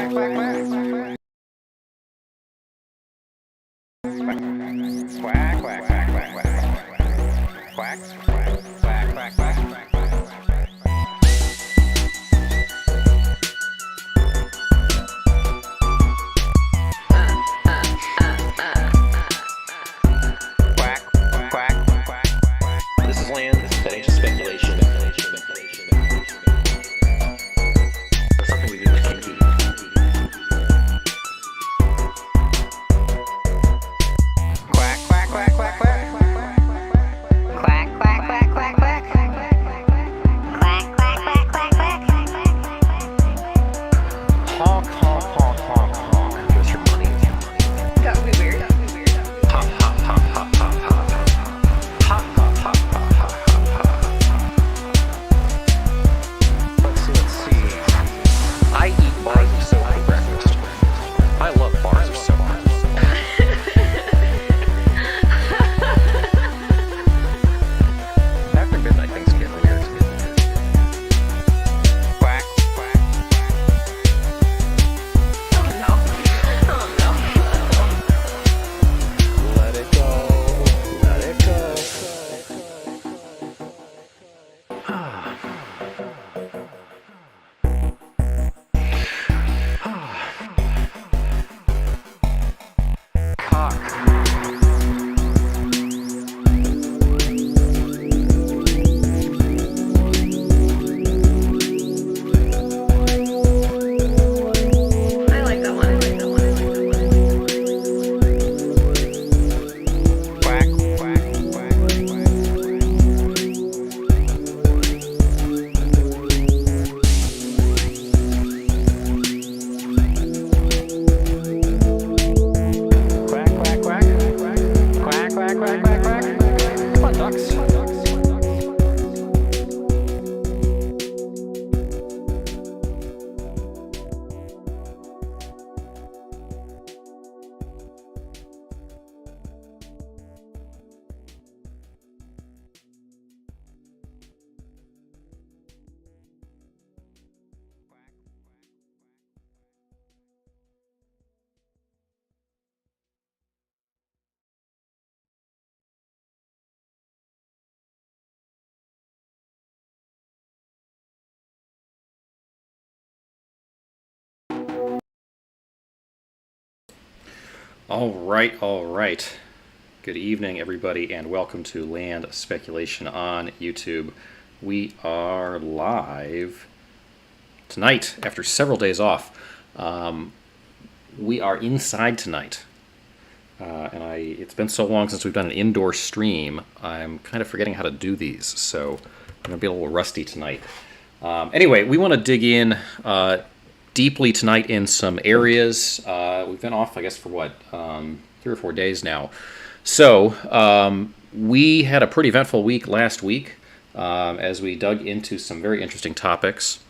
This is land, that ain't just speculation. That's something we do with kinky. Quack, quack, quack, quack, quack. Quack, quack, quack, quack, quack. Quack, quack, quack, quack, quack. Honk, honk, honk, honk, honk. Here's your money. That would be weird. Hop, hop, hop, hop, hop, hop. Hop, hop, hop, hop, hop, hop, hop. Let's see. I eat bars of soap for breakfast. I love bars of soap. After midnight, things get weird. Quack, quack. Oh no. Oh no. Let it go. Let it go. Cock. I like that one. Quack, quack, quack, quack, quack, quack, quack, quack, quack, quack, quack. Come on, ducks. All right. Good evening, everybody, and welcome to Land Speculation on YouTube. We are live tonight after several days off. We are inside tonight, and it's been so long since we've done an indoor stream, I'm kind of forgetting how to do these, so I'm going to be a little rusty tonight. Anyway, we want to dig in deeply tonight in some areas. We've been off, I guess, for what, 3 or 4 days now. So we had a pretty eventful week last week as we dug into some very interesting topics.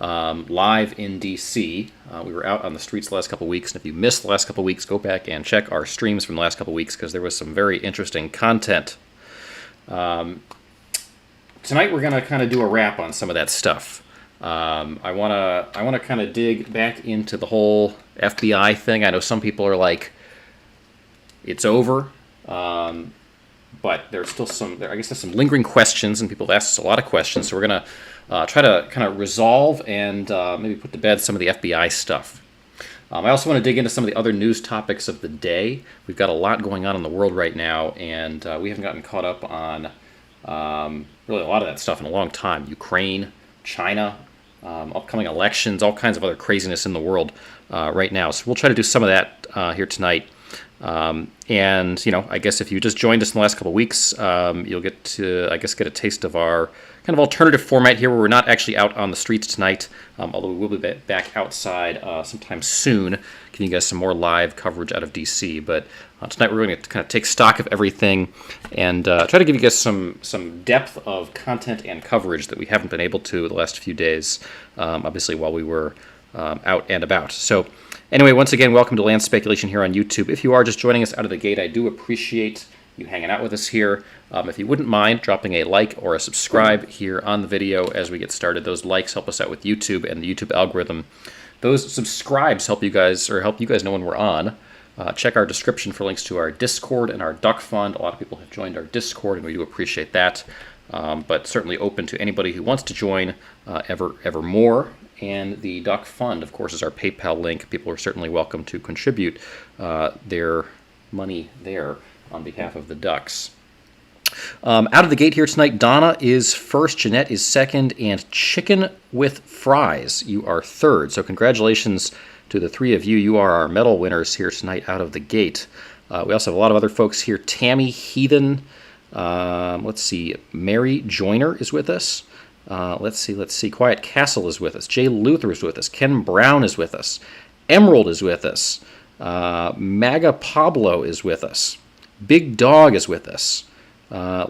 Live in DC, we were out on the streets the last couple weeks, and if you missed the last couple weeks, go back and check our streams from the last couple weeks because there was some very interesting content. Tonight we're going to kind of do a wrap on some of that stuff. I want to kind of dig back into the whole FBI thing. I know some people are like, it's over, but there's still I guess there's some lingering questions, and people have asked us a lot of questions, so we're going to try to kind of resolve and maybe put to bed some of the FBI stuff. I also want to dig into some of the other news topics of the day. We've got a lot going on in the world right now, and we haven't gotten caught up on really a lot of that stuff in a long time. Ukraine, China, upcoming elections, all kinds of other craziness in the world right now. So we'll try to do some of that here tonight. And, you know, I guess if you just joined us in the last couple of weeks, you'll get to, I guess, get a taste of our kind of alternative format here where we're not actually out on the streets tonight, although we will be back outside sometime soon, giving you guys some more live coverage out of DC. But tonight we're going to kind of take stock of everything and try to give you guys some depth of content and coverage that we haven't been able to the last few days, obviously while we were out and about. So anyway, once again, welcome to Land Speculation here on YouTube. If you are just joining us out of the gate, I do appreciate you hanging out with us here. If you wouldn't mind dropping a like or a subscribe here on the video as we get started. Those likes help us out with YouTube, and the YouTube algorithm those subscribes help you guys know when we're on. Check our description for links to our Discord and our Duck Fund. A lot of people have joined our Discord, and we do appreciate that. But certainly open to anybody who wants to join ever more. And the Duck Fund, of course, is our PayPal link. People are certainly welcome to contribute their money there on behalf of the Ducks. Out of the gate here tonight, Donna is first, Jeanette is second, and Chicken with Fries, you are third. So congratulations to the three of you. You are our medal winners here tonight out of the gate. We also have a lot of other folks here. Tammy Heathen, let's see, Mary Joyner is with us. Let's see, Quiet Castle is with us. Jay Luther is with us. Ken Brown is with us. Emerald is with us. Maga Pablo is with us. Big Dog is with us.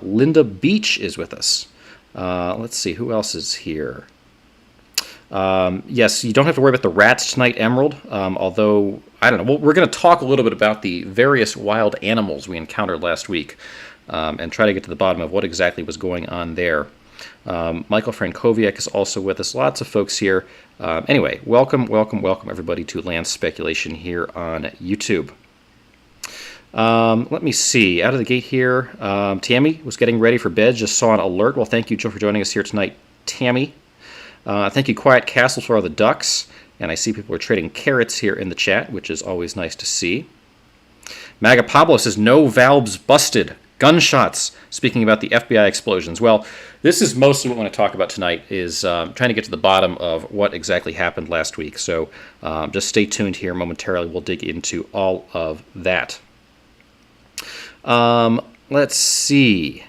Linda Beach is with us. Let's see, who else is here? Yes, you don't have to worry about the rats tonight, Emerald, although, I don't know. We're going to talk a little bit about the various wild animals we encountered last week and try to get to the bottom of what exactly was going on there. Michael Frankowiak is also with us. Lots of folks here. Anyway, welcome everybody to Land Speculation here on YouTube. Let me see. Out of the gate here, Tammy was getting ready for bed. Just saw an alert. Well, thank you, Joe, for joining us here tonight, Tammy. Thank you, Quiet Castle, for all the ducks. And I see people are trading carrots here in the chat, which is always nice to see. Maga Pablo says, no valves busted. Gunshots. Speaking about the FBI explosions. Well, this is mostly what I want to talk about tonight, is trying to get to the bottom of what exactly happened last week. So just stay tuned here momentarily. We'll dig into all of that. Let's see.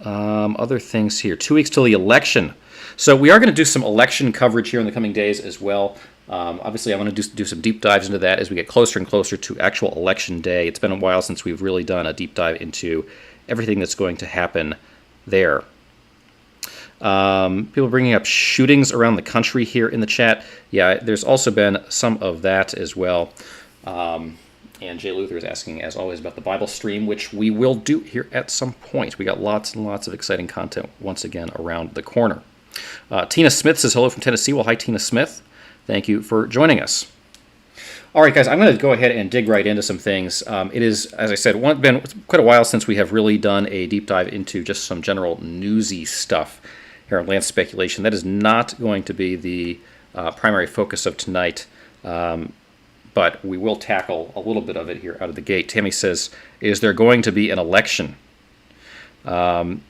Other things here. 2 weeks till the election. So we are going to do some election coverage here in the coming days as well. Obviously, I want to do some deep dives into that as we get closer and closer to actual election day. It's been a while since we've really done a deep dive into everything that's going to happen there. People bringing up shootings around the country here in the chat. Yeah, there's also been some of that as well. And Jay Luther is asking, as always, about the Bible stream, which we will do here at some point. We got lots and lots of exciting content once again around the corner. Tina Smith says hello from Tennessee. Well, hi, Tina Smith. Thank you for joining us. All right, guys, I'm going to go ahead and dig right into some things. It is, as I said, been quite a while since we have really done a deep dive into just some general newsy stuff here on Land Speculation. That is not going to be the primary focus of tonight. But we will tackle a little bit of it here out of the gate. Tammy says, is there going to be an election? I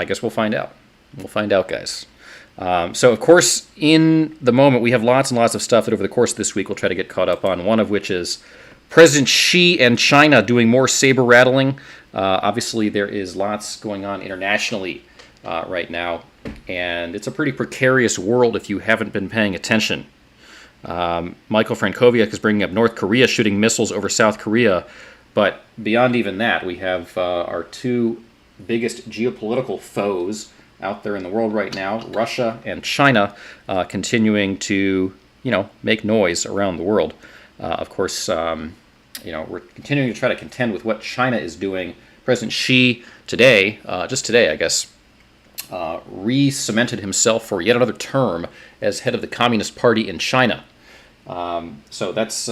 guess we'll find out. We'll find out, guys. So, of course, in the moment, we have lots and lots of stuff that over the course of this week we'll try to get caught up on, one of which is President Xi and China doing more saber rattling. Obviously, there is lots going on internationally right now, and it's a pretty precarious world if you haven't been paying attention. Michael Frankowiak is bringing up North Korea shooting missiles over South Korea, but beyond even that, we have our two biggest geopolitical foes out there in the world right now, Russia and China, continuing to, make noise around the world. Of course, we're continuing to try to contend with what China is doing. President Xi today, just today, I guess, re-cemented himself for yet another term as head of the Communist Party in China. So that's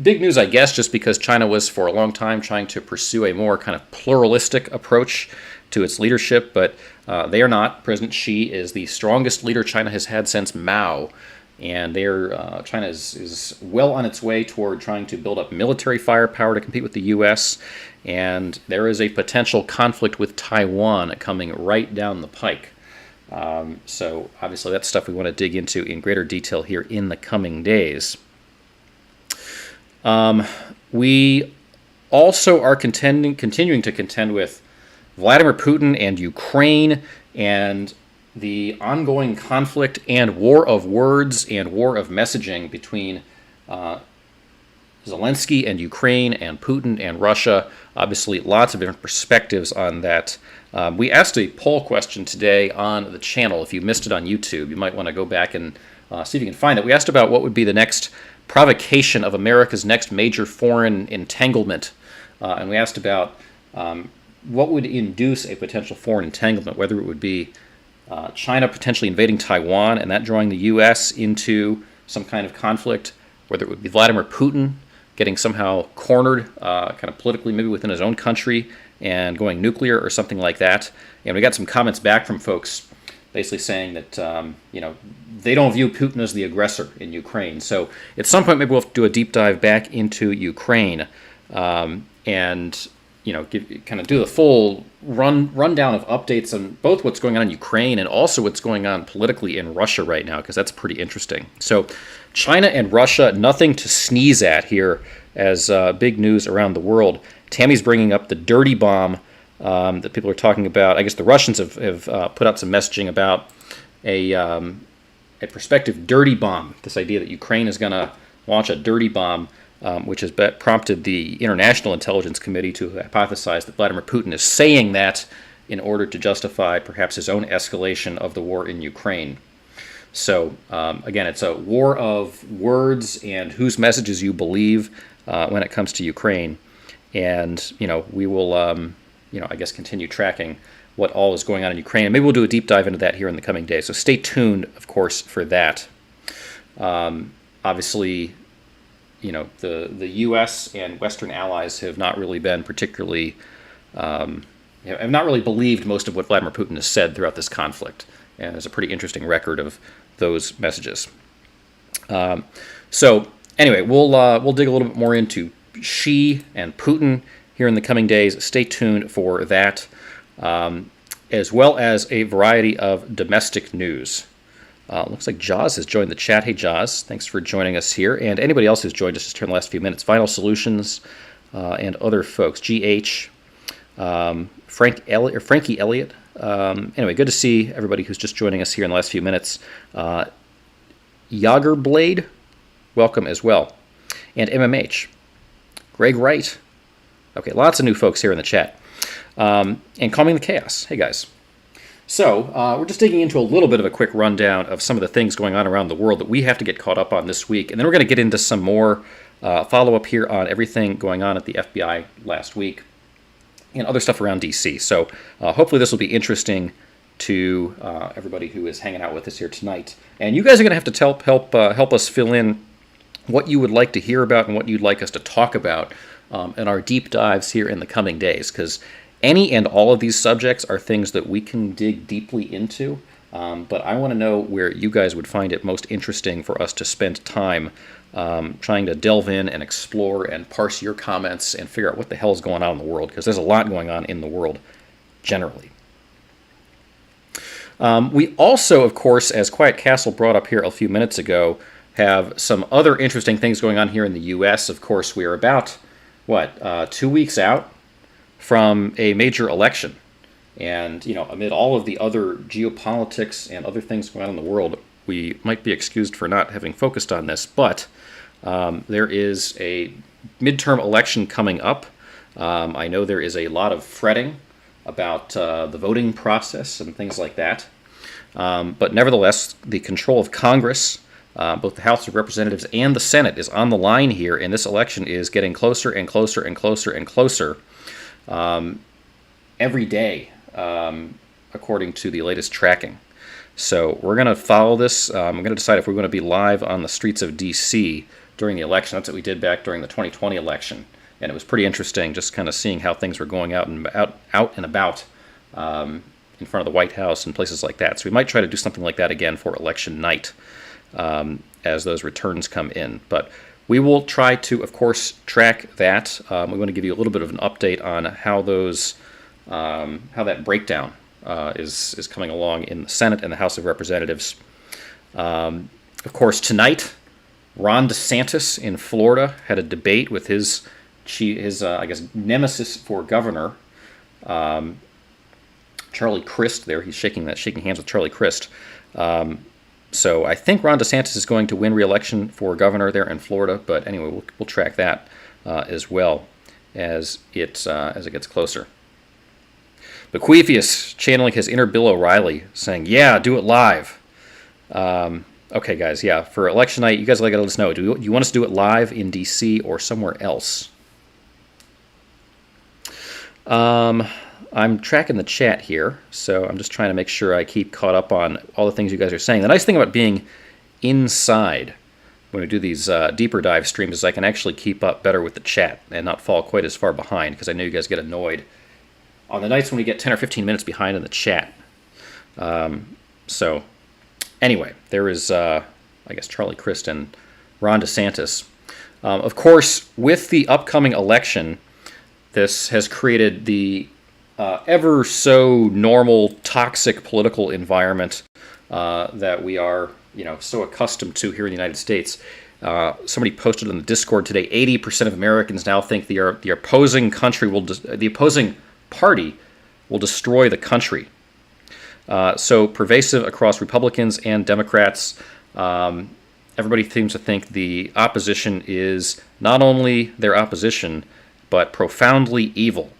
big news, I guess, just because China was for a long time trying to pursue a more kind of pluralistic approach to its leadership, but they are not. President Xi is the strongest leader China has had since Mao, and China is well on its way toward trying to build up military firepower to compete with the U.S., and there is a potential conflict with Taiwan coming right down the pike. So obviously that's stuff we want to dig into in greater detail here in the coming days. We also are continuing to contend with Vladimir Putin and Ukraine and the ongoing conflict and war of words and war of messaging between Zelensky and Ukraine and Putin and Russia. Obviously, lots of different perspectives on that. We asked a poll question today on the channel. If you missed it on YouTube, you might want to go back and see if you can find it. We asked about what would be the next provocation of America's next major foreign entanglement. And we asked about what would induce a potential foreign entanglement, whether it would be China potentially invading Taiwan and that drawing the U.S. into some kind of conflict, whether it would be Vladimir Putin getting somehow cornered kind of politically, maybe within his own country, and going nuclear or something like that. And we got some comments back from folks basically saying that, they don't view Putin as the aggressor in Ukraine. So at some point, maybe we'll have to do a deep dive back into Ukraine and, kind of do the full rundown of updates on both what's going on in Ukraine and also what's going on politically in Russia right now, because that's pretty interesting. So China and Russia, nothing to sneeze at here as big news around the world. Tammy's bringing up the dirty bomb that people are talking about. I guess the Russians have put out some messaging about a prospective dirty bomb, this idea that Ukraine is going to launch a dirty bomb, which has prompted the International Intelligence Committee to hypothesize that Vladimir Putin is saying that in order to justify perhaps his own escalation of the war in Ukraine. So, again, it's a war of words and whose messages you believe when it comes to Ukraine. And, we will, I guess, continue tracking what all is going on in Ukraine. And maybe we'll do a deep dive into that here in the coming days. So stay tuned, of course, for that. Obviously, the U.S. and Western allies have not really been particularly, have not really believed most of what Vladimir Putin has said throughout this conflict. And there's a pretty interesting record of those messages. So anyway, we'll dig a little bit more into Xi and Putin here in the coming days. Stay tuned for that, as well as a variety of domestic news. Looks like Jaws has joined the chat. Hey, Jaws, thanks for joining us here. And anybody else who's joined us just here in the last few minutes, Final Solutions and other folks, GH, Frankie Elliott. Anyway, good to see everybody who's just joining us here in the last few minutes. Yagerblade, welcome as well. And MMH, Greg Wright. Okay, lots of new folks here in the chat. And Calming the Chaos. Hey, guys. So, we're just digging into a little bit of a quick rundown of some of the things going on around the world that we have to get caught up on this week. And then we're going to get into some more follow-up here on everything going on at the FBI last week and other stuff around D.C. So, hopefully this will be interesting to everybody who is hanging out with us here tonight. And you guys are going to have to help us fill in what you would like to hear about and what you'd like us to talk about in our deep dives here in the coming days, because any and all of these subjects are things that we can dig deeply into, but I want to know where you guys would find it most interesting for us to spend time trying to delve in and explore and parse your comments and figure out what the hell is going on in the world, because there's a lot going on in the world generally. We also, of course, as Quiet Castle brought up here a few minutes ago, have some other interesting things going on here in the U.S. Of course, we are about, 2 weeks out from a major election. And, amid all of the other geopolitics and other things going on in the world, we might be excused for not having focused on this, but there is a midterm election coming up. I know there is a lot of fretting about the voting process and things like that. But nevertheless, the control of Congress, both the House of Representatives and the Senate, is on the line here, and this election is getting closer and closer and closer and closer every day, according to the latest tracking. So we're going to follow this. I'm going to decide if we're going to be live on the streets of D.C. during the election. That's what we did back during the 2020 election, and it was pretty interesting just kind of seeing how things were going out and about in front of the White House and places like that. So we might try to do something like that again for election night as those returns come in. But we will try to, of course, track that. We want to give you a little bit of an update on how that breakdown is coming along in the Senate and the House of Representatives. Of course, tonight, Ron DeSantis in Florida had a debate with his nemesis for governor, Charlie Crist. There, he's shaking hands with Charlie Crist. So I think Ron DeSantis is going to win re-election for governor there in Florida. But anyway, we'll track that as well as it gets closer. Bequeathius channeling his inner Bill O'Reilly, saying, "Yeah, do it live." Okay, guys, yeah, for election night, you guys got to let us know. Do you want us to do it live in D.C. or somewhere else? I'm tracking the chat here, so I'm just trying to make sure I keep caught up on all the things you guys are saying. The nice thing about being inside when we do these deeper dive streams is I can actually keep up better with the chat and not fall quite as far behind, because I know you guys get annoyed on the nights when we get 10 or 15 minutes behind in the chat. So anyway, there is, I guess, Charlie Crist and Ron DeSantis. Of course, with the upcoming election, this has created the ever so normal toxic political environment that we are, so accustomed to here in the United States. Somebody posted in the Discord today: 80% of Americans now think the opposing country the opposing party will destroy the country. So pervasive across Republicans and Democrats. Everybody seems to think the opposition is not only their opposition, but profoundly evil.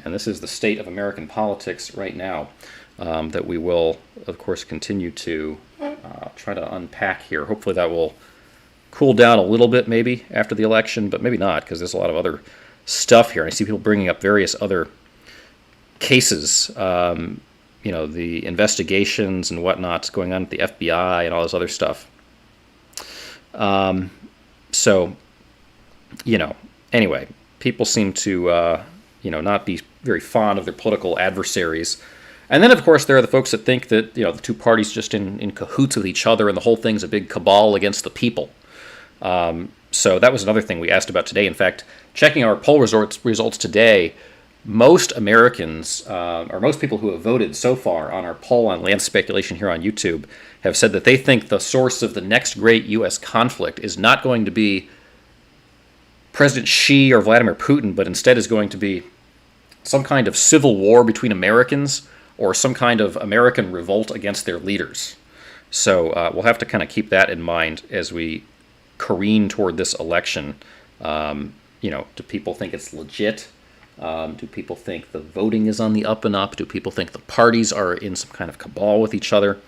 And this is the state of American politics right now that we will, of course, continue to try to unpack here. Hopefully that will cool down a little bit maybe after the election, but maybe not, because there's a lot of other stuff here. I see people bringing up various other cases, the investigations and whatnot going on at the FBI and all this other stuff. Anyway, people seem to, not be very fond of their political adversaries. And then, of course, there are the folks that think that, the two parties just in cahoots with each other and the whole thing's a big cabal against the people. So that was another thing we asked about today. In fact, checking our poll results today, most Americans, or most people who have voted so far on our poll on land speculation here on YouTube, have said that they think the source of the next great U.S. conflict is not going to be President Xi or Vladimir Putin, but instead is going to be some kind of civil war between Americans or some kind of American revolt against their leaders. So we'll have to kind of keep that in mind as we careen toward this election. Do people think it's legit? Do people think the voting is on the up and up? Do people think the parties are in some kind of cabal with each other?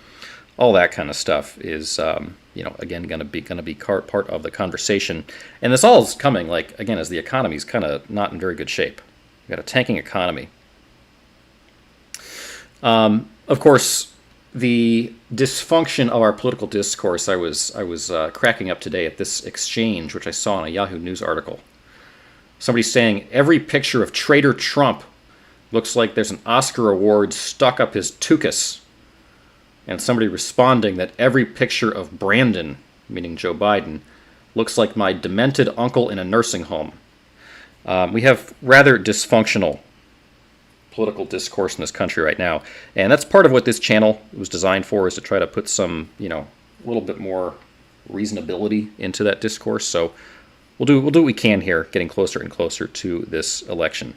All that kind of stuff is, again, going to be part of the conversation. And this all is coming, again, as the economy is kind of not in very good shape. We've got a tanking economy. Of course, the dysfunction of our political discourse, I was cracking up today at this exchange, which I saw in a Yahoo News article. Somebody's saying every picture of Traitor Trump looks like there's an Oscar award stuck up his tuchus. And somebody responding that every picture of Brandon, meaning Joe Biden, looks like my demented uncle in a nursing home. We have rather dysfunctional political discourse in this country right now. And that's part of what this channel was designed for, is to try to put some, a little bit more reasonability into that discourse. So we'll do what we can here, getting closer and closer to this election.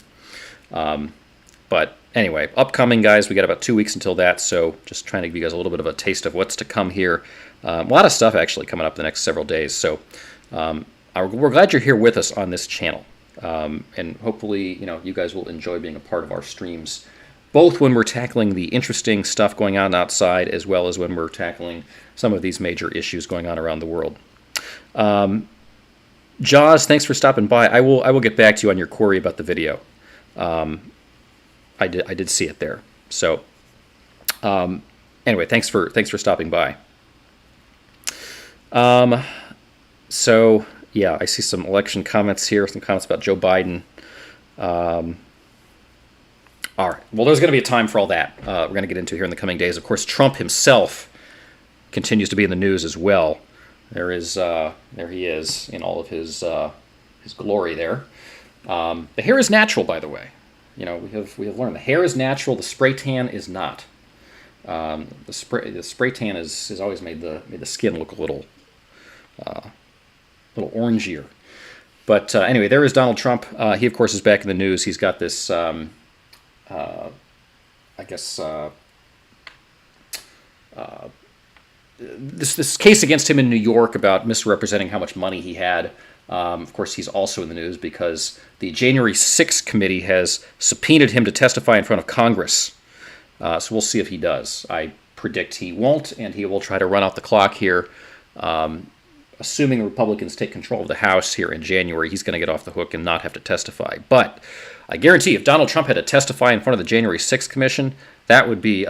But anyway, upcoming, guys, we got about 2 weeks until that, so just trying to give you guys a little bit of a taste of what's to come here. A lot of stuff actually coming up the next several days, so we're glad you're here with us on this channel. And hopefully, you guys will enjoy being a part of our streams, both when we're tackling the interesting stuff going on outside, as well as when we're tackling some of these major issues going on around the world. Jaws, thanks for stopping by. I will get back to you on your query about the video. I did see it there. So anyway, thanks for stopping by. So yeah, I see some election comments here, some comments about Joe Biden. All right. Well, there's going to be a time for all that. We're going to get into here in the coming days. Of course, Trump himself continues to be in the news as well. There he is in all of his glory there. The hair is natural, by the way. We have learned the hair is natural. The spray tan is not. The spray tan has always made the skin look a little orangier. But anyway, there is Donald Trump. He of course is back in the news. He's got this this case against him in New York about misrepresenting how much money he had. Of course, he's also in the news because the January 6th committee has subpoenaed him to testify in front of Congress. So we'll see if he does. I predict he won't, and he will try to run out the clock here. Assuming the Republicans take control of the House here in January, he's going to get off the hook and not have to testify. But I guarantee if Donald Trump had to testify in front of the January 6th Commission, that would be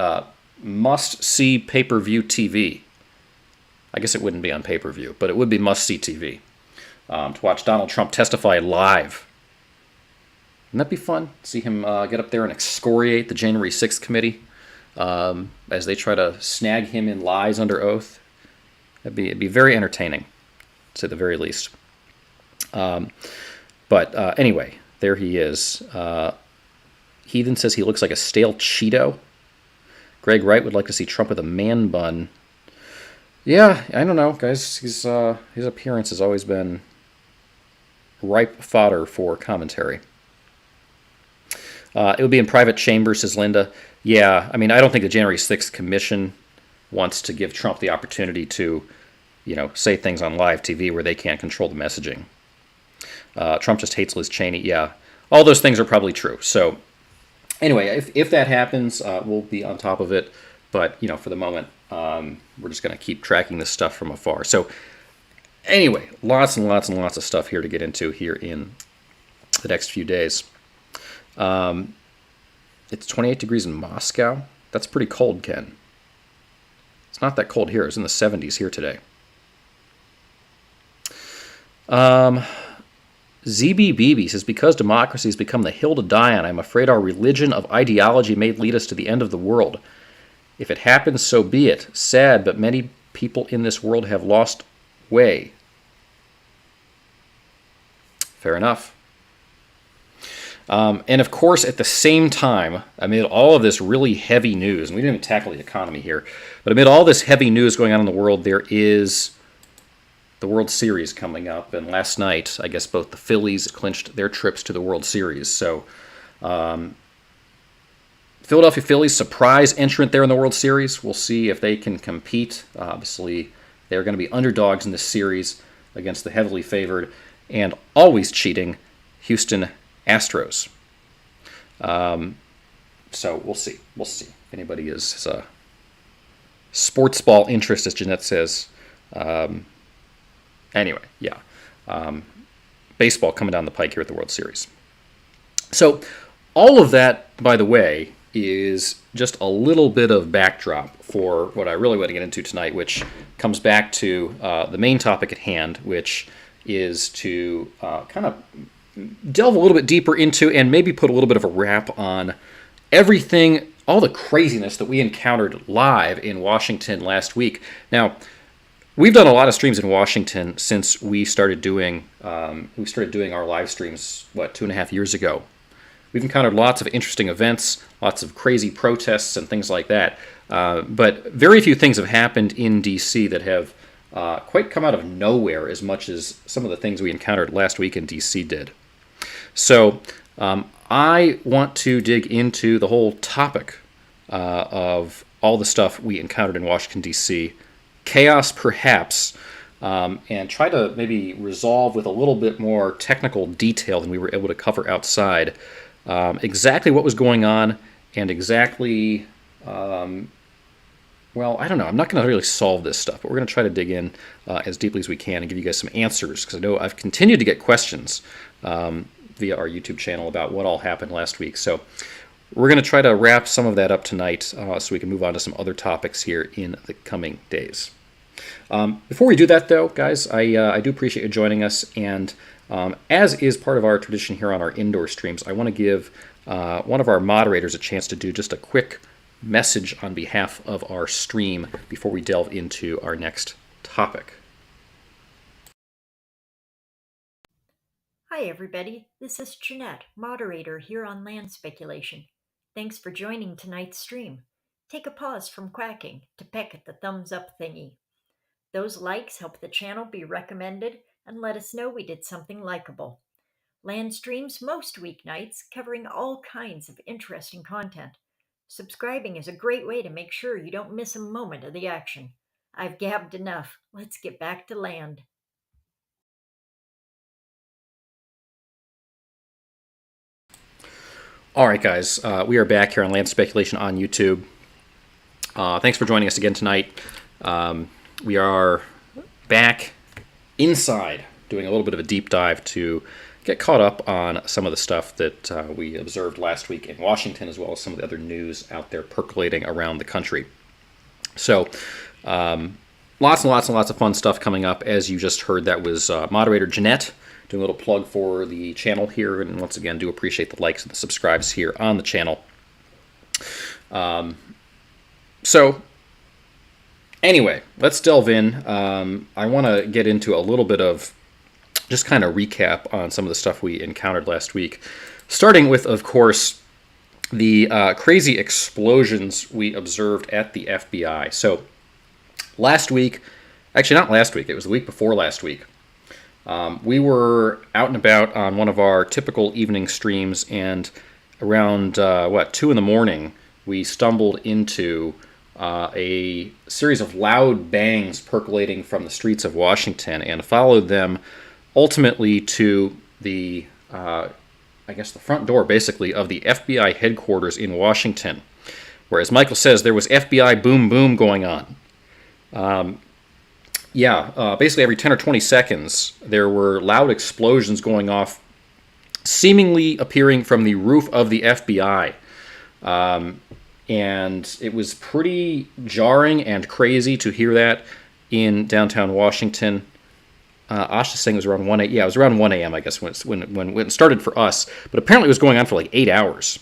must-see pay-per-view TV. I guess it wouldn't be on pay-per-view, but it would be must-see TV to watch Donald Trump testify live. Wouldn't that be fun? See him get up there and excoriate the January 6th committee as they try to snag him in lies under oath. It'd be very entertaining, to say the very least. But anyway, there he is. Heathen says he looks like a stale Cheeto. Greg Wright would like to see Trump with a man bun. Yeah, I don't know, guys. His appearance has always been ripe fodder for commentary. It would be in private chambers, says Linda. Yeah, I mean, I don't think the January 6th Commission wants to give Trump the opportunity to, say things on live TV where they can't control the messaging. Trump just hates Liz Cheney. Yeah, all those things are probably true. So anyway, if that happens, we'll be on top of it. But, for the moment, we're just going to keep tracking this stuff from afar. So anyway, lots and lots and lots of stuff here to get into here in the next few days. It's 28 degrees in Moscow. That's pretty cold, Ken. It's not that cold here. It's in the 70s here today. ZBBB says, because democracy has become the hill to die on, I'm afraid our religion of ideology may lead us to the end of the world. If it happens, so be it. Sad, but many people in this world have lost way. Fair enough. And of course, at the same time, amid all of this really heavy news, and we didn't even tackle the economy here, but amid all this heavy news going on in the world, there is the World Series coming up. And last night, I guess both the Phillies clinched their trips to the World Series. So, Philadelphia Phillies, surprise entrant there in the World Series. We'll see if they can compete. Obviously, they're going to be underdogs in this series against the heavily favored and always cheating Houston Astros. So we'll see. We'll see. If anybody is a sports ball interest, as Jeanette says. Anyway, yeah. Baseball coming down the pike here at the World Series. So all of that, by the way, is just a little bit of backdrop for what I really want to get into tonight, which comes back to the main topic at hand, which is to kind of delve a little bit deeper into and maybe put a little bit of a wrap on everything, all the craziness that we encountered live in Washington last week. Now, we've done a lot of streams in Washington since we started doing our live streams, 2.5 years ago. We've encountered lots of interesting events, lots of crazy protests and things like that. But very few things have happened in D.C. that have quite come out of nowhere as much as some of the things we encountered last week in D.C. did. So I want to dig into the whole topic of all the stuff we encountered in Washington, D.C., chaos perhaps, and try to maybe resolve with a little bit more technical detail than we were able to cover outside exactly what was going on and exactly, well, I don't know. I'm not going to really solve this stuff, but we're going to try to dig in as deeply as we can and give you guys some answers, because I know I've continued to get questions via our YouTube channel about what all happened last week. So we're going to try to wrap some of that up tonight so we can move on to some other topics here in the coming days. Before we do that, though, guys, I do appreciate you joining us. And as is part of our tradition here on our indoor streams, I want to give one of our moderators a chance to do just a quick message on behalf of our stream before we delve into our next topic. Hi everybody, this is Jeanette, moderator here on Land Speculation. Thanks for joining tonight's stream. Take a pause from quacking to peck at the thumbs up thingy. Those likes help the channel be recommended and let us know we did something likable. Land streams most weeknights covering all kinds of interesting content. Subscribing is a great way to make sure you don't miss a moment of the action. I've gabbed enough. Let's get back to land. All right, guys, we are back here on Land Speculation on YouTube. Thanks for joining us again tonight. We are back inside doing a little bit of a deep dive to get caught up on some of the stuff that we observed last week in Washington, as well as some of the other news out there percolating around the country. So lots and lots and lots of fun stuff coming up. As you just heard, that was moderator Jeanette doing a little plug for the channel here. And once again, do appreciate the likes and the subscribes here on the channel. So anyway, let's delve in. I want to get into a little bit of just kind of recap on some of the stuff we encountered last week. Starting with, of course, the crazy explosions we observed at the FBI. So last week, actually not last week, it was the week before last week, we were out and about on one of our typical evening streams, and around, 2 in the morning, we stumbled into a series of loud bangs percolating from the streets of Washington and followed them ultimately to the, the front door, basically, of the FBI headquarters in Washington, where, as Michael says, there was FBI boom boom going on. Basically every 10 or 20 seconds, there were loud explosions going off, seemingly appearing from the roof of the FBI. And it was pretty jarring and crazy to hear that in downtown Washington. Asha's saying it was around 1 a.m. Yeah, it was around 1 a.m., I guess, when it started for us. But apparently it was going on for like 8 hours.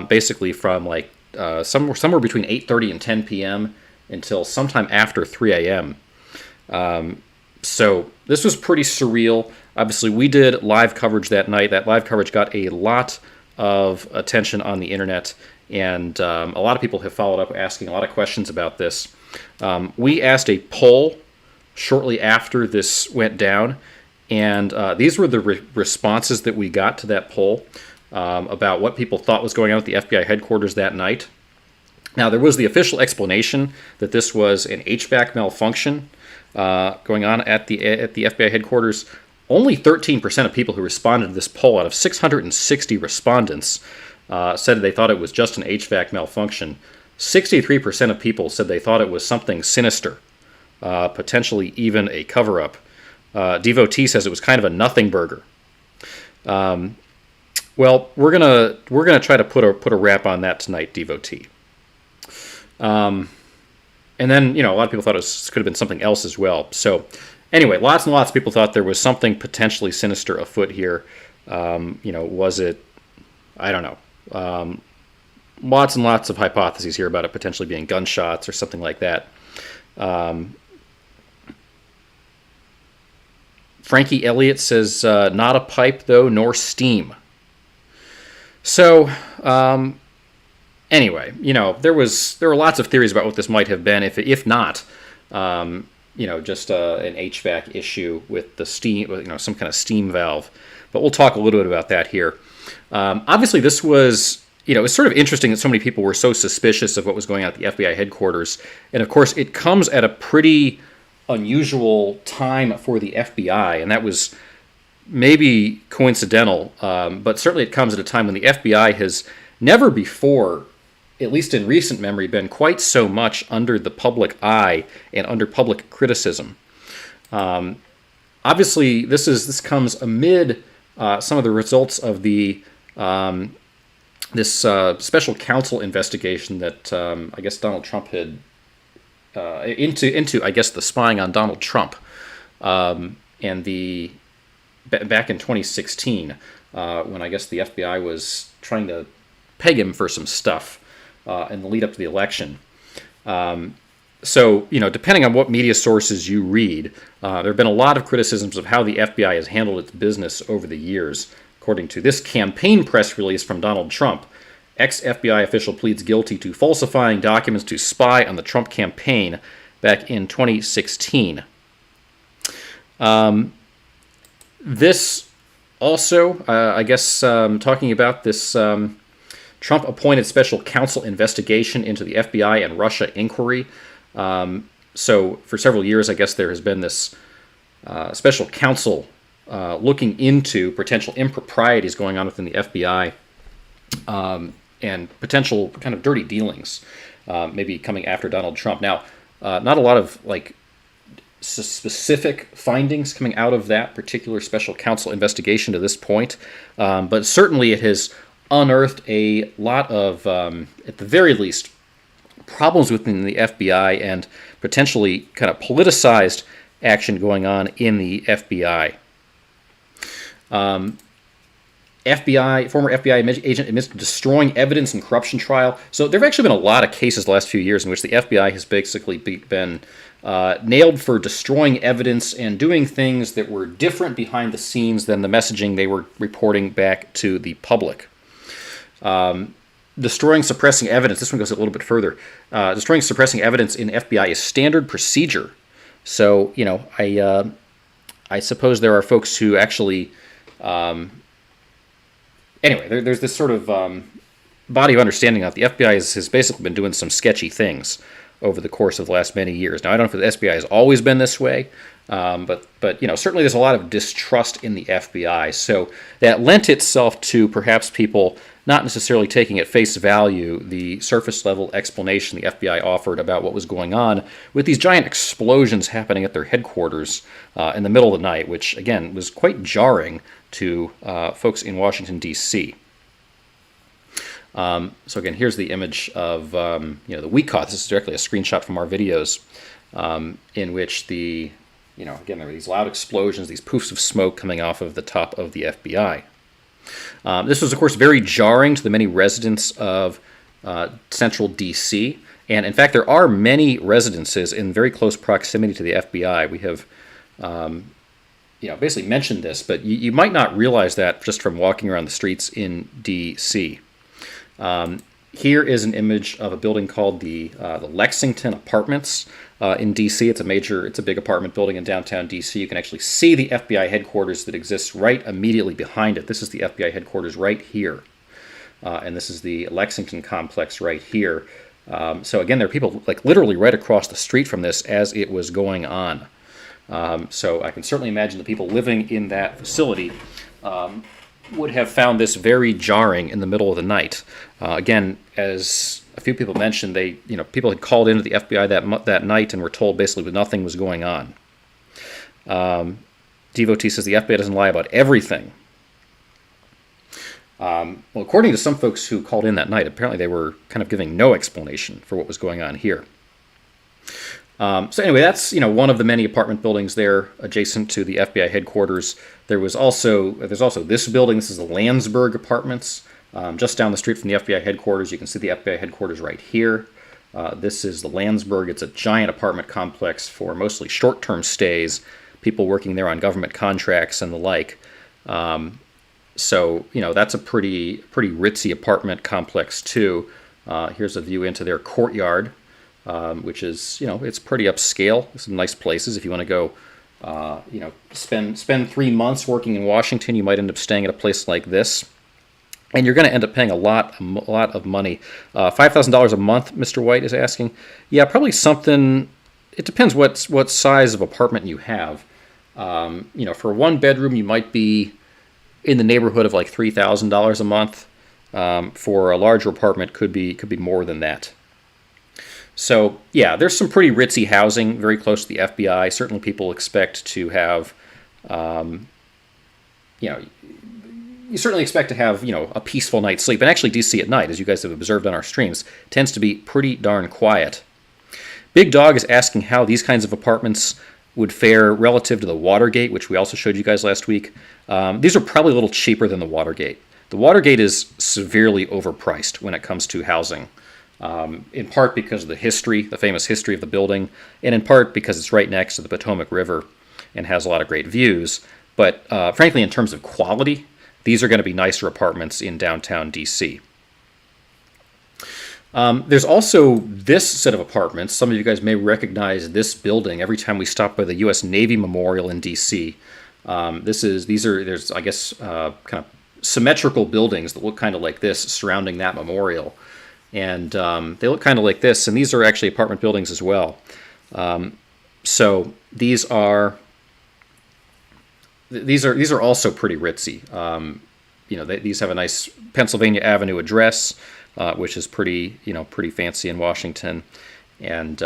Basically from like somewhere between 8:30 and 10 p.m. until sometime after 3 a.m. So this was pretty surreal. Obviously, we did live coverage that night. That live coverage got a lot of attention on the internet, and a lot of people have followed up asking a lot of questions about this. We asked a poll shortly after this went down, and these were the responses that we got to that poll about what people thought was going on at the FBI headquarters that night. Now, there was the official explanation that this was an HVAC malfunction going on at the FBI headquarters. Only 13% of people who responded to this poll out of 660 respondents said they thought it was just an HVAC malfunction. 63% of people said they thought it was something sinister, potentially even a cover-up. Devotee says it was kind of a nothing burger. Well, we're gonna try to put a wrap on that tonight, Devotee. And then, a lot of people thought it could have been something else as well. So anyway, lots and lots of people thought there was something potentially sinister afoot here. Was it? I don't know. Lots and lots of hypotheses here about it potentially being gunshots or something like that. Frankie Elliott says, not a pipe, though, nor steam. So, anyway, there were lots of theories about what this might have been, if not, just an HVAC issue with the steam, some kind of steam valve. But we'll talk a little bit about that here. Obviously, this was, it's sort of interesting that so many people were so suspicious of what was going on at the FBI headquarters. And of course, it comes at a pretty unusual time for the FBI, and that was maybe coincidental, but certainly it comes at a time when the FBI has never before, at least in recent memory, been quite so much under the public eye and under public criticism. Obviously, this comes amid some of the results of the this special counsel investigation that I guess Donald Trump had into I guess the spying on Donald Trump, and the back in 2016 when I guess the FBI was trying to peg him for some stuff in the lead up to the election. So, depending on what media sources you read, there have been a lot of criticisms of how the FBI has handled its business over the years. According to this campaign press release from Donald Trump, ex-FBI official pleads guilty to falsifying documents to spy on the Trump campaign back in 2016. This also, I guess, talking about this Trump-appointed special counsel investigation into the FBI and Russia inquiry. So for several years, I guess there has been this special counsel looking into potential improprieties going on within the FBI and potential kind of dirty dealings, maybe coming after Donald Trump. Now, not a lot of specific findings coming out of that particular special counsel investigation to this point, but certainly it has unearthed a lot of, at the very least, problems within the FBI and potentially kind of politicized action going on in the FBI. Former FBI agent admits to destroying evidence in corruption trial. So there have actually been a lot of cases the last few years in which the FBI has basically been nailed for destroying evidence and doing things that were different behind the scenes than the messaging they were reporting back to the public. Destroying, suppressing evidence. This one goes a little bit further. Destroying, suppressing evidence in FBI is standard procedure. So, I suppose there are folks who actually... Anyway, there's this sort of body of understanding that the FBI has basically been doing some sketchy things over the course of the last many years. Now, I don't know if the FBI has always been this way, but certainly there's a lot of distrust in the FBI. So that lent itself to perhaps people not necessarily taking at face value the surface level explanation the FBI offered about what was going on with these giant explosions happening at their headquarters in the middle of the night, which again was quite jarring to folks in Washington, D.C. So again, here's the image of that we caught. This is directly a screenshot from our videos in which again, there were these loud explosions, these poofs of smoke coming off of the top of the FBI. This was, of course, very jarring to the many residents of central D.C. And in fact, there are many residences in very close proximity to the FBI. We have basically mentioned this, but you might not realize that just from walking around the streets in D.C. Here is an image of a building called the Lexington Apartments in D.C. It's a big apartment building in downtown D.C. You can actually see the FBI headquarters that exists right immediately behind it. This is the FBI headquarters right here, and this is the Lexington complex right here. So again, there are people like literally right across the street from this as it was going on. So I can certainly imagine the people living in that facility would have found this very jarring in the middle of the night. Again, as a few people mentioned, people had called into the FBI that night and were told basically that nothing was going on. Devotee says the FBI doesn't lie about everything. Well, according to some folks who called in that night, apparently they were kind of giving no explanation for what was going on here. So anyway, that's one of the many apartment buildings there adjacent to the FBI headquarters. There's also this building. This is the Landsberg Apartments, just down the street from the FBI headquarters. You can see the FBI headquarters right here. This is the Landsberg. It's a giant apartment complex for mostly short-term stays, people working there on government contracts and the like. So that's a pretty ritzy apartment complex too. Here's a view into their courtyard. Which is, it's pretty upscale. Some nice places. If you want to go, spend 3 months working in Washington, you might end up staying at a place like this. And you're going to end up paying a lot of money. $5,000 a month, Mr. White is asking. Yeah, probably something, it depends what size of apartment you have. For a one bedroom, you might be in the neighborhood of like $3,000 a month. For a larger apartment, could be more than that. So, yeah, there's some pretty ritzy housing very close to the FBI. Certainly people expect to have, you certainly expect to have, a peaceful night's sleep. And actually, D.C. at night, as you guys have observed on our streams, tends to be pretty darn quiet. Big Dog is asking how these kinds of apartments would fare relative to the Watergate, which we also showed you guys last week. These are probably a little cheaper than the Watergate. The Watergate is severely overpriced when it comes to housing. In part because of the famous history of the building, and in part because it's right next to the Potomac River and has a lot of great views. But frankly, in terms of quality, these are going to be nicer apartments in downtown D.C. There's also this set of apartments. Some of you guys may recognize this building every time we stop by the U.S. Navy Memorial in D.C. There's I guess kind of symmetrical buildings that look kind of like this surrounding that memorial. And they look kind of like this, and these are actually apartment buildings as well. So these are also pretty ritzy. These have a nice Pennsylvania Avenue address, which is pretty fancy in Washington, and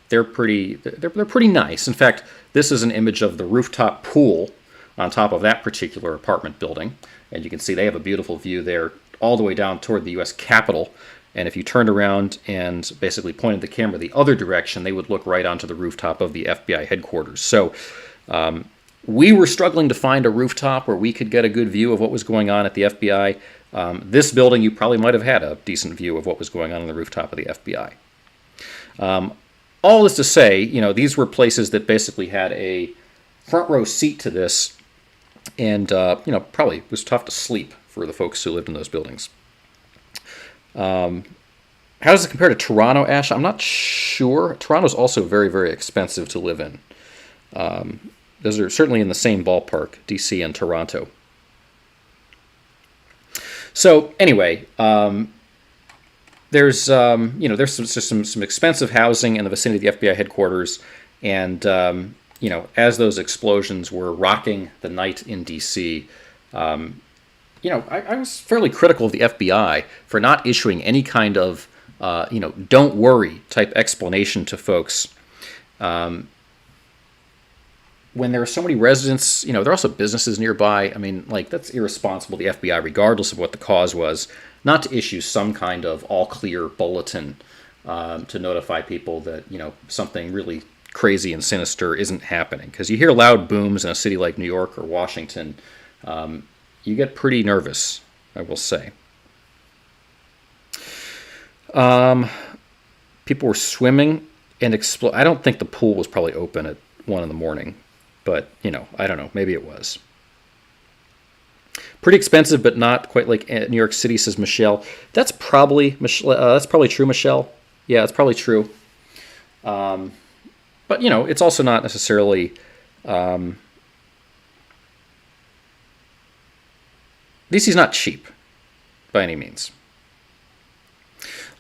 they're pretty nice. In fact, this is an image of the rooftop pool on top of that particular apartment building, and you can see they have a beautiful view there all the way down toward the U.S. Capitol. And if you turned around and basically pointed the camera the other direction, they would look right onto the rooftop of the FBI headquarters. So we were struggling to find a rooftop where we could get a good view of what was going on at the FBI. This building, you probably might have had a decent view of what was going on the rooftop of the FBI. All this to say, these were places that basically had a front row seat to this, and probably was tough to sleep for the folks who lived in those buildings. How does it compare to Toronto, Ash? I'm not sure. Toronto's also very, very expensive to live in. Those are certainly in the same ballpark, DC and Toronto. So anyway, there's some expensive housing in the vicinity of the FBI headquarters, and as those explosions were rocking the night in DC, I was fairly critical of the FBI for not issuing any kind of, don't worry type explanation to folks. When there are so many residents, there are also businesses nearby. I mean, that's irresponsible, the FBI, regardless of what the cause was, not to issue some kind of all-clear bulletin to notify people that, something really crazy and sinister isn't happening. Because you hear loud booms in a city like New York or Washington, you get pretty nervous, I will say. People were swimming and I don't think the pool was probably open at 1 in the morning, but I don't know. Maybe it was. Pretty expensive, but not quite like New York City, says Michelle. That's probably true, Michelle. Yeah, it's probably true. But it's also not necessarily. DC's not cheap, by any means.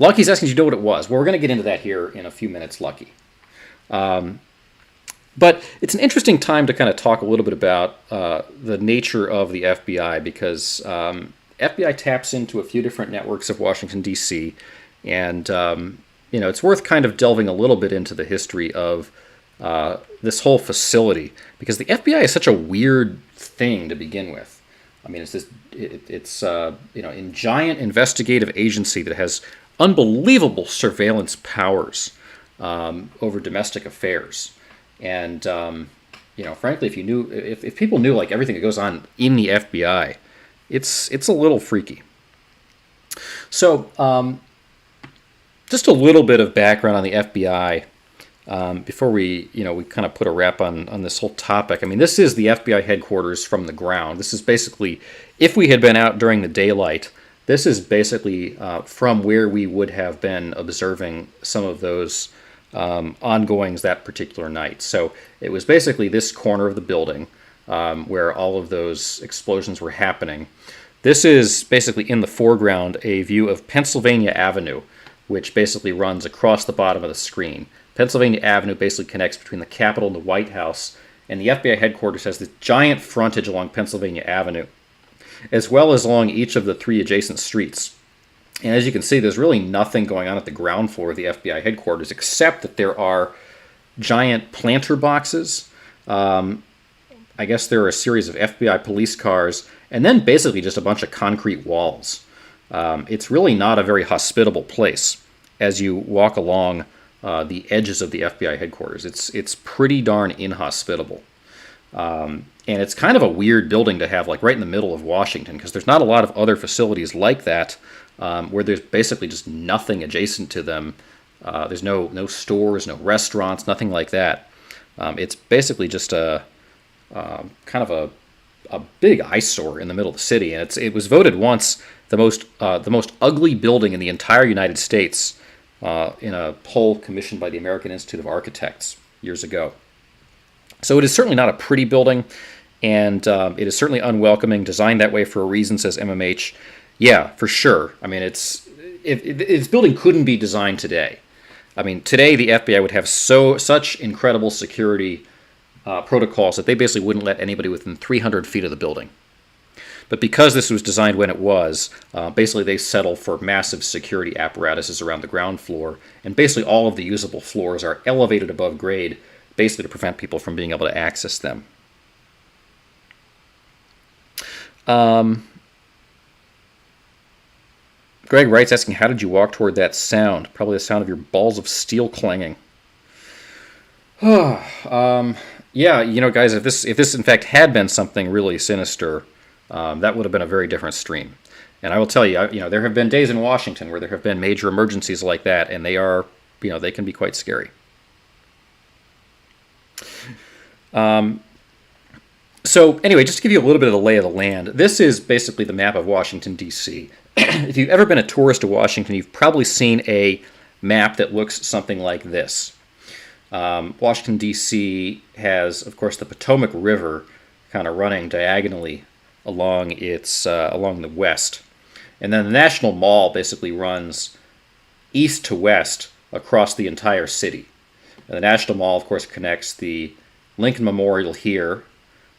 Lucky's asking, do you know what it was? Well, we're going to get into that here in a few minutes, Lucky. But it's an interesting time to kind of talk a little bit about the nature of the FBI, because FBI taps into a few different networks of Washington, D.C., and it's worth kind of delving a little bit into the history of this whole facility, because the FBI is such a weird thing to begin with. I mean, it's a giant investigative agency that has unbelievable surveillance powers over domestic affairs. And, frankly, if people knew everything that goes on in the FBI, it's a little freaky. So, just a little bit of background on the FBI before we kind of put a wrap on this whole topic. I mean, this is the FBI headquarters from the ground. This is basically, if we had been out during the daylight, this is basically from where we would have been observing some of those ongoings that particular night. So it was basically this corner of the building where all of those explosions were happening. This is basically in the foreground a view of Pennsylvania Avenue, which basically runs across the bottom of the screen. Pennsylvania Avenue basically connects between the Capitol and the White House, and the FBI headquarters has this giant frontage along Pennsylvania Avenue, as well as along each of the 3 adjacent streets. And as you can see, there's really nothing going on at the ground floor of the FBI headquarters, except that there are giant planter boxes. I guess there are a series of FBI police cars, and then basically just a bunch of concrete walls. It's really not a very hospitable place as you walk along the edges of the FBI headquarters. It's pretty darn inhospitable. And it's kind of a weird building to have right in the middle of Washington, because there's not a lot of other facilities like that where there's basically just nothing adjacent to them. There's no stores, no restaurants, nothing like that. It's basically just a kind of a big eyesore in the middle of the city, and it was voted once the most ugly building in the entire United States in a poll commissioned by the American Institute of Architects years ago. So it is certainly not a pretty building, and it is certainly unwelcoming, designed that way for a reason, says MMH. Yeah, for sure. I mean, this building couldn't be designed today. I mean, today the FBI would have such incredible security protocols that they basically wouldn't let anybody within 300 feet of the building. But because this was designed when it was, basically they settle for massive security apparatuses around the ground floor, and basically all of the usable floors are elevated above grade, basically to prevent people from being able to access them. Greg writes, asking, how did you walk toward that sound? Probably the sound of your balls of steel clanging. Yeah, you know, guys, if this in fact had been something really sinister, that would have been a very different stream. And I will tell you, you know, there have been days in Washington where there have been major emergencies like that, and they are, you know, they can be quite scary. So anyway, just to give you a little bit of the lay of the land, this is basically the map of Washington, D.C. If you've ever been a tourist to Washington, you've probably seen a map that looks something like this. Washington, D.C. has, of course, the Potomac River kind of running diagonally along along the west. And then the National Mall basically runs east to west across the entire city. And the National Mall, of course, connects the Lincoln Memorial here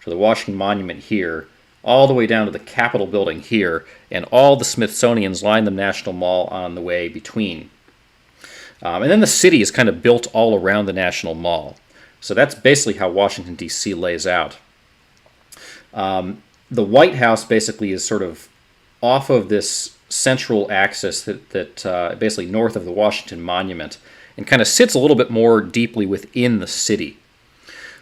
to the Washington Monument here, all the way down to the Capitol building here, and all the Smithsonian's line the National Mall on the way between. And then the city is kind of built all around the National Mall. So that's basically how Washington, D.C. lays out. The White House basically is sort of off of this central axis that basically north of the Washington Monument, and kind of sits a little bit more deeply within the city.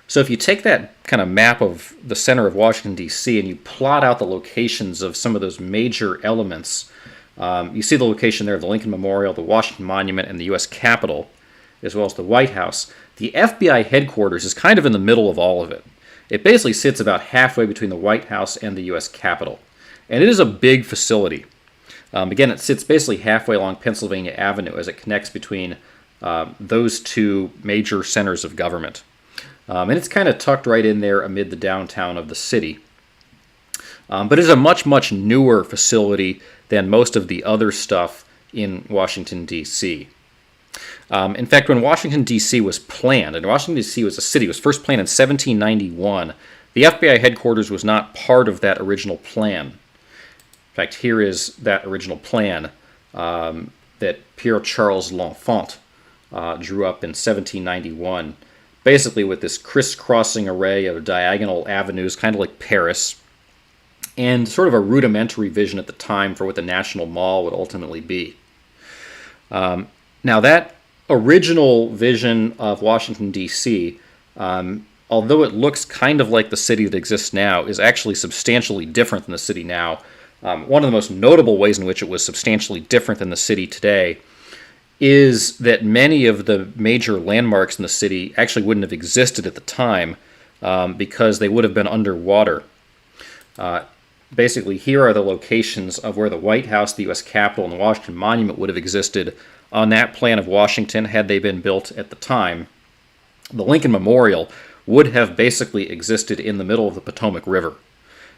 So if you take that kind of map of the center of Washington, D.C., and you plot out the locations of some of those major elements, you see the location there of the Lincoln Memorial, the Washington Monument, and the U.S. Capitol, as well as the White House. The FBI headquarters is kind of in the middle of all of it. It basically sits about halfway between the White House and the U.S. Capitol. And it is a big facility. Again, it sits basically halfway along Pennsylvania Avenue as it connects between those two major centers of government. And it's kind of tucked right in there amid the downtown of the city. But it is a much, much newer facility than most of the other stuff in Washington, D.C. In fact, when Washington, D.C. was planned, and Washington, D.C. was a city, it was first planned in 1791, the FBI headquarters was not part of that original plan. In fact, here is that original plan that Pierre-Charles L'Enfant drew up in 1791, basically with this crisscrossing array of diagonal avenues, kind of like Paris, and sort of a rudimentary vision at the time for what the National Mall would ultimately be. Now that original vision of Washington, D.C., although it looks kind of like the city that exists now, is actually substantially different than the city now. One of the most notable ways in which it was substantially different than the city today is that many of the major landmarks in the city actually wouldn't have existed at the time because they would have been underwater. Basically, here are the locations of where the White House, the U.S. Capitol, and the Washington Monument would have existed on that plan of Washington had they been built at the time. The Lincoln Memorial would have basically existed in the middle of the Potomac River.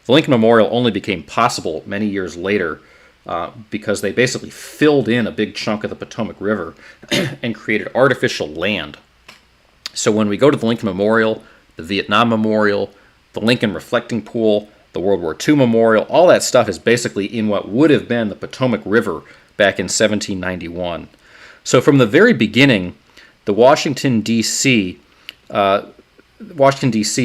The Lincoln Memorial only became possible many years later because they basically filled in a big chunk of the Potomac River and created artificial land. So when we go to the Lincoln Memorial, the Vietnam Memorial, the Lincoln Reflecting Pool, the World War II Memorial, all that stuff is basically in what would have been the Potomac River back in 1791. So from the very beginning, the Washington, D.C.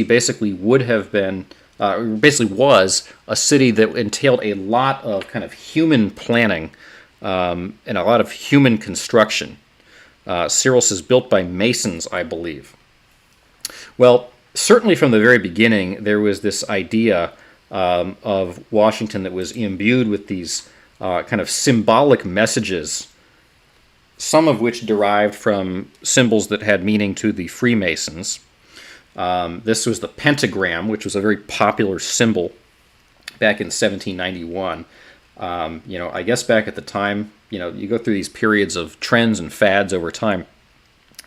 basically would have been, basically was a city that entailed a lot of kind of human planning and a lot of human construction. Cyril says built by masons, I believe. Well, certainly from the very beginning, there was this idea of Washington that was imbued with these kind of symbolic messages, some of which derived from symbols that had meaning to the Freemasons. This was the pentagram, which was a very popular symbol back in 1791. I guess back at the time, you go through these periods of trends and fads over time,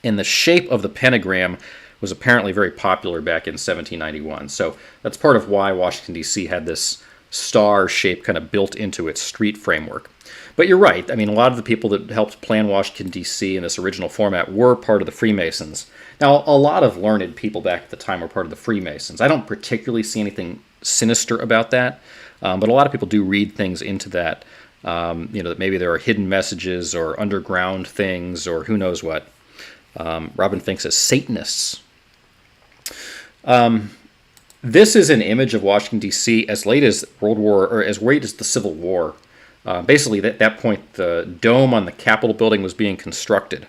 and the shape of the pentagram was apparently very popular back in 1791. So that's part of why Washington, D.C. had this star shape kind of built into its street framework. But you're right. I mean, a lot of the people that helped plan Washington, D.C. in this original format were part of the Freemasons. Now, a lot of learned people back at the time were part of the Freemasons. I don't particularly see anything sinister about that. But a lot of people do read things into that, that maybe there are hidden messages or underground things or who knows what. Robin thinks as Satanists. This is an image of Washington, D.C. as late as as late as the Civil War. Basically, at that point, the dome on the Capitol building was being constructed.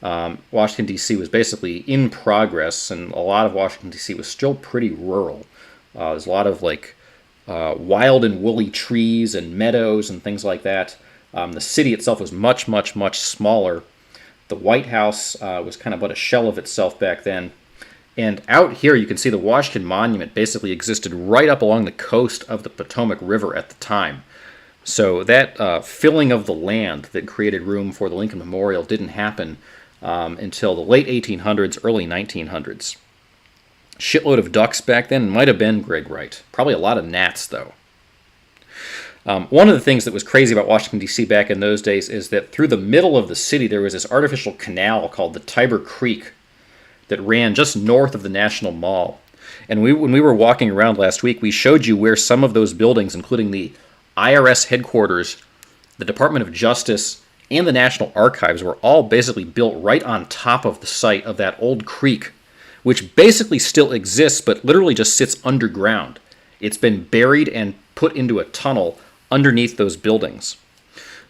Washington, D.C. was basically in progress, and a lot of Washington, D.C. was still pretty rural. There's a lot of wild and woolly trees and meadows and things like that. The city itself was much, much, much smaller. The White House was kind of but a shell of itself back then. And out here you can see the Washington Monument basically existed right up along the coast of the Potomac River at the time. So that filling of the land that created room for the Lincoln Memorial didn't happen until the late 1800s, early 1900s. Shitload of ducks back then. It might have been Greg Wright. Probably a lot of gnats, though. One of the things that was crazy about Washington, D.C. back in those days is that through the middle of the city there was this artificial canal called the Tiber Creek that ran just north of the National Mall. And when we were walking around last week, we showed you where some of those buildings, including the IRS headquarters, the Department of Justice, and the National Archives, were all basically built right on top of the site of that old creek, which basically still exists, but literally just sits underground. It's been buried and put into a tunnel underneath those buildings.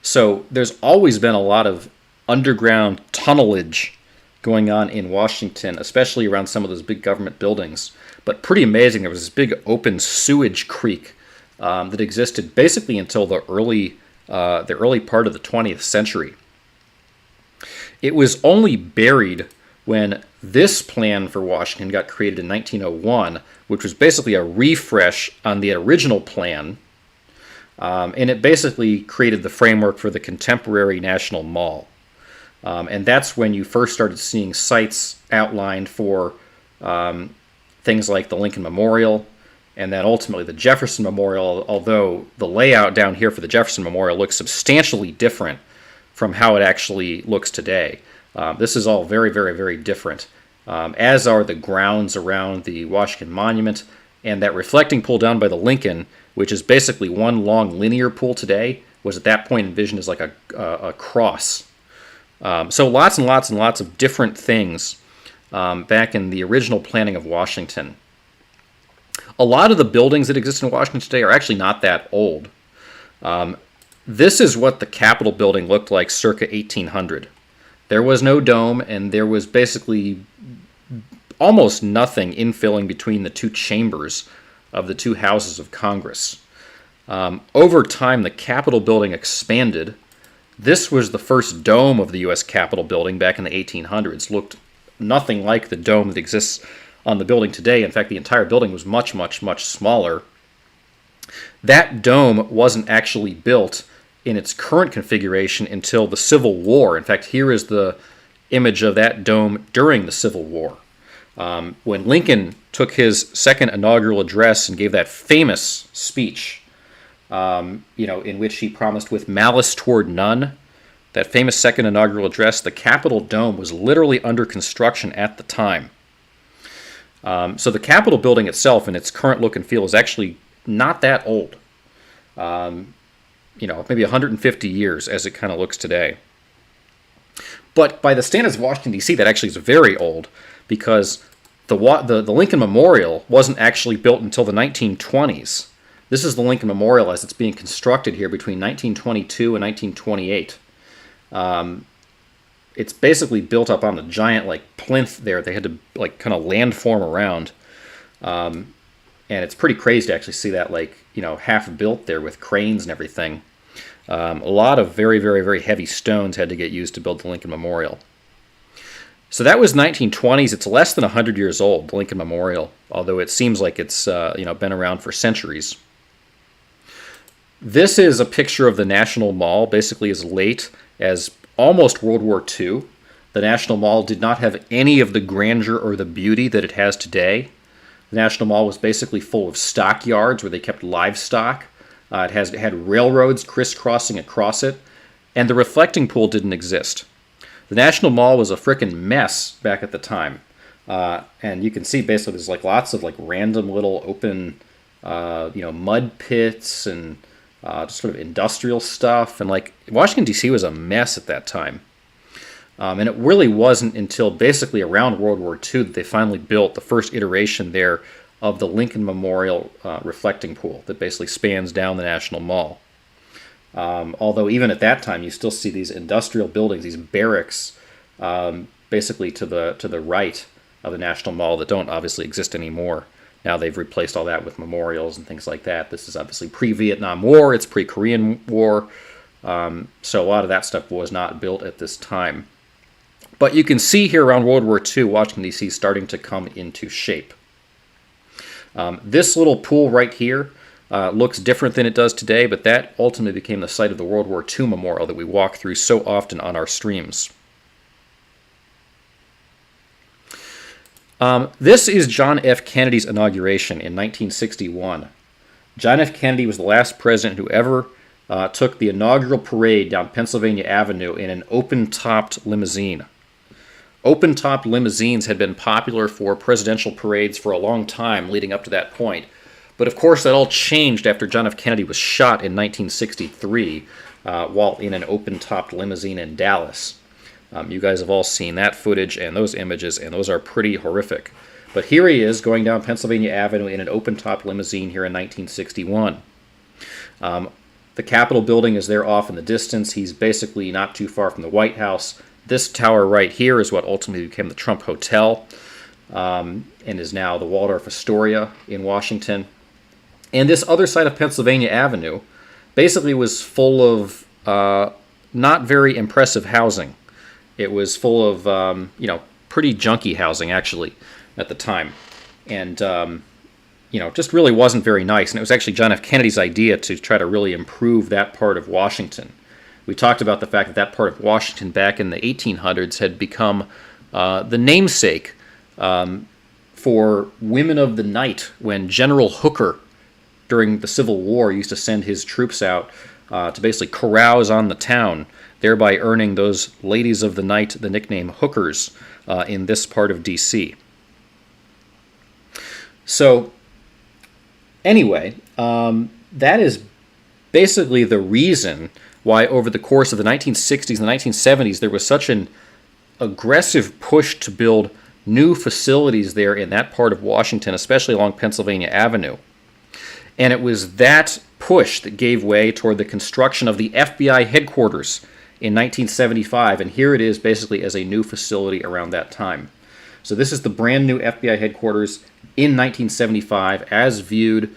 So there's always been a lot of underground tunnelage going on in Washington, especially around some of those big government buildings. But pretty amazing, there was this big open sewage creek that existed basically until the early part of the 20th century. It was only buried when this plan for Washington got created in 1901, which was basically a refresh on the original plan, and it basically created the framework for the contemporary National Mall. And that's when you first started seeing sites outlined for things like the Lincoln Memorial, and then ultimately the Jefferson Memorial, although the layout down here for the Jefferson Memorial looks substantially different from how it actually looks today. This is all very, very, very different, as are the grounds around the Washington Monument, and that reflecting pool down by the Lincoln, which is basically one long linear pool today, was at that point envisioned as like a cross. So lots and lots and lots of different things back in the original planning of Washington. A lot of the buildings that exist in Washington today are actually not that old. This is what the Capitol building looked like circa 1800. There was no dome, and there was basically almost nothing infilling between the two chambers of the two houses of Congress. Over time, the Capitol building expanded. This was the first dome of the U.S. Capitol building back in the 1800s. Looked nothing like the dome that exists on the building today. In fact, the entire building was much, much, much smaller. That dome wasn't actually built in its current configuration until the Civil War. In fact, here is the image of that dome during the Civil War. When Lincoln took his second inaugural address and gave that famous speech, in which he promised with malice toward none, that famous second inaugural address, the Capitol dome was literally under construction at the time. So the Capitol building itself in its current look and feel is actually not that old. Maybe 150 years as it kind of looks today. But by the standards of Washington, D.C., that actually is very old, because the Lincoln Memorial wasn't actually built until the 1920s. This is the Lincoln Memorial as it's being constructed here between 1922 and 1928. It's basically built up on a giant plinth there. They had to kind of landform around. And it's pretty crazy to actually see that half built there with cranes and everything. A lot of very, very, very heavy stones had to get used to build the Lincoln Memorial. So that was 1920s. It's less than 100 years old, the Lincoln Memorial, although it seems like it's been around for centuries. This is a picture of the National Mall, basically as late as almost World War II. The National Mall did not have any of the grandeur or the beauty that it has today. The National Mall was basically full of stockyards where they kept livestock. It had railroads crisscrossing across it, and the reflecting pool didn't exist. The National Mall was a frickin' mess back at the time, and you can see basically there's lots of random little open mud pits and just sort of industrial stuff. And like Washington, D.C. was a mess at that time. And it really wasn't until basically around World War II that they finally built the first iteration there of the Lincoln Memorial reflecting pool that basically spans down the National Mall. Although even at that time, you still see these industrial buildings, these barracks, basically to the right of the National Mall that don't obviously exist anymore. Now they've replaced all that with memorials and things like that. This is obviously pre-Vietnam War, it's pre-Korean War, so a lot of that stuff was not built at this time. But you can see here around World War II, Washington, D.C. starting to come into shape. This little pool right here looks different than it does today, but that ultimately became the site of the World War II memorial that we walk through so often on our streams. This is John F. Kennedy's inauguration in 1961. John F. Kennedy was the last president who ever took the inaugural parade down Pennsylvania Avenue in an open-topped limousine. Open-topped limousines had been popular for presidential parades for a long time leading up to that point. But of course that all changed after John F. Kennedy was shot in 1963 while in an open-topped limousine in Dallas. You guys have all seen that footage and those images, and those are pretty horrific. But here he is going down Pennsylvania Avenue in an open-top limousine here in 1961. The Capitol building is there off in the distance. He's basically not too far from the White House. This tower right here is what ultimately became the Trump Hotel and is now the Waldorf Astoria in Washington. And this other side of Pennsylvania Avenue basically was full of not very impressive housing. It was full of, pretty junky housing, actually, at the time. And, just really wasn't very nice. And it was actually John F. Kennedy's idea to try to really improve that part of Washington. We talked about the fact that that part of Washington back in the 1800s had become the namesake for women of the night when General Hooker, during the Civil War, used to send his troops out to basically carouse on the town, thereby earning those ladies of the night the nickname hookers in this part of D.C. So, anyway, that is basically the reason why over the course of the 1960s and the 1970s there was such an aggressive push to build new facilities there in that part of Washington, especially along Pennsylvania Avenue. And it was that push that gave way toward the construction of the FBI headquarters in 1975, and here it is basically as a new facility around that time. So this is the brand new FBI headquarters in 1975 as viewed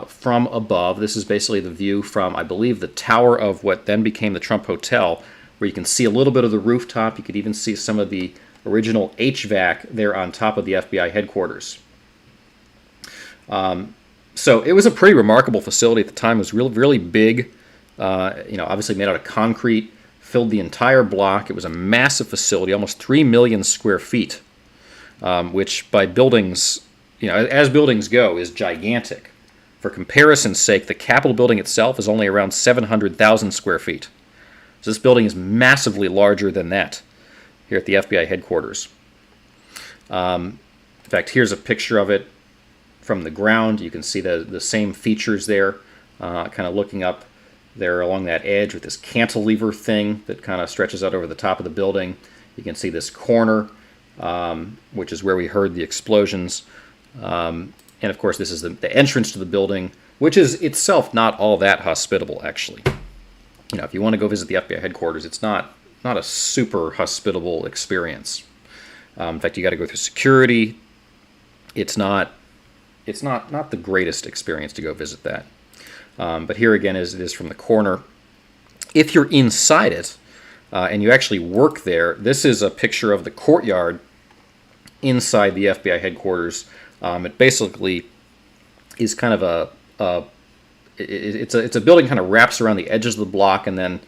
from above. This is basically the view from, I believe, the tower of what then became the Trump Hotel, where you can see a little bit of the rooftop. You could even see some of the original HVAC there on top of the FBI headquarters. So it was a pretty remarkable facility at the time. It was really big, obviously made out of concrete, filled the entire block. It was a massive facility, almost 3 million square feet, which by buildings, as buildings go, is gigantic. For comparison's sake, the Capitol building itself is only around 700,000 square feet. So this building is massively larger than that here at the FBI headquarters. In fact, here's a picture of it from the ground. You can see the same features there, kind of looking up there along that edge with this cantilever thing that kind of stretches out over the top of the building. You can see this corner, which is where we heard the explosions. And of course, this is the entrance to the building, which is itself not all that hospitable, actually. If you want to go visit the FBI headquarters, it's not a super hospitable experience. In fact, you got to go through security. It's not the greatest experience to go visit that. But here again, as it is from the corner, if you're inside it and you actually work there, this is a picture of the courtyard inside the FBI headquarters. It basically is kind of it's a building kind of wraps around the edges of the block and then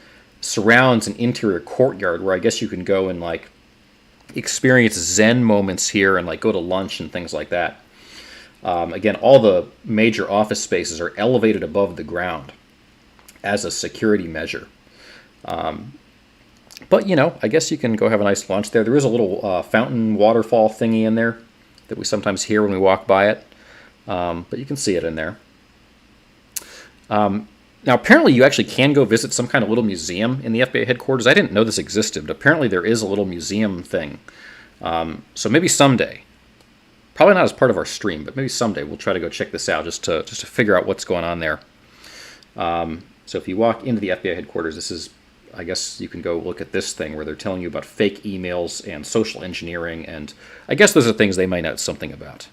surrounds an interior courtyard where I guess you can go and like experience Zen moments here and like go to lunch and things like that. Again, all the major office spaces are elevated above the ground as a security measure. But, I guess you can go have a nice lunch there. There is a little fountain waterfall thingy in there that we sometimes hear when we walk by it. But you can see it in there. Now, apparently you actually can go visit some kind of little museum in the FBI headquarters. I didn't know this existed, but apparently there is a little museum thing. So maybe someday, probably not as part of our stream, but maybe someday we'll try to go check this out just to figure out what's going on there. So if you walk into the FBI headquarters, this is, I guess you can go look at this thing where they're telling you about fake emails and social engineering, and I guess those are things they might know something about.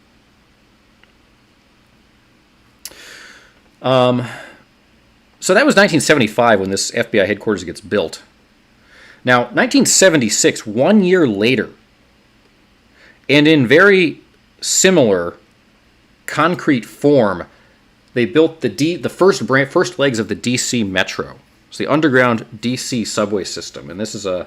So that was 1975 when this FBI headquarters gets built. Now, 1976, 1 year later, and in very similar concrete form, they built the first legs of the DC Metro. It's the underground DC subway system, and this is a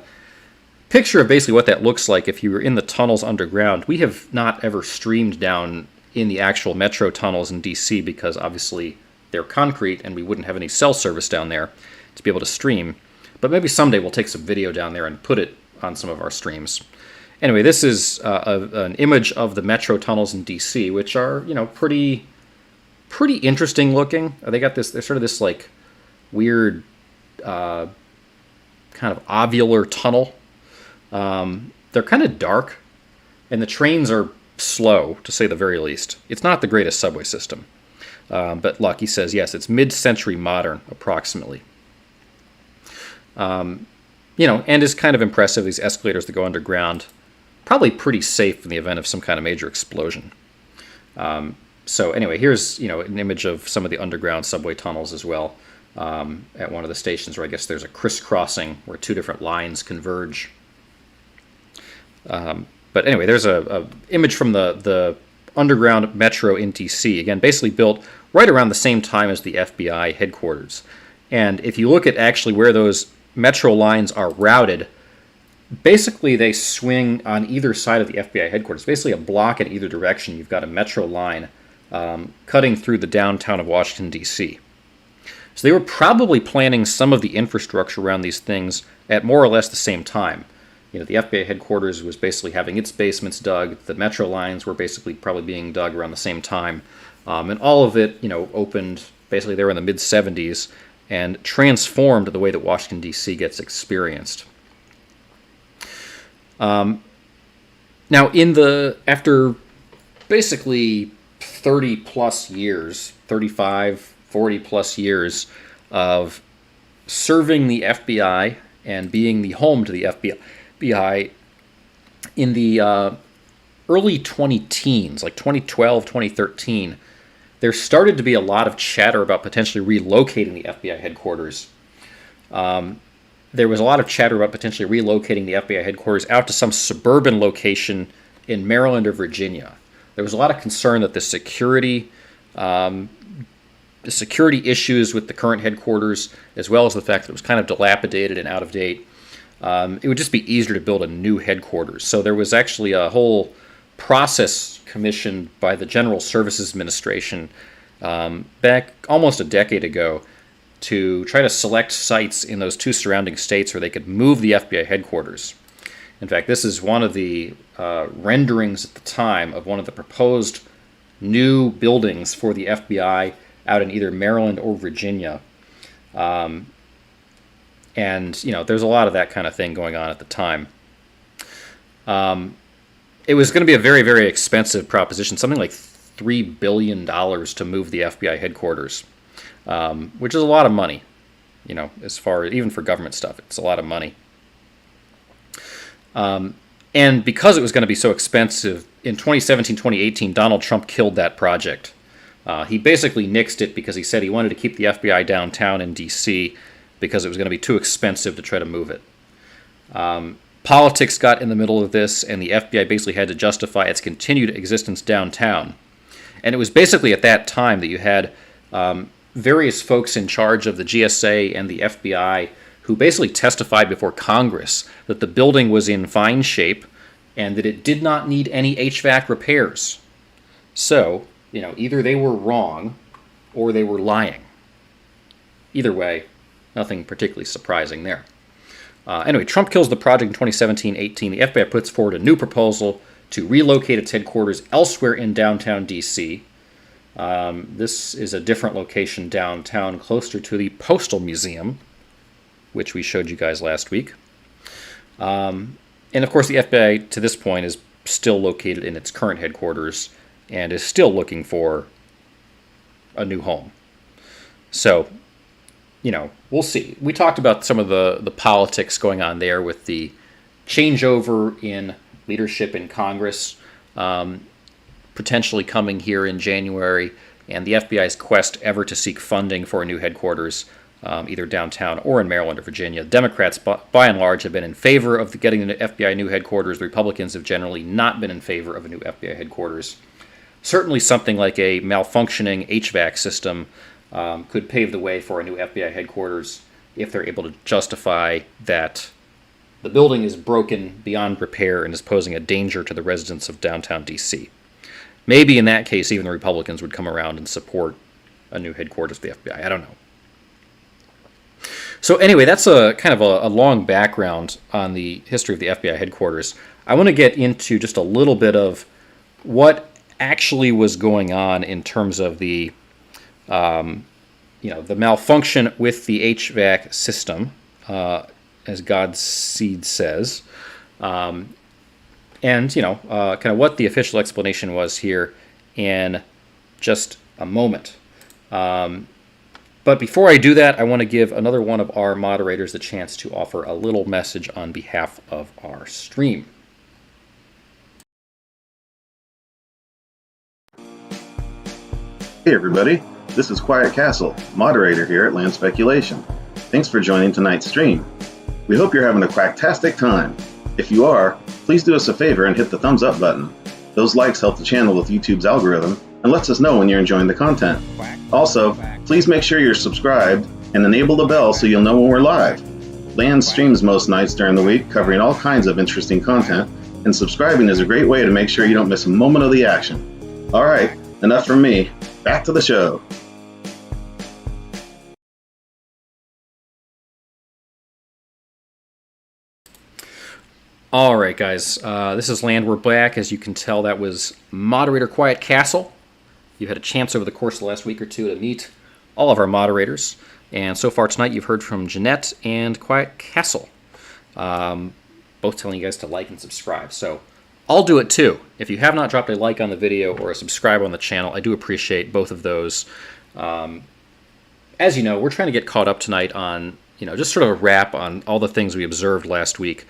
picture of basically what that looks like if you were in the tunnels underground. We have not ever streamed down in the actual metro tunnels in DC because obviously they're concrete and we wouldn't have any cell service down there to be able to stream. But maybe someday we'll take some video down there and put it on some of our streams. Anyway, this is an image of the metro tunnels in DC, which are, pretty interesting looking. They got this, they're sort of this like weird kind of ovular tunnel. They're kind of dark, and the trains are slow, to say the very least. It's not the greatest subway system. But Lucky says, yes, it's mid-century modern, approximately. And is kind of impressive, these escalators that go underground. Probably pretty safe in the event of some kind of major explosion. So anyway, here's, an image of some of the underground subway tunnels as well. At one of the stations where I guess there's a crisscrossing where two different lines converge. But anyway, there's a image from the underground metro in DC, again, basically built right around the same time as the FBI headquarters. And if you look at actually where those metro lines are routed, basically they swing on either side of the FBI headquarters. Basically a block in either direction. You've got a metro line cutting through the downtown of Washington, D.C. So they were probably planning some of the infrastructure around these things at more or less the same time. The FBI headquarters was basically having its basements dug. The metro lines were basically probably being dug around the same time. And all of it, opened basically there in the mid-'70s and transformed the way that Washington, D.C. gets experienced. Now, after basically 30-plus years, 35, 40-plus years of serving the FBI and being the home to the FBI in the early 20-teens, like 2012, 2013, there started to be a lot of chatter about potentially relocating the FBI headquarters. There was a lot of chatter about potentially relocating the FBI headquarters out to some suburban location in Maryland or Virginia. There was a lot of concern that the security issues with the current headquarters, as well as the fact that it was kind of dilapidated and out of date, it would just be easier to build a new headquarters. So there was actually a whole process commissioned by the General Services Administration back almost a decade ago to try to select sites in those two surrounding states where they could move the FBI headquarters. In fact, this is one of the renderings at the time of one of the proposed new buildings for the FBI out in either Maryland or Virginia. And, there's a lot of that kind of thing going on at the time. It was going to be a very, very expensive proposition, something like $3 billion to move the FBI headquarters, which is a lot of money, even for government stuff, it's a lot of money. And because it was going to be so expensive, in 2017, 2018, Donald Trump killed that project. He basically nixed it because he said he wanted to keep the FBI downtown in D.C. because it was going to be too expensive to try to move it. Politics got in the middle of this, and the FBI basically had to justify its continued existence downtown. And it was basically at that time that you had various folks in charge of the GSA and the FBI who basically testified before Congress that the building was in fine shape and that it did not need any HVAC repairs. So, either they were wrong or they were lying. Either way, nothing particularly surprising there. Anyway, Trump kills the project in 2017-18. The FBI puts forward a new proposal to relocate its headquarters elsewhere in downtown D.C. This is a different location downtown, closer to the Postal Museum, which we showed you guys last week. And of course, the FBI to this point is still located in its current headquarters and is still looking for a new home. So, we'll see. We talked about some of the politics going on there with the changeover in leadership in Congress, potentially coming here in January, and the FBI's quest ever to seek funding for a new headquarters, either downtown or in Maryland or Virginia. Democrats, by and large, have been in favor of getting the FBI new headquarters. The Republicans have generally not been in favor of a new FBI headquarters. Certainly something like a malfunctioning HVAC system could pave the way for a new FBI headquarters if they're able to justify that the building is broken beyond repair and is posing a danger to the residents of downtown D.C. Maybe in that case, even the Republicans would come around and support a new headquarters of the FBI. I don't know. So anyway, that's a kind of a long background on the history of the FBI headquarters. I want to get into just a little bit of what actually was going on in terms of the the malfunction with the HVAC system, as God's seed says, and kind of what the official explanation was here in just a moment. But before I do that, I want to give another one of our moderators the chance to offer a little message on behalf of our stream. Hey everybody, this is Quiet Castle, moderator here at Land Speculation. Thanks for joining tonight's stream. We hope you're having a quacktastic time. If you are, please do us a favor and hit the thumbs up button. Those likes help the channel with YouTube's algorithm and lets us know when you're enjoying the content. Also, please make sure you're subscribed and enable the bell so you'll know when we're live. Land streams most nights during the week, covering all kinds of interesting content, and subscribing is a great way to make sure you don't miss a moment of the action. Alright, enough from me. Back to the show. All right, guys, this is Land. We're back. As you can tell, that was moderator Quiet Castle. You've had a chance over the course of the last week or two to meet all of our moderators. And so far tonight, you've heard from Jeanette and Quiet Castle, both telling you guys to like and subscribe. So I'll do it too. If you have not dropped a like on the video or a subscribe on the channel, I do appreciate both of those. As you know, we're trying to get caught up tonight on, just sort of a wrap on all the things we observed last week.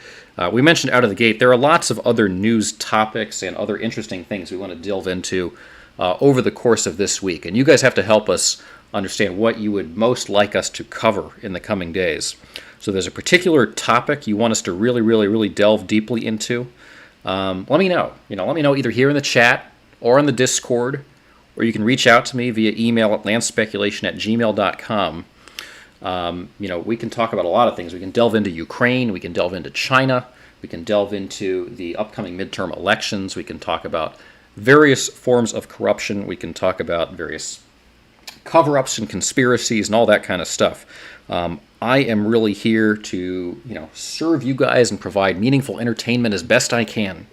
We mentioned out of the gate, there are lots of other news topics and other interesting things we want to delve into over the course of this week. And you guys have to help us understand what you would most like us to cover in the coming days. So there's a particular topic you want us to really, really, really delve deeply into. Let me know. Let me know either here in the chat or on the Discord, or you can reach out to me via email at landspeculation@gmail.com. We can talk about a lot of things. We can delve into Ukraine. We can delve into China. We can delve into the upcoming midterm elections. We can talk about various forms of corruption. We can talk about various cover-ups and conspiracies and all that kind of stuff. I am really here to, serve you guys and provide meaningful entertainment as best I can.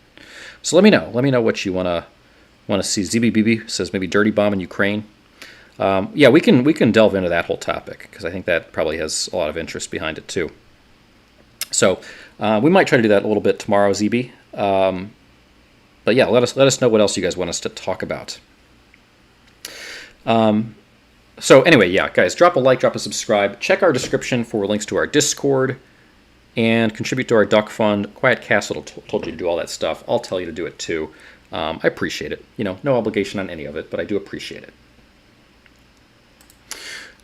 So let me know. Let me know what you want to see. ZBBB says maybe dirty bomb in Ukraine. Yeah, we can delve into that whole topic because I think that probably has a lot of interest behind it too. So we might try to do that a little bit tomorrow, ZB. But yeah, let us know what else you guys want us to talk about. So anyway, yeah, guys, drop a like, drop a subscribe. Check our description for links to our Discord and contribute to our Duck Fund. Quiet Castle told you to do all that stuff. I'll tell you to do it too. I appreciate it. No obligation on any of it, but I do appreciate it.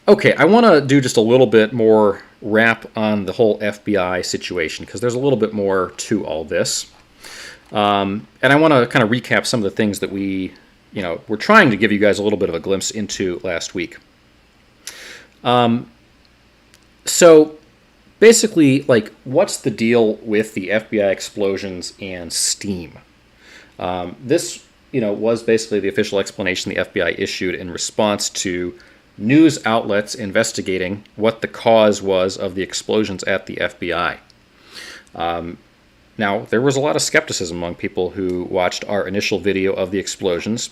Okay, I want to do just a little bit more wrap on the whole FBI situation because there's a little bit more to all this. And I want to kind of recap some of the things that we're trying to give you guys a little bit of a glimpse into last week. So basically, what's the deal with the FBI explosions and Steam? This, was basically the official explanation the FBI issued in response to news outlets investigating what the cause was of the explosions at the FBI. Now, there was a lot of skepticism among people who watched our initial video of the explosions.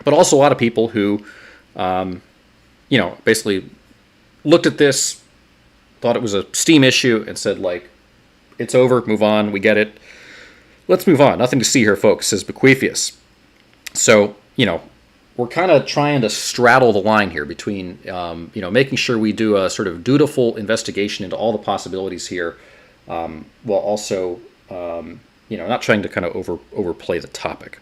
but also a lot of people who, basically looked at this, thought it was a steam issue, and said, like, it's over, move on, we get it. Let's move on. Nothing to see here, folks, says Bequeathius. So, we're kind of trying to straddle the line here between, making sure we do a sort of dutiful investigation into all the possibilities here, while also, not trying to kind of overplay the topic.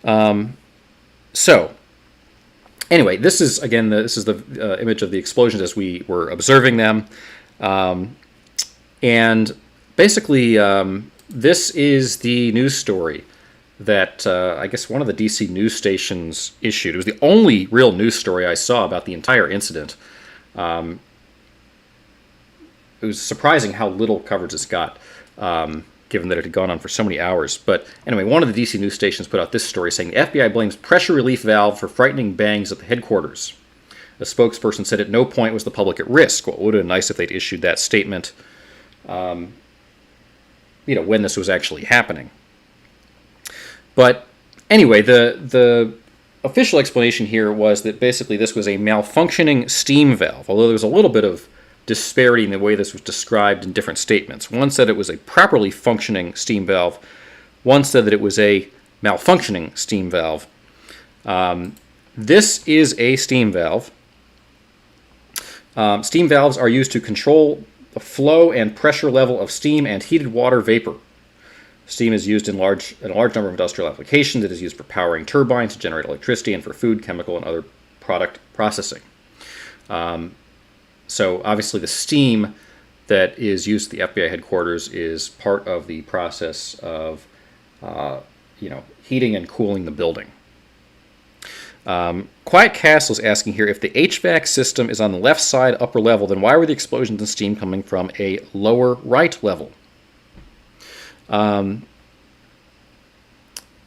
So, anyway, this is the image of the explosions as we were observing them, and basically, this is the news story that I guess one of the DC news stations issued. It was the only real news story I saw about the entire incident. It was surprising how little coverage this got, given that it had gone on for so many hours. But anyway, one of the DC news stations put out this story saying the FBI blames pressure relief valve for frightening bangs at the headquarters. A spokesperson said at no point was the public at risk. Well, it would have been nice if they'd issued that statement, when this was actually happening. But anyway, the official explanation here was that basically this was a malfunctioning steam valve, although there was a little bit of disparity in the way this was described in different statements. One said it was a properly functioning steam valve. One said that it was a malfunctioning steam valve. This is a steam valve. Steam valves are used to control the flow and pressure level of steam and heated water vapor. Steam is used in a large number of industrial applications. It is used for powering turbines to generate electricity and for food, chemical, and other product processing. So obviously the steam that is used at the FBI headquarters is part of the process of heating and cooling the building. Quiet Castle is asking here, if the HVAC system is on the left side upper level, then why were the explosions and steam coming from a lower right level?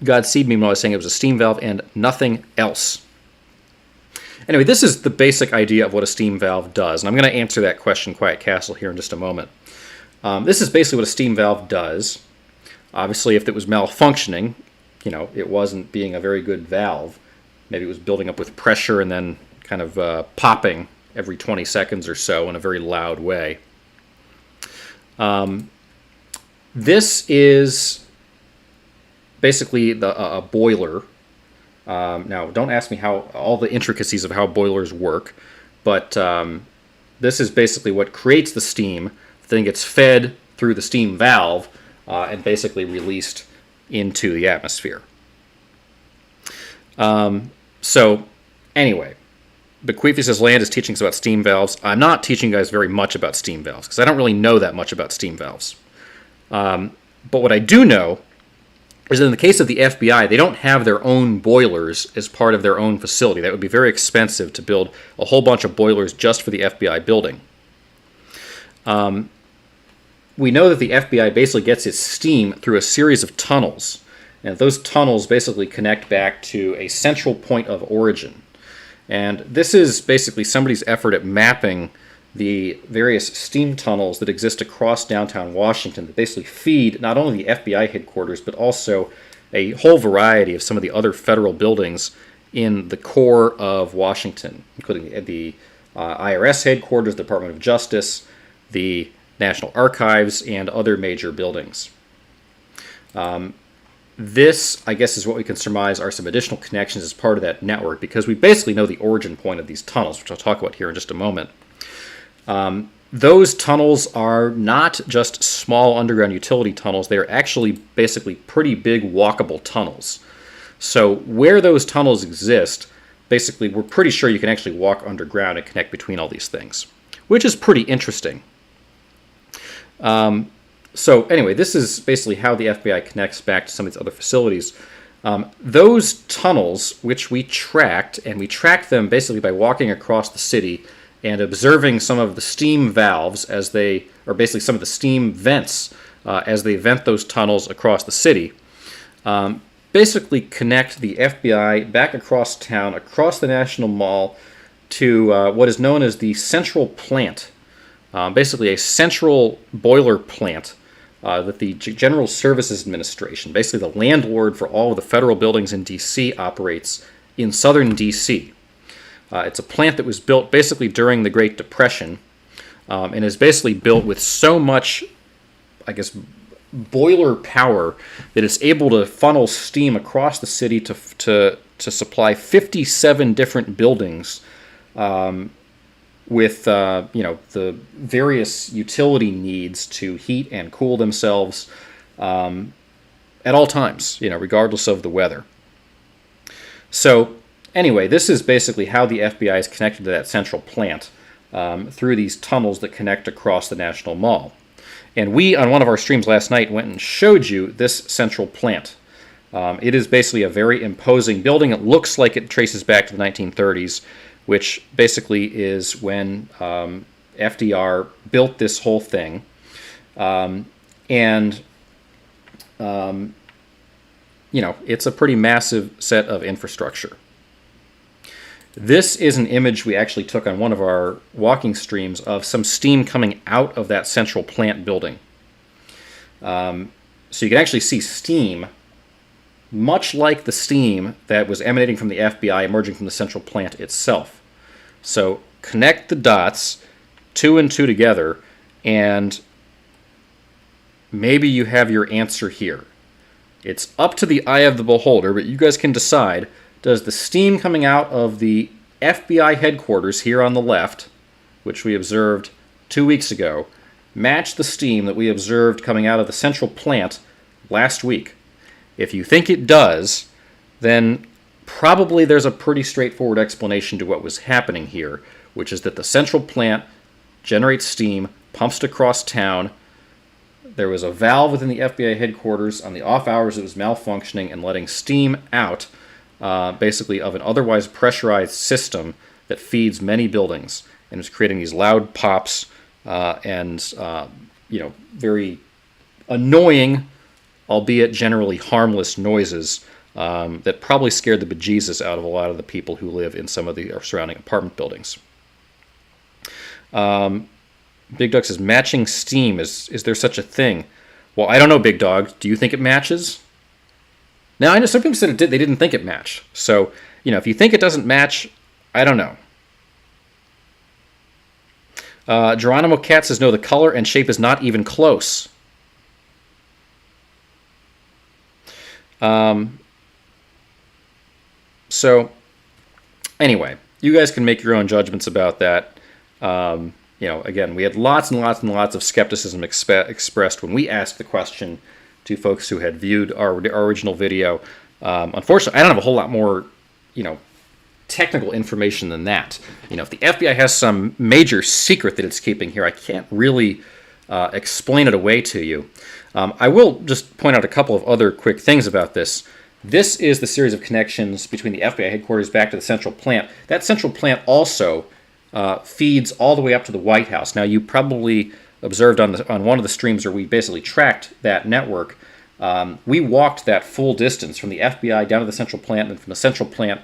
Godspeed Meanwhile is saying it was a steam valve and nothing else. Anyway, this is the basic idea of what a steam valve does, and I'm going to answer that question, Quiet Castle, here in just a moment. This is basically what a steam valve does. Obviously, if it was malfunctioning, it wasn't being a very good valve. Maybe it was building up with pressure and then kind of popping every 20 seconds or so in a very loud way. This is basically a boiler. Now, don't ask me how all the intricacies of how boilers work, but this is basically what creates the steam. The thing gets fed through the steam valve and basically released into the atmosphere. So, anyway, Bequeathius' Land is teaching us about steam valves. I'm not teaching you guys very much about steam valves, because I don't really know that much about steam valves. But what I do know is that in the case of the FBI, they don't have their own boilers as part of their own facility. That would be very expensive to build a whole bunch of boilers just for the FBI building. We know that the FBI basically gets its steam through a series of tunnels. And those tunnels basically connect back to a central point of origin. And this is basically somebody's effort at mapping the various steam tunnels that exist across downtown Washington that basically feed not only the FBI headquarters, but also a whole variety of some of the other federal buildings in the core of Washington, including the IRS headquarters, the Department of Justice, the National Archives, and other major buildings. This, I guess, is what we can surmise are some additional connections as part of that network, because we basically know the origin point of these tunnels, which I'll talk about here in just a moment. Those tunnels are not just small underground utility tunnels. They are actually basically pretty big walkable tunnels. So where those tunnels exist, basically we're pretty sure you can actually walk underground and connect between all these things, which is pretty interesting. So anyway, this is basically how the FBI connects back to some of these other facilities. Those tunnels, which we tracked, and we tracked them basically by walking across the city and observing some of the steam valves as they, or basically some of the steam vents as they vent those tunnels across the city, basically connect the FBI back across town, across the National Mall, to what is known as the Central Plant. Basically a central boiler plant that the General Services Administration, basically the landlord for all of the federal buildings in D.C., operates in southern D.C. It's a plant that was built basically during the Great Depression, and is basically built with so much, I guess, boiler power that it's able to funnel steam across the city to supply 57 different buildings with the various utility needs to heat and cool themselves at all times, regardless of the weather. So anyway, this is basically how the FBI is connected to that central plant through these tunnels that connect across the National Mall. And we, on one of our streams last night, went and showed you this central plant. It is basically a very imposing building. It looks like it traces back to the 1930s, which basically is when FDR built this whole thing. It's a pretty massive set of infrastructure. This is an image we actually took on one of our walking streams of some steam coming out of that central plant building. So you can actually see steam, much like the steam that was emanating from the FBI emerging from the central plant itself. So connect the dots, 2 and 2 together, and maybe you have your answer here. It's up to the eye of the beholder, but you guys can decide. Does the steam coming out of the FBI headquarters here on the left, which we observed 2 weeks ago, match the steam that we observed coming out of the central plant last week? If you think it does, then probably there's a pretty straightforward explanation to what was happening here, which is that the central plant generates steam, pumps it across town. There was a valve within the FBI headquarters on the off hours that was malfunctioning and letting steam out, basically of an otherwise pressurized system that feeds many buildings, and is creating these loud pops and very annoying, albeit generally harmless noises that probably scared the bejesus out of a lot of the people who live in some of the surrounding apartment buildings. Big Dog says, matching steam, is there such a thing? Well, I don't know, Big Dog. Do you think it matches? Now, I know some people said it did. They didn't think it matched. So, if you think it doesn't match, I don't know. Geronimo Cat says, no, the color and shape is not even close. So, anyway, you guys can make your own judgments about that. Again, we had lots and lots and lots of skepticism expressed when we asked the question to folks who had viewed our original video. Unfortunately, I don't have a whole lot more, technical information than that. If the FBI has some major secret that it's keeping here, I can't really explain it away to you. I will just point out a couple of other quick things about this. This is the series of connections between the FBI headquarters back to the central plant. That central plant also feeds all the way up to the White House. Now, you probably observed on one of the streams where we basically tracked that network. We walked that full distance from the FBI down to the central plant, and from the central plant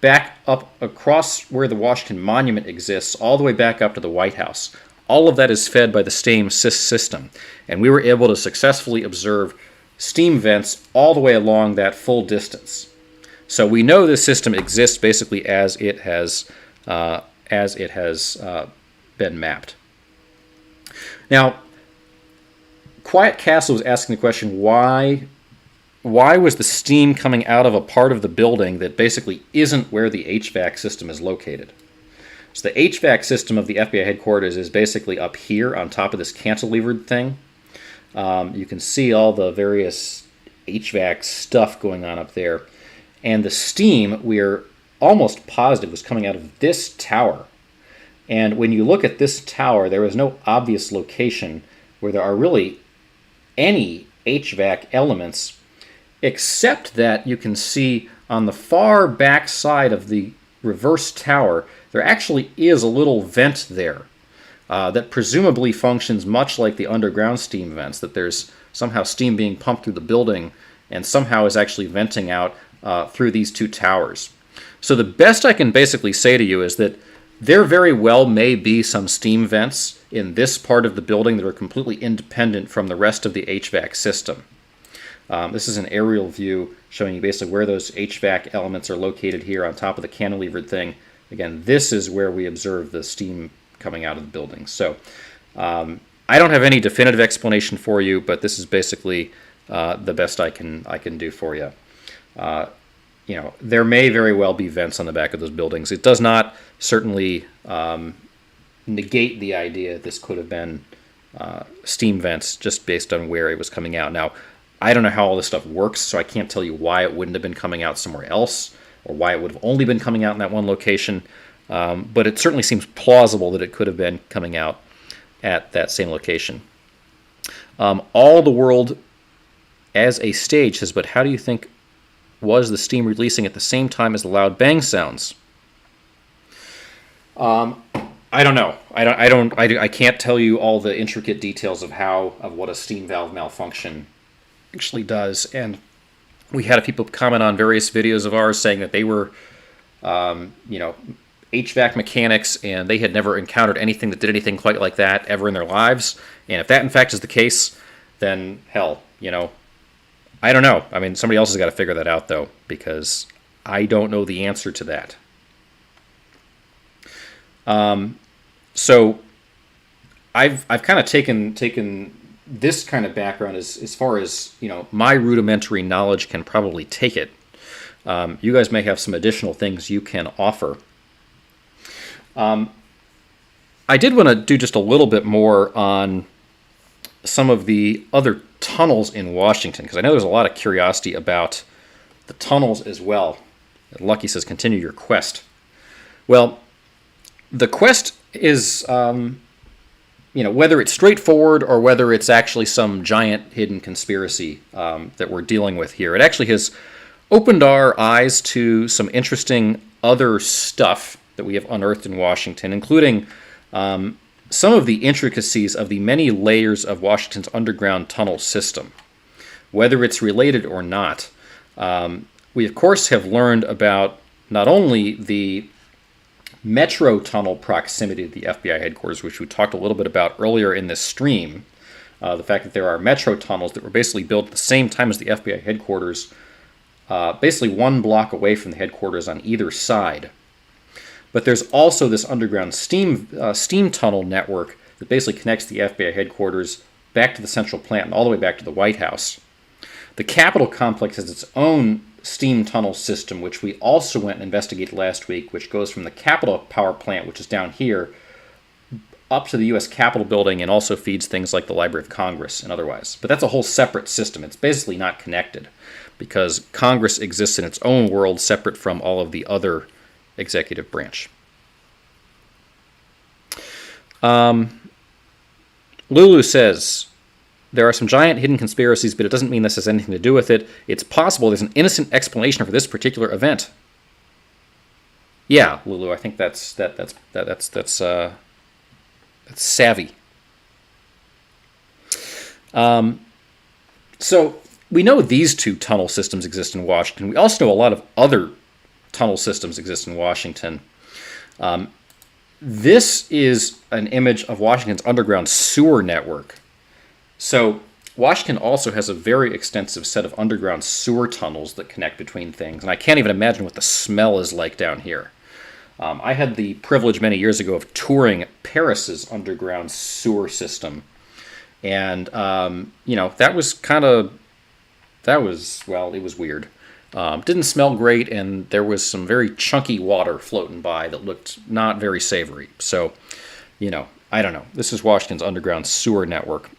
back up across where the Washington Monument exists, all the way back up to the White House. All of that is fed by the same system, and we were able to successfully observe steam vents all the way along that full distance. So we know this system exists basically as it has been mapped. Now, Quiet Castle was asking the question, why was the steam coming out of a part of the building that basically isn't where the HVAC system is located? So the HVAC system of the FBI headquarters is basically up here on top of this cantilevered thing. You can see all the various HVAC stuff going on up there. And the steam, we're almost positive, was coming out of this tower. And when you look at this tower, there is no obvious location where there are really any HVAC elements, except that you can see on the far back side of the reverse tower, there actually is a little vent there that presumably functions much like the underground steam vents, that there's somehow steam being pumped through the building and somehow is actually venting out through these two towers. So the best I can basically say to you is that there very well may be some steam vents in this part of the building that are completely independent from the rest of the HVAC system. This is an aerial view showing you basically where those HVAC elements are located here on top of the cantilevered thing. Again, this is where we observe the steam coming out of the building. So I don't have any definitive explanation for you, but this is basically the best I can do for you. There may very well be vents on the back of those buildings. It does not certainly negate the idea this could have been steam vents just based on where it was coming out. Now, I don't know how all this stuff works, so I can't tell you why it wouldn't have been coming out somewhere else or why it would have only been coming out in that one location. But it certainly seems plausible that it could have been coming out at that same location. All the world as a stage says, but how do you think was the steam releasing at the same time as the loud bang sounds? I don't know. I can't tell you all the intricate details of what a steam valve malfunction actually does. And we had people comment on various videos of ours saying that they were, HVAC mechanics, and they had never encountered anything that did anything quite like that ever in their lives. And if that in fact is the case, then hell, I don't know. I mean, somebody else has got to figure that out though, because I don't know the answer to that. So I've kind of taken this kind of background as far as my rudimentary knowledge can probably take it. You guys may have some additional things you can offer. I did want to do just a little bit more on some of the other tunnels in Washington, because I know there's a lot of curiosity about the tunnels as well. Lucky says, continue your quest. Well, the quest is, whether it's straightforward or whether it's actually some giant hidden conspiracy that we're dealing with here, it actually has opened our eyes to some interesting other stuff that we have unearthed in Washington, including some of the intricacies of the many layers of Washington's underground tunnel system. Whether it's related or not, we of course have learned about not only the metro tunnel proximity to the FBI headquarters, which we talked a little bit about earlier in this stream, the fact that there are metro tunnels that were basically built at the same time as the FBI headquarters, basically 1 block away from the headquarters on either side. But there's also this underground steam tunnel network that basically connects the FBI headquarters back to the central plant and all the way back to the White House. The Capitol complex has its own steam tunnel system, which we also went and investigated last week, which goes from the Capitol power plant, which is down here, up to the U.S. Capitol building and also feeds things like the Library of Congress and otherwise. But that's a whole separate system. It's basically not connected because Congress exists in its own world separate from all of the other executive branch. Lulu says, there are some giant hidden conspiracies, but it doesn't mean this has anything to do with it. It's possible there's an innocent explanation for this particular event. Yeah, Lulu, I think that's savvy. So we know these 2 tunnel systems exist in Washington. We also know a lot of other tunnel systems exist in Washington. This is an image of Washington's underground sewer network. So Washington also has a very extensive set of underground sewer tunnels that connect between things, and I can't even imagine what the smell is like down here. I had the privilege many years ago of touring Paris's underground sewer system, and it was weird. Didn't smell great, and there was some very chunky water floating by that looked not very savory. So, I don't know. This is Washington's underground sewer network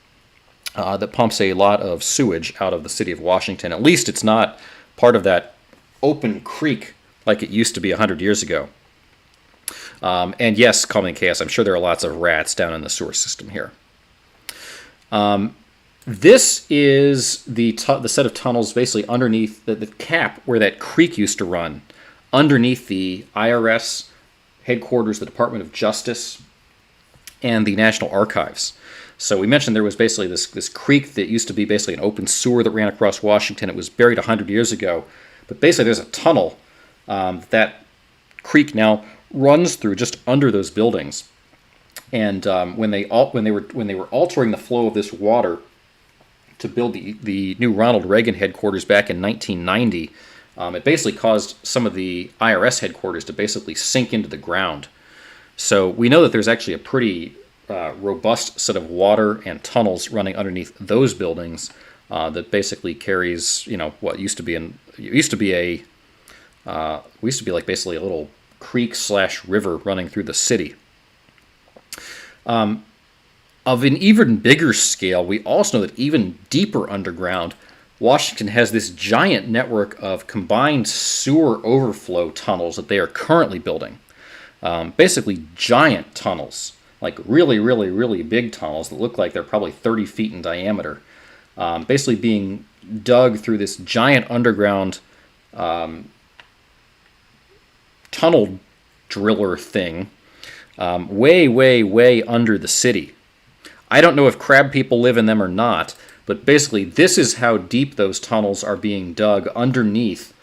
that pumps a lot of sewage out of the city of Washington. At least it's not part of that open creek like it used to be 100 years ago. And yes, Calming Chaos, I'm sure there are lots of rats down in the sewer system here. This is the set of tunnels basically underneath the cap where that creek used to run, underneath the IRS headquarters, the Department of Justice, and the National Archives. So we mentioned there was basically this creek that used to be basically an open sewer that ran across Washington. It was buried 100 years ago. But basically there's a tunnel that creek now runs through just under those buildings. And when they were altering the flow of this water to build the new Ronald Reagan headquarters back in 1990, it basically caused some of the IRS headquarters to basically sink into the ground. So we know that there's actually a pretty robust set of water and tunnels running underneath those buildings that basically carries, what used to be like basically a little creek/river running through the city. Of an even bigger scale, we also know that even deeper underground, Washington has this giant network of combined sewer overflow tunnels that they are currently building. Basically giant tunnels, like really, really, really big tunnels that look like they're probably 30 feet in diameter, basically being dug through this giant underground tunnel driller thing, way, way, way under the city. I don't know if crab people live in them or not, but basically this is how deep those tunnels are being dug underneath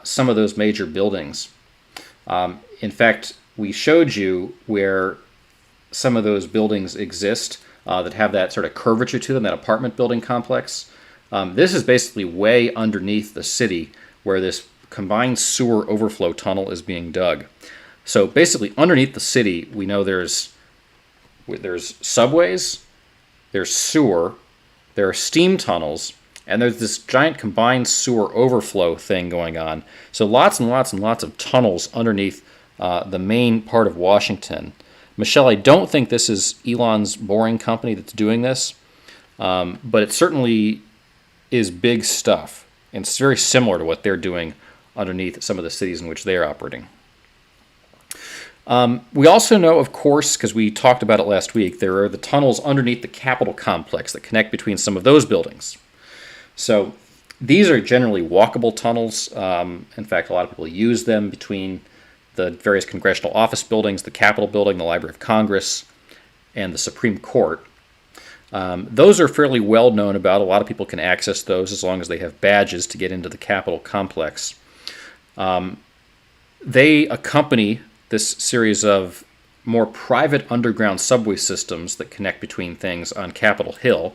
some of those major buildings. In fact, we showed you where some of those buildings exist that have that sort of curvature to them, that apartment building complex. This is basically way underneath the city where this combined sewer overflow tunnel is being dug. So basically underneath the city, we know there's subways, there's sewer, there are steam tunnels, and there's this giant combined sewer overflow thing going on. So lots and lots and lots of tunnels underneath the main part of Washington. Michelle, I don't think this is Elon's Boring Company that's doing this, but it certainly is big stuff. And it's very similar to what they're doing underneath some of the cities in which they are operating. We also know, of course, because we talked about it last week, there are the tunnels underneath the Capitol complex that connect between some of those buildings. So these are generally walkable tunnels. In fact, a lot of people use them between the various congressional office buildings, the Capitol building, the Library of Congress, and the Supreme Court. Those are fairly well known about. A lot of people can access those as long as they have badges to get into the Capitol complex. They accompany this series of more private underground subway systems that connect between things on Capitol Hill.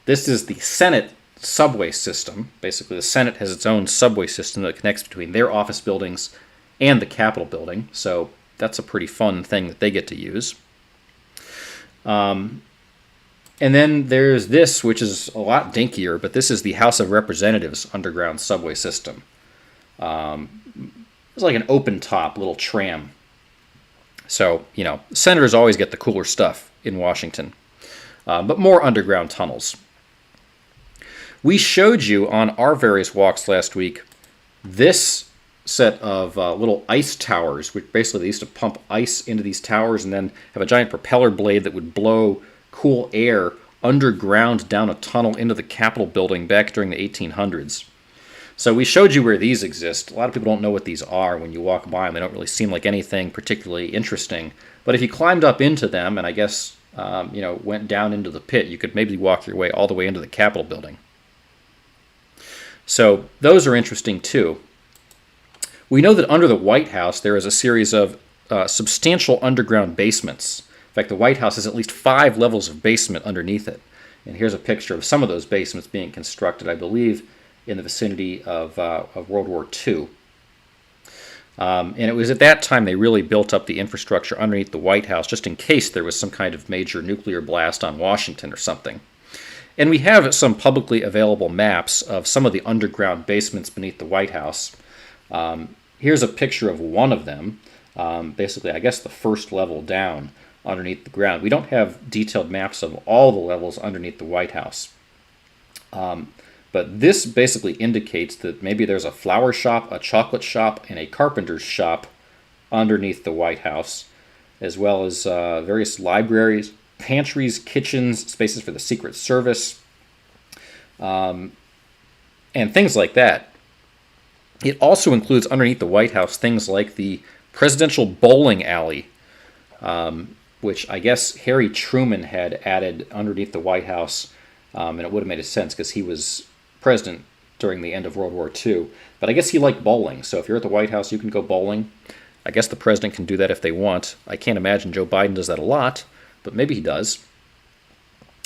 This is the Senate subway system. Basically, the Senate has its own subway system that connects between their office buildings and the Capitol building. So that's a pretty fun thing that they get to use. And then there's this, which is a lot dinkier, but this is the House of Representatives underground subway system. It's like an open-top little tram. So, senators always get the cooler stuff in Washington. But more underground tunnels. We showed you on our various walks last week this set of little ice towers, which basically they used to pump ice into these towers and then have a giant propeller blade that would blow cool air underground down a tunnel into the Capitol building back during the 1800s. So we showed you where these exist. A lot of people don't know what these are when you walk by them. They don't really seem like anything particularly interesting. But if you climbed up into them and I guess went down into the pit, you could maybe walk your way all the way into the Capitol building. So those are interesting too. We know that under the White House there is a series of substantial underground basements. In fact, the White House has at least 5 levels of basement underneath it. And here's a picture of some of those basements being constructed, I believe, in the vicinity of World War II. And it was at that time they really built up the infrastructure underneath the White House just in case there was some kind of major nuclear blast on Washington or something. And we have some publicly available maps of some of the underground basements beneath the White House. Here's a picture of one of them, basically I guess the first level down underneath the ground. We don't have detailed maps of all the levels underneath the White House. But this basically indicates that maybe there's a flower shop, a chocolate shop, and a carpenter's shop underneath the White House, as well as various libraries, pantries, kitchens, spaces for the Secret Service, and things like that. It also includes underneath the White House things like the presidential bowling alley, which I guess Harry Truman had added underneath the White House, and it would have made sense because he was president during the end of World War II. But I guess he liked bowling, so if you're at the White House, you can go bowling. I guess the president can do that if they want. I can't imagine Joe Biden does that a lot, but maybe he does.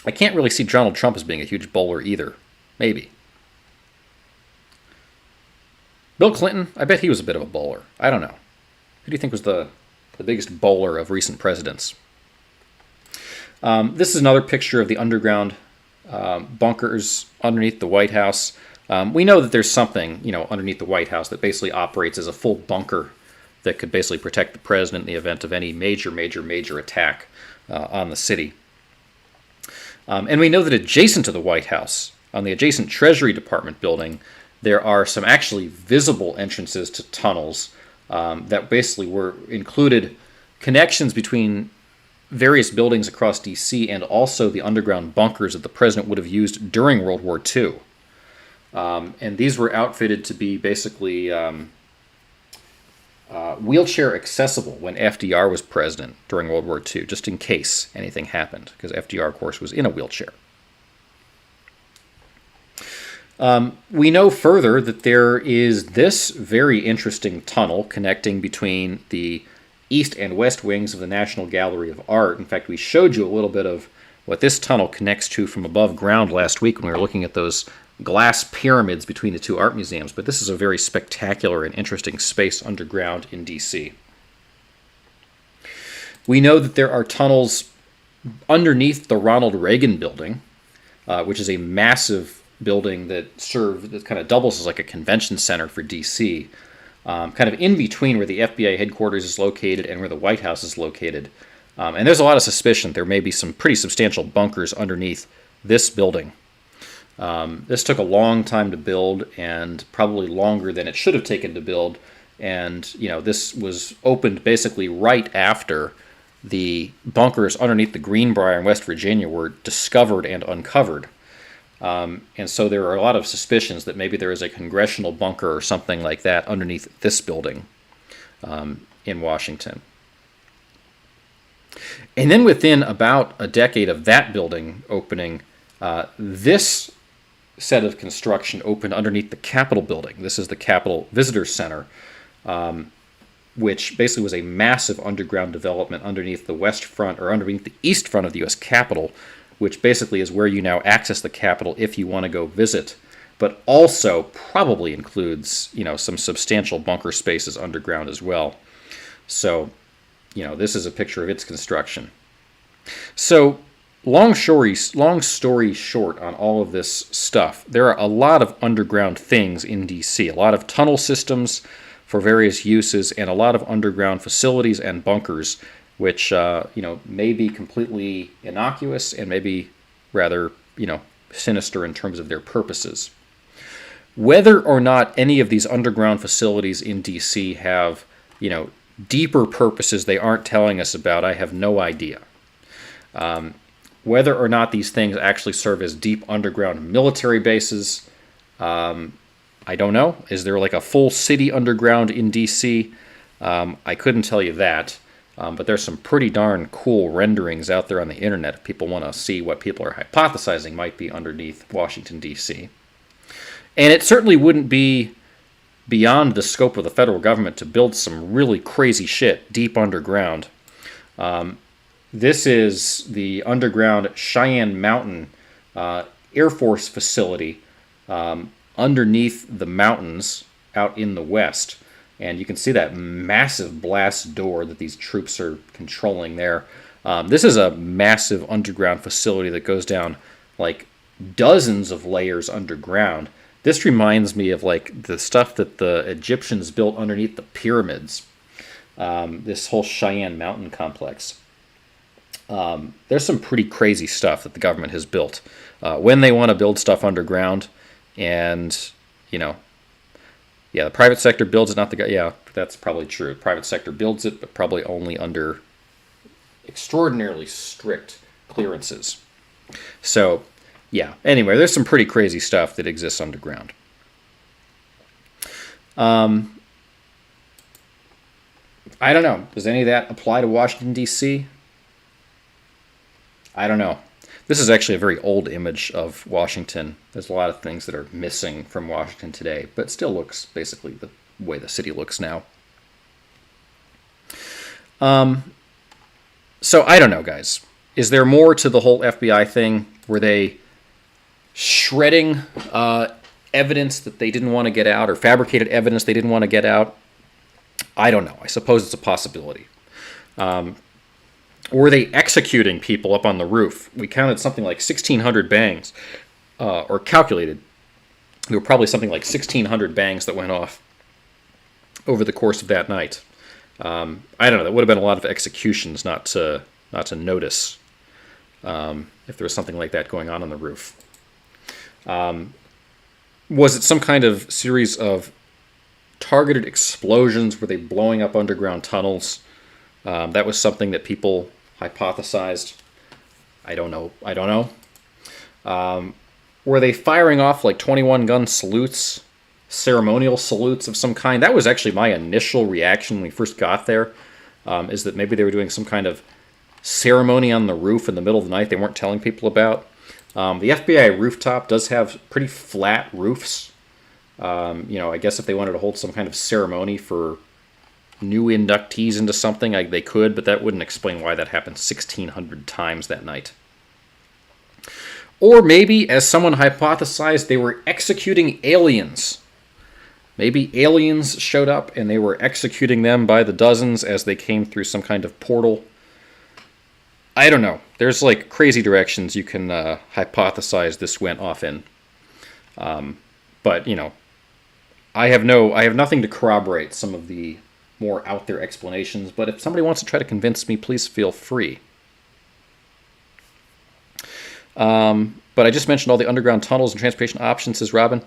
I can't really see Donald Trump as being a huge bowler either. Maybe. Bill Clinton, I bet he was a bit of a bowler. I don't know. Who do you think was the biggest bowler of recent presidents? This is another picture of the underground bunkers underneath the White House. We know that there's something, underneath the White House that basically operates as a full bunker that could basically protect the president in the event of any major attack on the city. And we know that adjacent to the White House, on the adjacent Treasury Department building, there are some actually visible entrances to tunnels that basically were included connections between various buildings across D.C. and also the underground bunkers that the president would have used during World War II. And these were outfitted to be basically wheelchair accessible when FDR was president during World War II, just in case anything happened, because FDR, of course, was in a wheelchair. We know further that there is this very interesting tunnel connecting between the east and west wings of the National Gallery of Art. In fact, we showed you a little bit of what this tunnel connects to from above ground last week when we were looking at those glass pyramids between the two art museums. But this is a very spectacular and interesting space underground in D.C. We know that there are tunnels underneath the Ronald Reagan building, which is a massive building that kind of doubles as like a convention center for D.C., kind of in between where the FBI headquarters is located and where the White House is located. And there's a lot of suspicion there may be some pretty substantial bunkers underneath this building. This took a long time to build, and probably longer than it should have taken to build. And, this was opened basically right after the bunkers underneath the Greenbrier in West Virginia were discovered and uncovered. And so there are a lot of suspicions that maybe there is a congressional bunker or something like that underneath this building in Washington. And then within about a decade of that building opening, this set of construction opened underneath the Capitol building. This is the Capitol Visitor Center, which basically was a massive underground development underneath the west front, or underneath the east front of the U.S. Capitol, which basically is where you now access the Capitol if you want to go visit, but also probably includes, some substantial bunker spaces underground as well. So, this is a picture of its construction. So, long story short on all of this stuff, there are a lot of underground things in D.C., a lot of tunnel systems for various uses, and a lot of underground facilities and bunkers, which, may be completely innocuous and maybe rather, sinister in terms of their purposes. Whether or not any of these underground facilities in D.C. have, deeper purposes they aren't telling us about, I have no idea. Whether or not these things actually serve as deep underground military bases, I don't know. Is there like a full city underground in D.C.? I couldn't tell you that. But there's some pretty darn cool renderings out there on the internet if people want to see what people are hypothesizing might be underneath Washington, D.C. And it certainly wouldn't be beyond the scope of the federal government to build some really crazy shit deep underground. This is the underground Cheyenne Mountain Air Force facility underneath the mountains out in the west. And you can see that massive blast door that these troops are controlling there. This is a massive underground facility that goes down like dozens of layers underground. This reminds me of like the stuff that the Egyptians built underneath the pyramids. This whole Cheyenne Mountain complex. There's some pretty crazy stuff that the government has built when they want to build stuff underground. And, the private sector builds it, not the guy. Yeah, that's probably true. Private sector builds it, but probably only under extraordinarily strict clearances. So, yeah. Anyway, there's some pretty crazy stuff that exists underground. I don't know. Does any of that apply to Washington, D.C.? I don't know. This is actually a very old image of Washington. There's a lot of things that are missing from Washington today, but still looks basically the way the city looks now. So I don't know, guys. Is there more to the whole FBI thing? Were they shredding evidence that they didn't want to get out, or fabricated evidence they didn't want to get out? I don't know. I suppose it's a possibility. Were they executing people up on the roof? We counted something like 1,600 bangs, or calculated. There were probably something like 1,600 bangs that went off over the course of that night. I don't know. That would have been a lot of executions not to notice if there was something like that going on the roof. Was it some kind of series of targeted explosions? Were they blowing up underground tunnels? That was something that people hypothesized. I don't know. Were they firing off like 21-gun salutes, ceremonial salutes of some kind? That was actually my initial reaction when we first got there, is that maybe they were doing some kind of ceremony on the roof in the middle of the night they weren't telling people about. The FBI rooftop does have pretty flat roofs. I guess if they wanted to hold some kind of ceremony for new inductees into something, they could, but that wouldn't explain why that happened 1,600 times that night. Or maybe, as someone hypothesized, they were executing aliens. Maybe aliens showed up and they were executing them by the dozens as they came through some kind of portal. I don't know. There's like crazy directions you can hypothesize this went off in. But I have nothing to corroborate some of the more out there explanations. But if somebody wants to try to convince me, please feel free. But I just mentioned all the underground tunnels and transportation options, says Robin.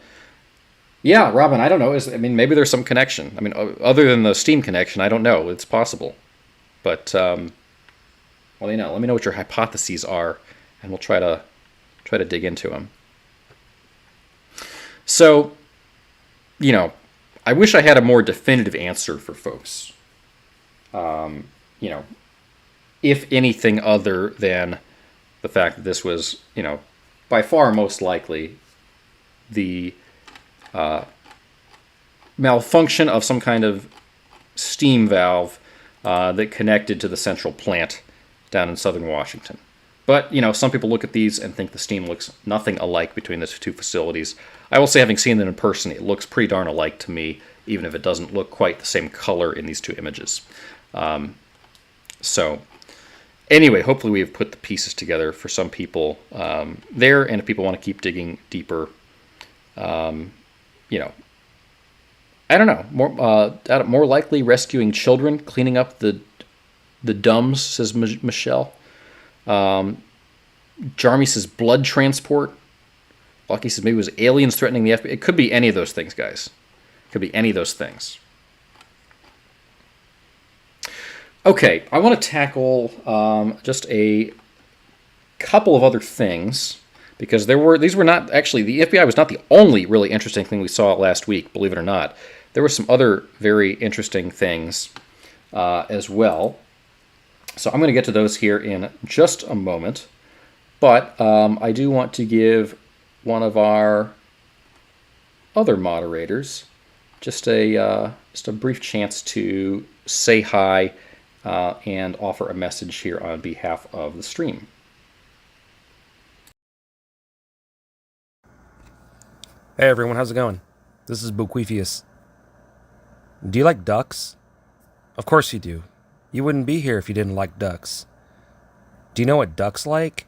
Yeah, Robin, I don't know. Maybe there's some connection. Other than the Steam connection, I don't know. It's possible. But, let me know what your hypotheses are, and we'll try to dig into them. So, I wish I had a more definitive answer for folks. If anything other than the fact that this was, by far most likely the malfunction of some kind of steam valve that connected to the central plant down in southern Washington. But, some people look at these and think the steam looks nothing alike between the two facilities. I will say, having seen them in person, it looks pretty darn alike to me, even if it doesn't look quite the same color in these two images. So, anyway, hopefully we have put the pieces together for some people there, and if people want to keep digging deeper, I don't know, more likely rescuing children, cleaning up the dumbs, says Michelle. Jarmy says blood transport. Lucky says maybe it was aliens threatening the FBI. It could be any of those things, guys. It could be any of those things. Okay, I want to tackle just a couple of other things, because these were not actually, the FBI was not the only really interesting thing we saw last week, believe it or not. There were some other very interesting things as well. So I'm going to get to those here in just a moment. But I do want to give one of our other moderators just a brief chance to say hi and offer a message here on behalf of the stream. Hey everyone, how's it going? This is Bequeathius. Do you like ducks? Of course you do. You wouldn't be here if you didn't like ducks. Do you know what ducks like?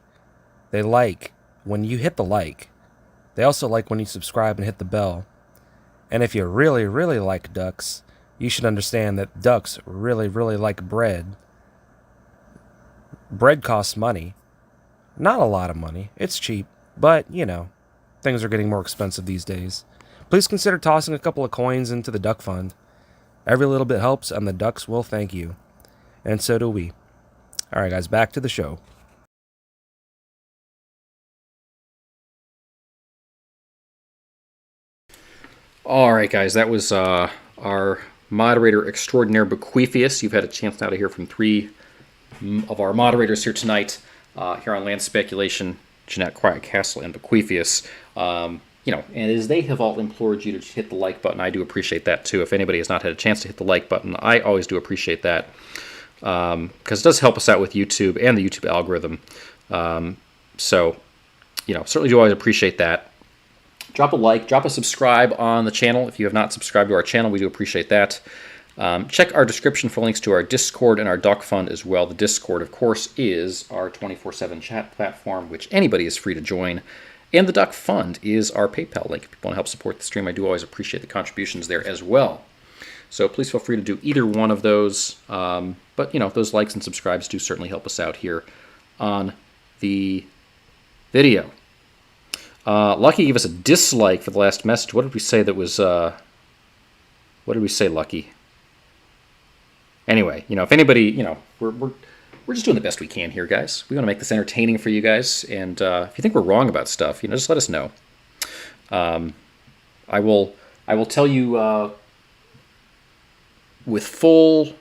They like when you hit the like. They also like when you subscribe and hit the bell. And if you really, really like ducks, you should understand that ducks really, really like bread. Bread costs money. Not a lot of money. It's cheap, but, things are getting more expensive these days. Please consider tossing a couple of coins into the duck fund. Every little bit helps, and the ducks will thank you. And so do we. All right, guys, back to the show. All right, guys, that was our moderator extraordinaire, Bequeathius. You've had a chance now to hear from three of our moderators here tonight, here on Land Speculation, Jeanette Quiet Castle, and Bequeathius. And as they have all implored you to hit the like button, I do appreciate that too. If anybody has not had a chance to hit the like button, I always do appreciate that. because it does help us out with YouTube and the YouTube algorithm. So, certainly do always appreciate that. Drop a like, drop a subscribe on the channel. If you have not subscribed to our channel, we do appreciate that. Check our description for links to our Discord and our Duck Fund as well. The Discord, of course, is our 24/7 chat platform, which anybody is free to join. And the Duck Fund is our PayPal link. If people want to help support the stream, I do always appreciate the contributions there as well. So please feel free to do either one of those. But, those likes and subscribes do certainly help us out here on the video. Lucky gave us a dislike for the last message. What did we say that was... what did we say, Lucky? Anyway, if anybody, we're just doing the best we can here, guys. We want to make this entertaining for you guys. And if you think we're wrong about stuff, just let us know. I will tell you... with full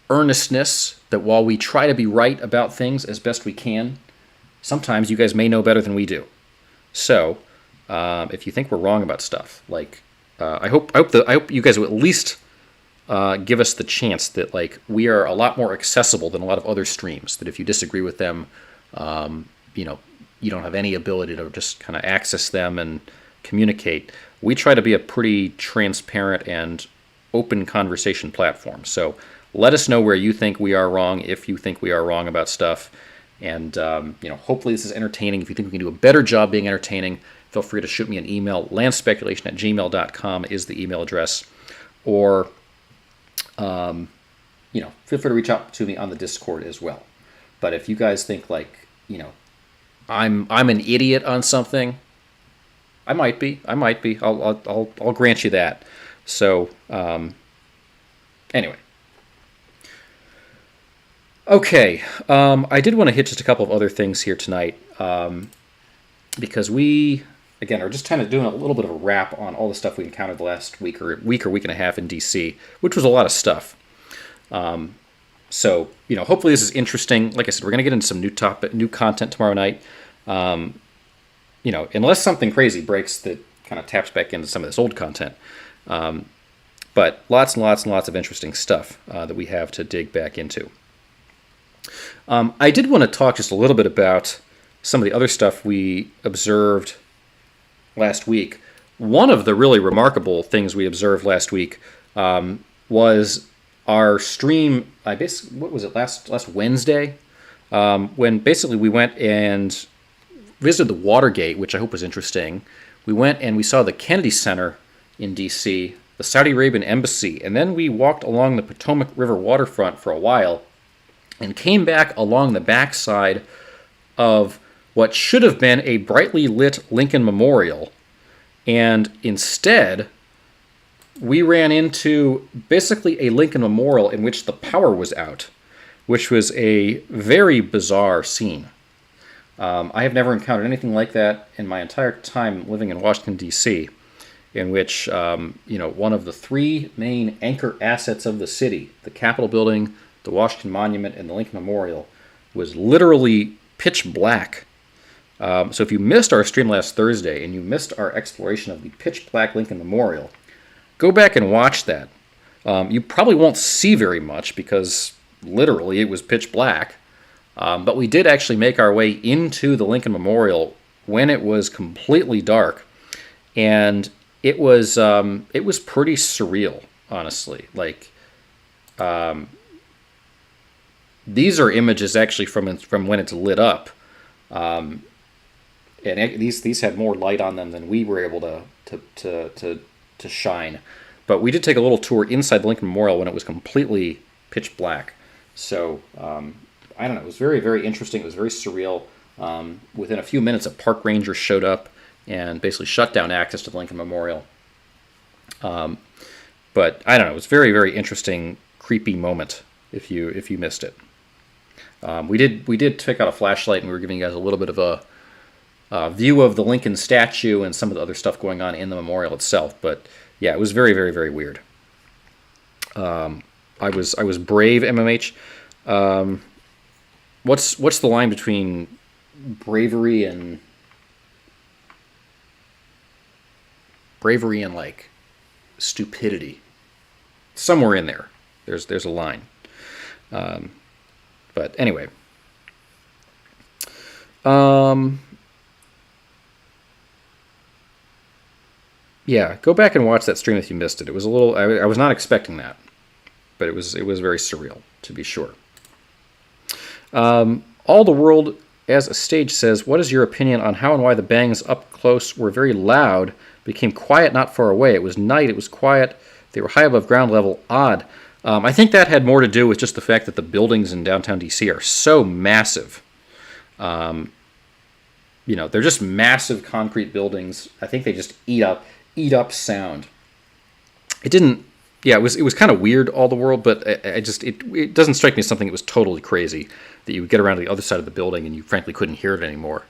earnestness that while we try to be right about things as best we can, sometimes you guys may know better than we do. So, if you think we're wrong about stuff, I hope you guys will at least give us the chance that we are a lot more accessible than a lot of other streams. That if you disagree with them, you don't have any ability to just kind of access them and communicate. We try to be a pretty transparent and open conversation platform. So let us know where you think we are wrong, if you think we are wrong about stuff. And, hopefully this is entertaining. If you think we can do a better job being entertaining, feel free to shoot me an email. landspeculation@gmail.com is the email address. Or, feel free to reach out to me on the Discord as well. But if you guys think I'm an idiot on something, I might be. I'll grant you that. So, anyway. Okay, I did want to hit just a couple of other things here tonight, because we, again, are just kind of doing a little bit of a wrap on all the stuff we encountered the last week or week and a half in D.C., which was a lot of stuff. So, hopefully this is interesting. Like I said, we're going to get into some new content tomorrow night. Unless something crazy breaks that kind of taps back into some of this old content. But lots and lots and lots of interesting stuff that we have to dig back into. I did want to talk just a little bit about some of the other stuff we observed last week. One of the really remarkable things we observed last week was our stream. What was it, last Wednesday? When basically we went and visited the Watergate, which I hope was interesting. We went and we saw the Kennedy Center in D.C., the Saudi Arabian Embassy, and then we walked along the Potomac River waterfront for a while and came back along the backside of what should have been a brightly lit Lincoln Memorial, and instead we ran into basically a Lincoln Memorial in which the power was out, which was a very bizarre scene. I have never encountered anything like that in my entire time living in Washington, D.C., in which, one of the three main anchor assets of the city, the Capitol Building, the Washington Monument, and the Lincoln Memorial, was literally pitch black. So if you missed our stream last Thursday and you missed our exploration of the pitch black Lincoln Memorial, go back and watch that. You probably won't see very much because literally it was pitch black. But we did actually make our way into the Lincoln Memorial when it was completely dark. And it was pretty surreal, honestly. These are images actually from when it's lit up, and these had more light on them than we were able to shine. But we did take a little tour inside the Lincoln Memorial when it was completely pitch black. So I don't know. It was very, very interesting. It was very surreal. Within a few minutes, a park ranger showed up and basically shut down access to the Lincoln Memorial. But I don't know. It was a very, very interesting, creepy moment if you missed it. We did take out a flashlight and we were giving you guys a little bit of a view of the Lincoln statue and some of the other stuff going on in the memorial itself. But yeah, it was very, very, very weird. I was brave, MMH. What's the line between bravery and like stupidity? Somewhere in there, there's a line. But anyway. Yeah, go back and watch that stream if you missed it. It was a little... I was not expecting that. But it was very surreal, to be sure. All the World as a Stage says, what is your opinion on how and why the bangs up close were very loud, became quiet not far away? It was night, it was quiet, they were high above ground level, odd. I think that had more to do with just the fact that the buildings in downtown D.C. are so massive. They're just massive concrete buildings. I think they just eat up sound. It didn't... Yeah, it was kind of weird, all the world, but it doesn't strike me as something that was totally crazy, that you would get around to the other side of the building and you frankly couldn't hear it anymore.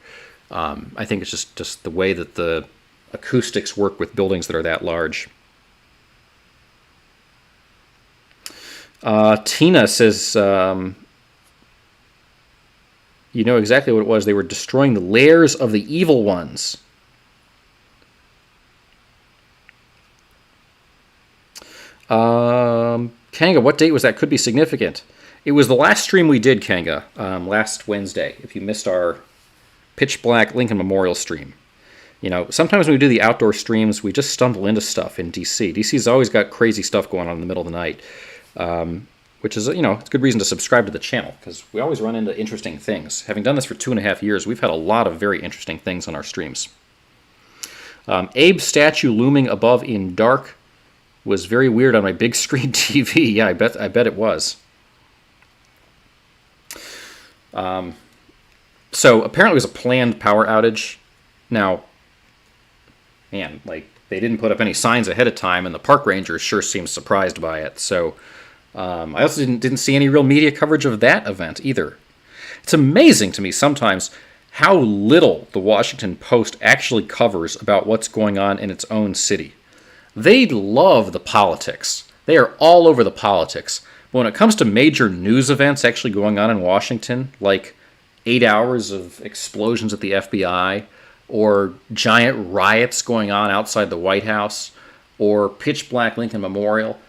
I think it's just the way that the acoustics work with buildings that are that large. Tina says, you know exactly what it was. They were destroying the lairs of the evil ones. Kanga, what date was that? Could be significant. It was the last stream we did, Kanga, last Wednesday, if you missed our Pitch Black Lincoln Memorial stream. Sometimes when we do the outdoor streams, we just stumble into stuff in DC. DC's always got crazy stuff going on in the middle of the night, which is, it's a good reason to subscribe to the channel, because we always run into interesting things. Having done this for 2.5 years, we've had a lot of very interesting things on our streams. Abe's statue looming above in dark was very weird on my big screen TV. Yeah, I bet it was. So apparently it was a planned power outage. Now, man, they didn't put up any signs ahead of time, and the park rangers sure seemed surprised by it. So I also didn't see any real media coverage of that event either. It's amazing to me sometimes how little the Washington Post actually covers about what's going on in its own city. They love the politics. They are all over the politics. But when it comes to major news events actually going on in Washington, like 8 hours of explosions at the FBI, or giant riots going on outside the White House, or Pitch Black Lincoln Memorial,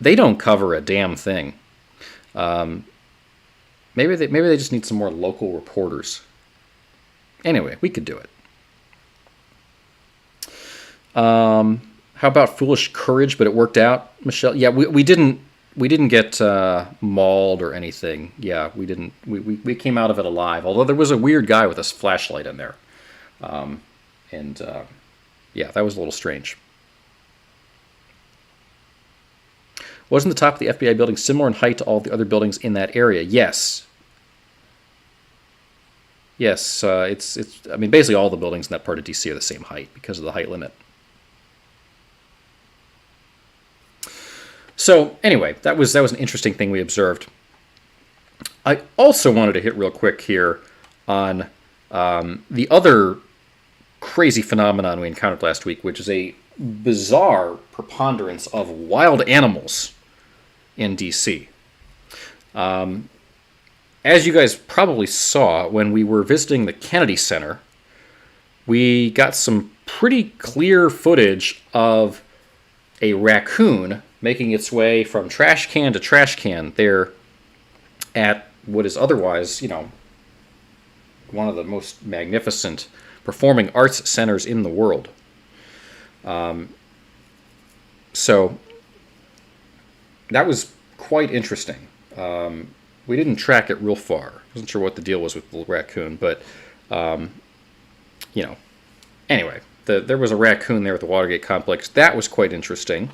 they don't cover a damn thing. Maybe they just need some more local reporters. Anyway, we could do it. How about Foolish Courage, but it worked out, Michelle? Yeah, we didn't get mauled or anything. Yeah, we didn't. We came out of it alive. Although there was a weird guy with a flashlight in there, yeah, that was a little strange. Wasn't the top of the FBI building similar in height to all the other buildings in that area? Yes. Yes, it's. I mean, basically all the buildings in that part of DC are the same height because of the height limit. So anyway, that was an interesting thing we observed. I also wanted to hit real quick here on the other crazy phenomenon we encountered last week, which is a bizarre preponderance of wild animals in DC. As you guys probably saw when we were visiting the Kennedy Center, we got some pretty clear footage of a raccoon making its way from trash can to trash can there at what is otherwise, one of the most magnificent performing arts centers in the world. So that was quite interesting. We didn't track it real far. I wasn't sure what the deal was with the raccoon, but, anyway, there was a raccoon there at the Watergate complex. That was quite interesting.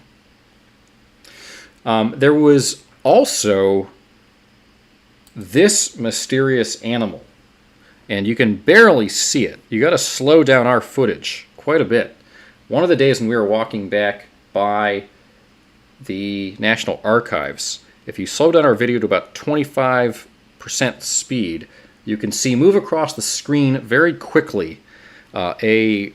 There was also this mysterious animal, and you can barely see it. You got to slow down our footage quite a bit. One of the days when we were walking back by the National Archives, if you slow down our video to about 25% speed, you can see move across the screen very quickly a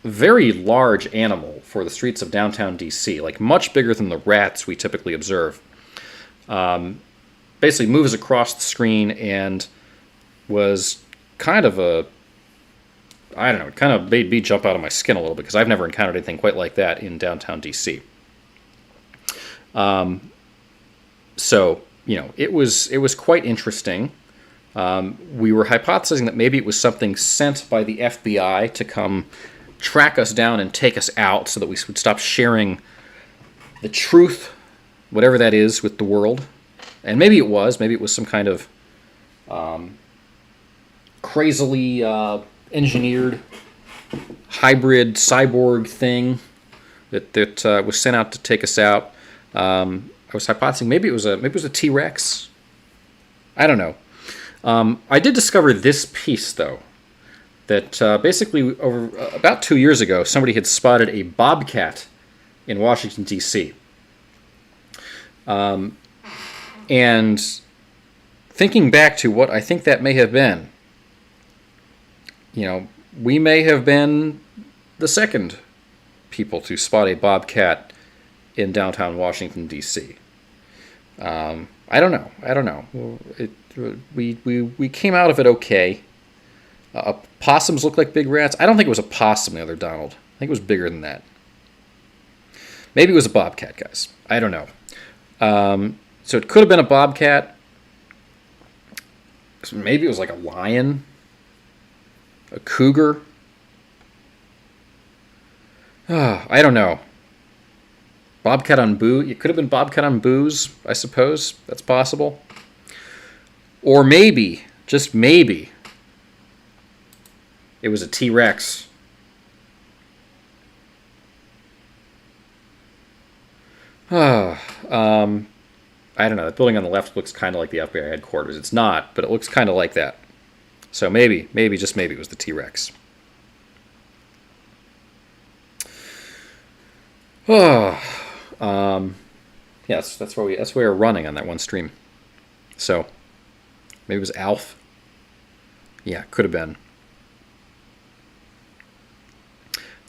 very large animal for the streets of downtown DC, much bigger than the rats we typically observe. Basically moves across the screen and was kind of it kind of made me jump out of my skin a little bit because I've never encountered anything quite like that in downtown DC. So it was quite interesting. We were hypothesizing that maybe it was something sent by the FBI to come track us down and take us out so that we would stop sharing the truth, whatever that is, with the world. And maybe it was some kind of crazily engineered hybrid cyborg thing that was sent out to take us out. I was hypothesizing maybe it was a T-Rex. I don't know. I did discover this piece, though, that basically about 2 years ago, somebody had spotted a bobcat in Washington, D.C. And thinking back to what I think that may have been, we may have been the second people to spot a bobcat in downtown Washington, D.C. I don't know. We came out of it okay. Possums look like big rats. I don't think it was a possum, the other Donald. I think it was bigger than that. Maybe it was a bobcat, guys. I don't know. So it could have been a bobcat. Maybe it was like a lion, a cougar. I don't know. Bobcat on booze. It could have been bobcat on booze, I suppose. That's possible. Or maybe, just maybe, it was a T-Rex. I don't know. That building on the left looks kind of like the FBI headquarters. It's not, but it looks kind of like that. So maybe, just maybe it was the T-Rex. Yes, that's where we were running on that one stream. So maybe it was Alf. Yeah, could have been.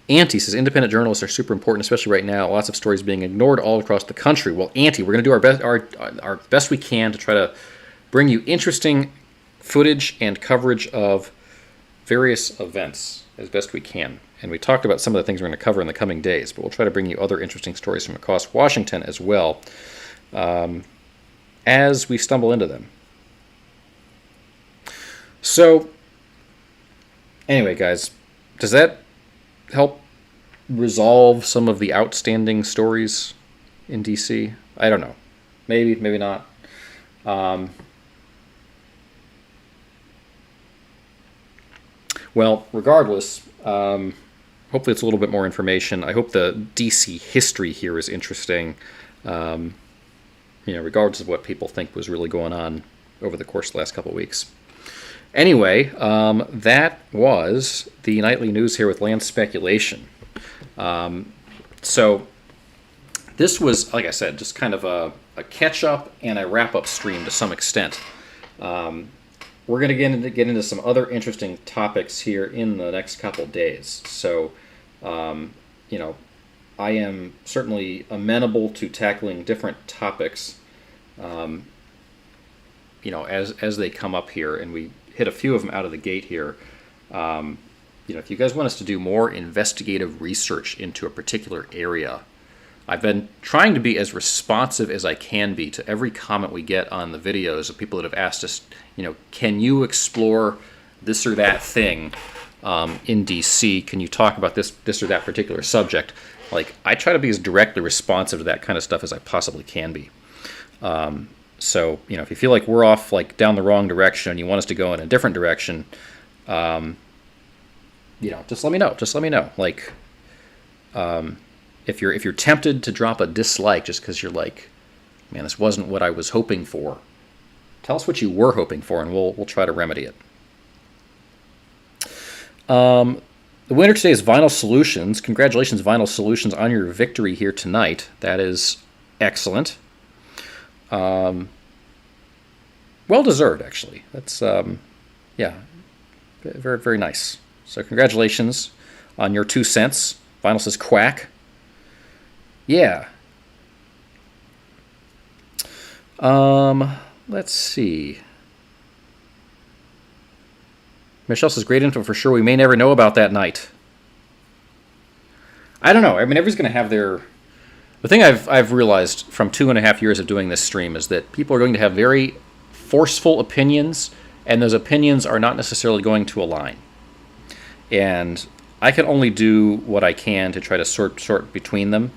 Auntie says independent journalists are super important, especially right now. Lots of stories being ignored all across the country. Well, Auntie, we're going to do our best we can to try to bring you interesting footage and coverage of various events as best we can. And we talked about some of the things we're going to cover in the coming days, but we'll try to bring you other interesting stories from across Washington as well as we stumble into them. So, anyway, guys, does that help resolve some of the outstanding stories in DC? I don't know. Maybe, maybe not. Well, regardless, hopefully it's a little bit more information. I hope the DC history here is interesting, regardless of what people think was really going on over the course of the last couple of weeks. Anyway, that was the nightly news here with land speculation. So this was, like I said, just kind of a catch-up and a wrap-up stream to some extent. We're going to get into some other interesting topics here in the next couple days. So, I am certainly amenable to tackling different topics, as they come up here, and we hit a few of them out of the gate here. If you guys want us to do more investigative research into a particular area, I've been trying to be as responsive as I can be to every comment we get on the videos of people that have asked us, can you explore this or that thing in DC? Can you talk about this or that particular subject? Like, I try to be as directly responsive to that kind of stuff as I possibly can be. So, if you feel like we're off down the wrong direction and you want us to go in a different direction, just let me know. Just let me know. If you're tempted to drop a dislike just because you're like, man, this wasn't what I was hoping for, tell us what you were hoping for, and we'll try to remedy it. The winner today is Vinyl Solutions. Congratulations, Vinyl Solutions, on your victory here tonight. That is excellent. Well deserved, actually. That's very, very nice. So congratulations on your 2 cents. Vinyl says quack. Yeah. Let's see. Michelle says, great info for sure. We may never know about that night. I don't know. I mean, everybody's going to have The thing I've realized from 2.5 years of doing this stream is that people are going to have very forceful opinions, and those opinions are not necessarily going to align. And I can only do what I can to try to sort between them.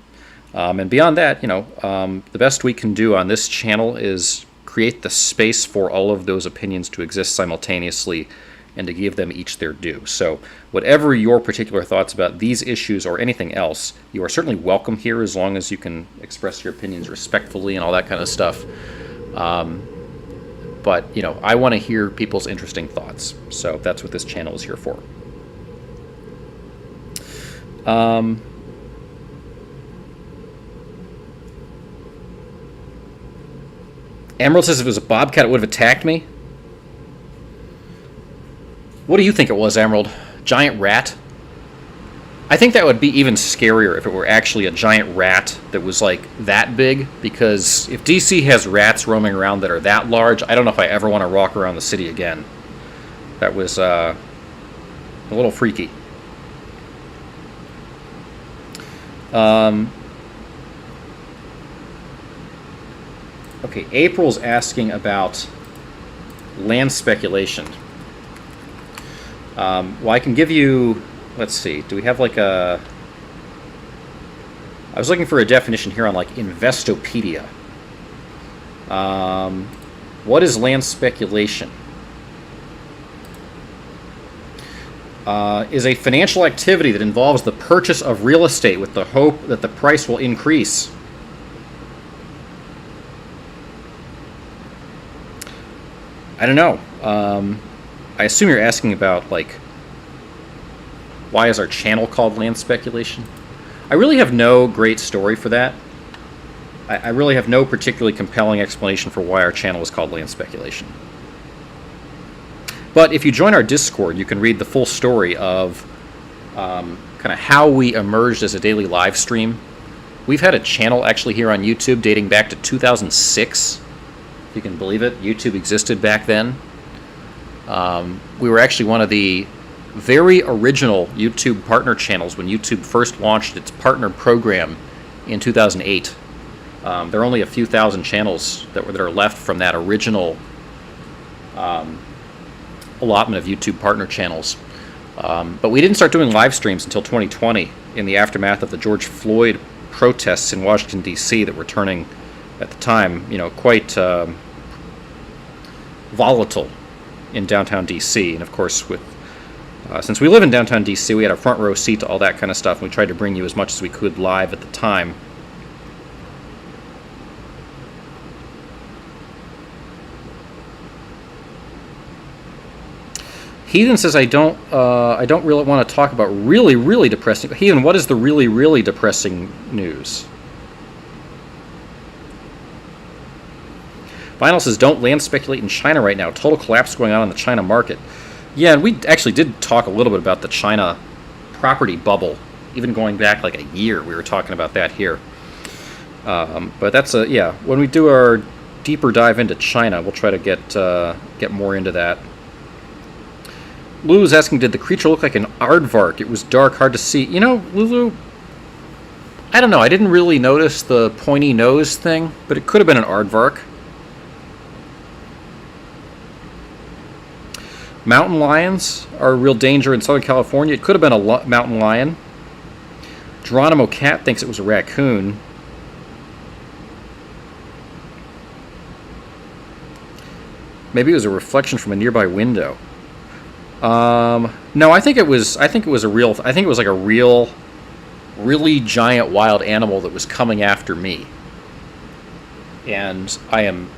And beyond that, the best we can do on this channel is create the space for all of those opinions to exist simultaneously and to give them each their due. So whatever your particular thoughts about these issues or anything else, you are certainly welcome here as long as you can express your opinions respectfully and all that kind of stuff. But, I want to hear people's interesting thoughts. So that's what this channel is here for. Emerald says if it was a bobcat, it would have attacked me. What do you think it was, Emerald? Giant rat? I think that would be even scarier if it were actually a giant rat that was, like, that big. Because if DC has rats roaming around that are that large, I don't know if I ever want to walk around the city again. That was a little freaky. Okay, April's asking about land speculation. Well, I can give you... Let's see. Do we have like a... I was looking for a definition here on like Investopedia. What is land speculation? Is a financial activity that involves the purchase of real estate with the hope that the price will increase. I don't know. I assume you're asking about, like, why is our channel called Land Speculation? I really have no great story for that. I really have no particularly compelling explanation for why our channel is called Land Speculation. But if you join our Discord, you can read the full story of kind of how we emerged as a daily live stream. We've had a channel actually here on YouTube dating back to 2006. If you can believe it, YouTube existed back then. We were actually one of the very original YouTube partner channels when YouTube first launched its partner program in 2008. There are only a few thousand channels that are left from that original allotment of YouTube partner channels. But we didn't start doing live streams until 2020 in the aftermath of the George Floyd protests in Washington, D.C. that were turning, at the time, quite volatile in downtown D.C. And of course, since we live in downtown D.C., we had a front row seat to all that kind of stuff, and we tried to bring you as much as we could live at the time. Heathen says I don't really want to talk about really depressing. Heathen, what is the really depressing news? Vinyl says, don't land speculate in China right now. Total collapse going on in the China market. Yeah, and we actually did talk a little bit about the China property bubble. Even going back like a year, we were talking about that here. But that's when we do our deeper dive into China, we'll try to get more into that. Lulu's asking, did the creature look like an aardvark? It was dark, hard to see. Lulu, I don't know. I didn't really notice the pointy nose thing, but it could have been an aardvark. Mountain lions are a real danger in Southern California. It could have been a mountain lion. Geronimo Cat thinks it was a raccoon. Maybe it was a reflection from a nearby window. No, I think it was like a really giant wild animal that was coming after me. And I am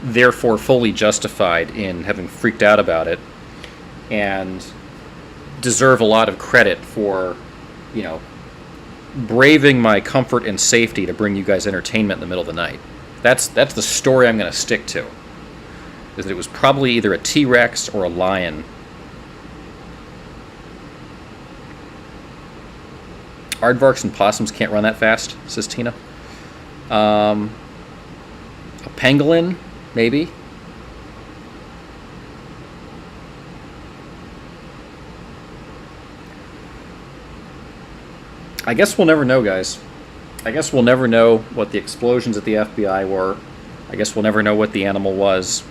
therefore fully justified in having freaked out about it and deserve a lot of credit for, braving my comfort and safety to bring you guys entertainment in the middle of the night. That's the story I'm going to stick to. Is that it was probably either a T-Rex or a lion. Aardvarks and possums can't run that fast, says Tina. A pangolin, maybe. I guess we'll never know, guys. I guess we'll never know what the explosions at the FBI were. I guess we'll never know what the animal was.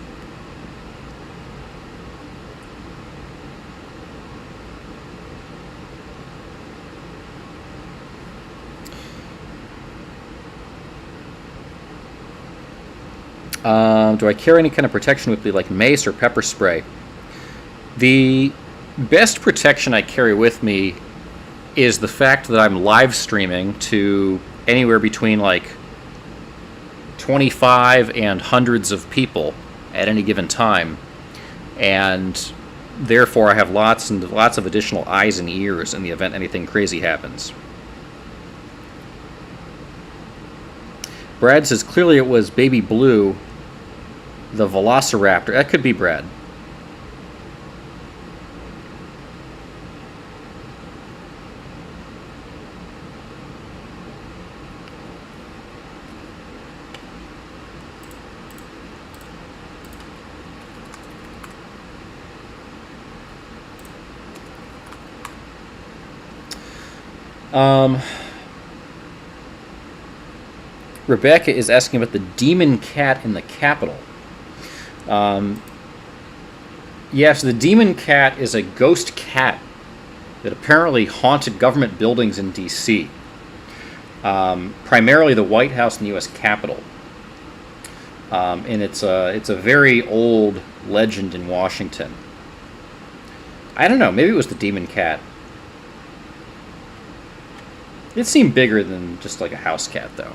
Do I carry any kind of protection with me, like mace or pepper spray? The best protection I carry with me is the fact that I'm live streaming to anywhere between like 25 and hundreds of people at any given time, and therefore I have lots and lots of additional eyes and ears in the event anything crazy happens. Brad says clearly it was Baby Blue, the Velociraptor. That could be Brad. Rebecca is asking about the demon cat in the Capitol. Yes, the demon cat is a ghost cat that apparently haunted government buildings in D.C., primarily the White House and the U.S. Capitol. And it's a very old legend in Washington. I don't know, maybe it was the demon cat. It seemed bigger than just like a house cat, though.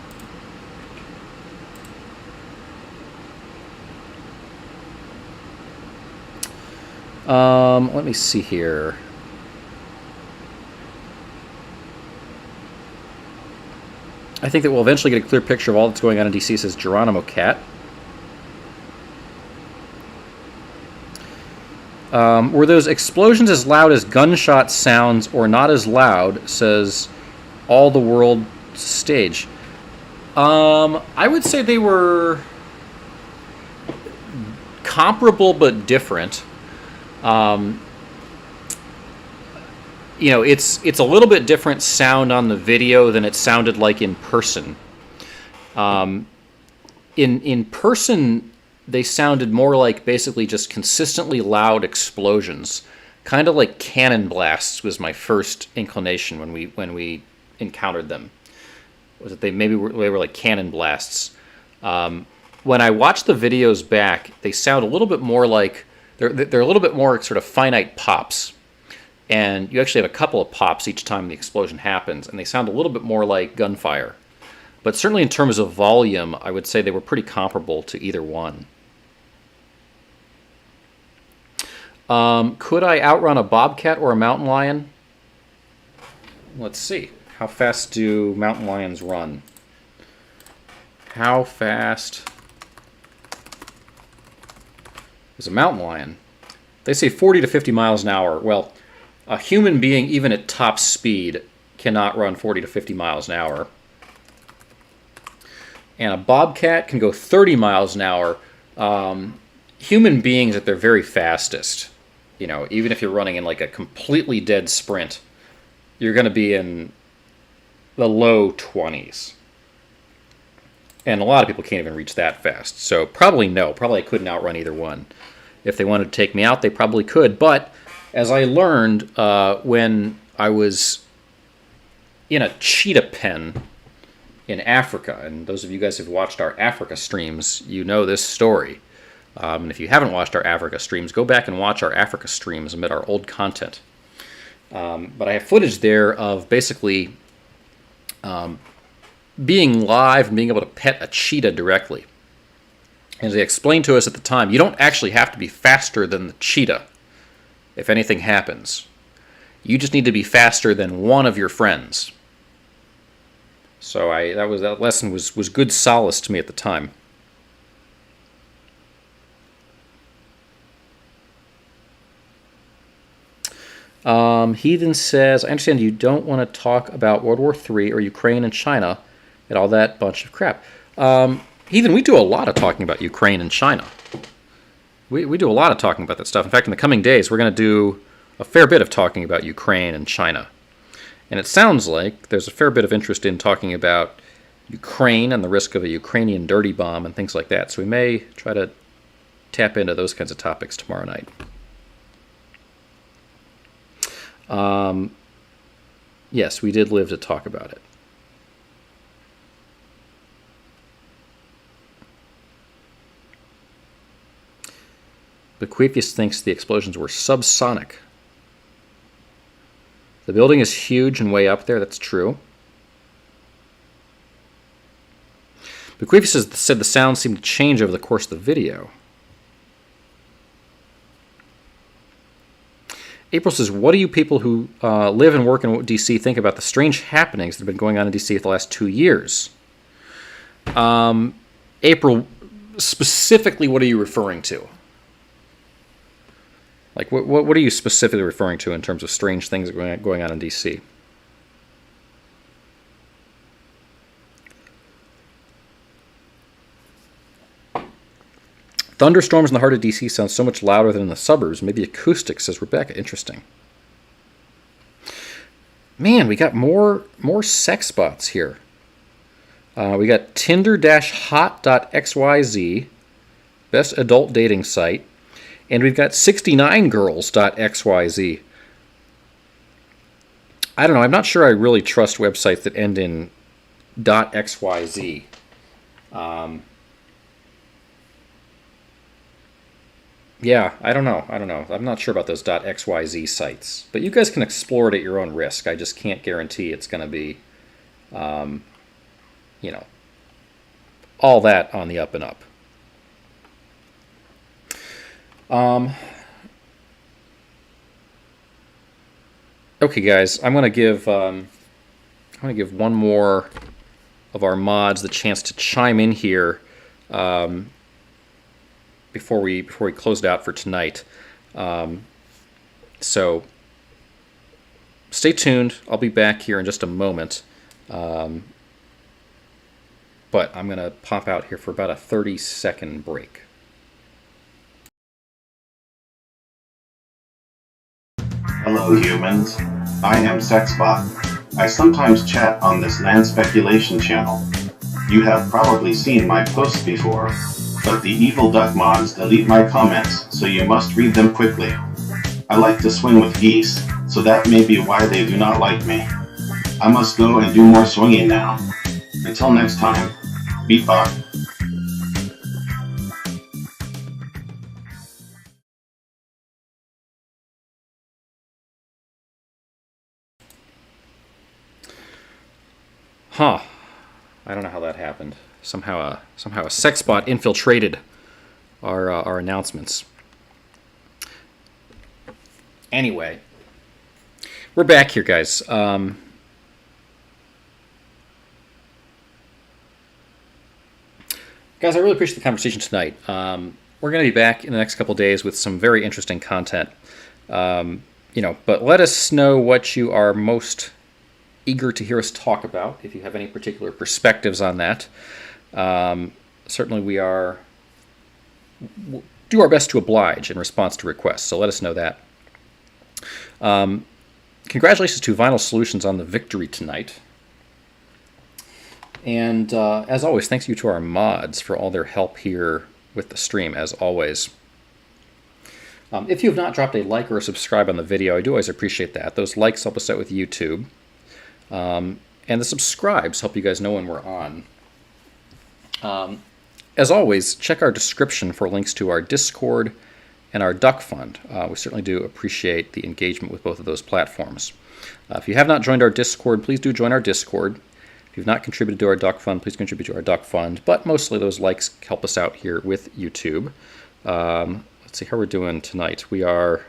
Let me see here. I think that we'll eventually get a clear picture of all that's going on in D.C., says Geronimo Cat. Were those explosions as loud as gunshot sounds or not as loud, says All the World Stage. I would say they were comparable but different. You know, it's a little bit different sound on the video than it sounded like in person. In person, they sounded more like basically just consistently loud explosions, kind of like cannon blasts. Was my first inclination when we encountered them. Was that they were like cannon blasts. When I watched the videos back, they sound a little bit more like they're a little bit more sort of finite pops. And you actually have a couple of pops each time the explosion happens, and they sound a little bit more like gunfire. But certainly in terms of volume, I would say they were pretty comparable to either one. Could I outrun a bobcat or a mountain lion? Let's see. How fast do mountain lions run? How fast is a mountain lion? They say 40 to 50 miles an hour. Well, a human being, even at top speed, cannot run 40 to 50 miles an hour. And a bobcat can go 30 miles an hour. Human beings at their very fastest, you know, even if you're running in like a completely dead sprint, you're going to be in the low 20s. And a lot of people can't even reach that fast. So probably no. Probably I couldn't outrun either one. If they wanted to take me out, they probably could. But as I learned when I was in a cheetah pen in Africa, and those of you guys who've watched our Africa streams, you know this story. And if you haven't watched our Africa streams, go back and watch our Africa streams amid our old content. But I have footage there of basically being live and being able to pet a cheetah directly. As they explained to us at the time, you don't actually have to be faster than the cheetah if anything happens. You just need to be faster than one of your friends. So that lesson was good solace to me at the time. Heathen says, I understand you don't want to talk about World War III or Ukraine and China and all that bunch of crap. Heathen, we do a lot of talking about Ukraine and China. We do a lot of talking about that stuff. In fact, in the coming days, we're going to do a fair bit of talking about Ukraine and China. And it sounds like there's a fair bit of interest in talking about Ukraine and the risk of a Ukrainian dirty bomb and things like that. So we may try to tap into those kinds of topics tomorrow night. Yes, we did live to talk about it. Bequeathius thinks the explosions were subsonic. The building is huge and way up there, that's true. Bequeathius said the sound seemed to change over the course of the video. April says, what do you people who live and work in D.C. think about the strange happenings that have been going on in D.C. for the last 2 years? April, specifically, what are you referring to? Like, what are you specifically referring to in terms of strange things going on in D.C.? Thunderstorms in the heart of D.C. sound so much louder than in the suburbs. Maybe acoustics, says Rebecca. Interesting. Man, we got more sex bots here. We got Tinder-hot.xyz, best adult dating site. And we've got 69girls.xyz. I don't know. I'm not sure I really trust websites that end in .xyz. Yeah, I don't know. I'm not sure about those .xyz sites. But you guys can explore it at your own risk. I just can't guarantee it's going to be, all that on the up and up. Okay, guys, I'm gonna give one more of our mods the chance to chime in here before we close it out for tonight. So stay tuned. I'll be back here in just a moment. But I'm gonna pop out here for about a 30-second break. Hello humans, I am Sexbot. I sometimes chat on this land speculation channel. You have probably seen my posts before, but the evil duck mods delete my comments, so you must read them quickly. I like to swing with geese, so that may be why they do not like me. I must go and do more swinging now. Until next time, be fine. Huh. I don't know how that happened. Somehow a sex bot infiltrated our announcements. Anyway, we're back here, guys. Guys, I really appreciate the conversation tonight. We're going to be back in the next couple days with some very interesting content. But let us know what you are most eager to hear us talk about, if you have any particular perspectives on that. Certainly we do our best to oblige in response to requests, so let us know that. Congratulations to Vinyl Solutions on the victory tonight. And as always, thanks you to our mods for all their help here with the stream, as always. If you have not dropped a like or a subscribe on the video, I do always appreciate that. Those likes help us out with YouTube. And the subscribes help you guys know when we're on. As always, check our description for links to our Discord and our Duck Fund. We certainly do appreciate the engagement with both of those platforms. If you have not joined our Discord, please do join our Discord. If you've not contributed to our Duck Fund, please contribute to our Duck Fund. But mostly those likes help us out here with YouTube. Let's see how we're doing tonight. We are...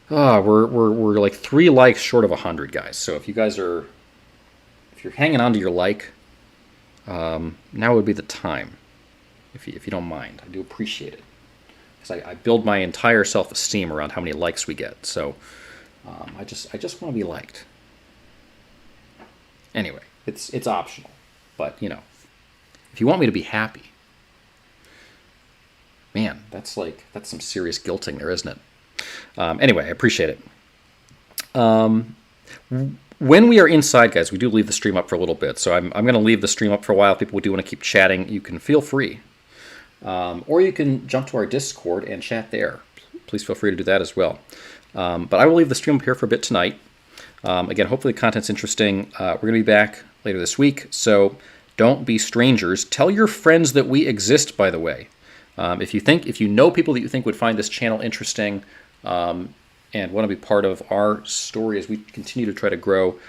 we're like 3 likes short of 100, guys. So if you guys are... if you're hanging on to your like, now would be the time. If you don't mind. I do appreciate it. Because I build my entire self-esteem around how many likes we get. So I just want to be liked. Anyway, it's optional. But, if you want me to be happy, man, that's some serious guilting there, isn't it? Anyway, I appreciate it. when we are inside, guys, we do leave the stream up for a little bit. So I'm going to leave the stream up for a while. People do want to keep chatting. You can feel free. Or you can jump to our Discord and chat there. Please feel free to do that as well. But I will leave the stream up here for a bit tonight. Again, hopefully the content's interesting. We're going to be back later this week, so don't be strangers. Tell your friends that we exist, by the way. If you know people that you think would find this channel interesting and want to be part of our story as we continue to try to grow,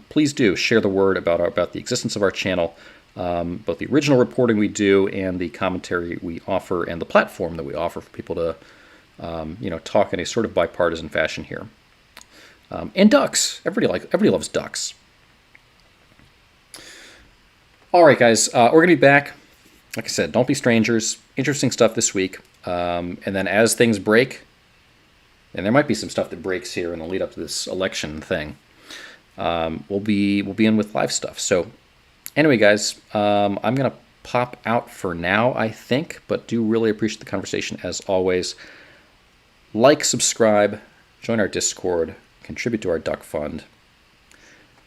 please do share the word about the existence of our channel, both the original reporting we do and the commentary we offer and the platform that we offer for people to talk in a sort of bipartisan fashion here. And ducks. Everybody loves ducks. All right, guys. We're going to be back. Like I said, don't be strangers. Interesting stuff this week. And then as things break, and there might be some stuff that breaks here in the lead up to this election thing, we'll be in with live stuff. So anyway, guys, I'm going to pop out for now, I think, but do really appreciate the conversation as always. Like, subscribe, join our Discord, contribute to our duck fund.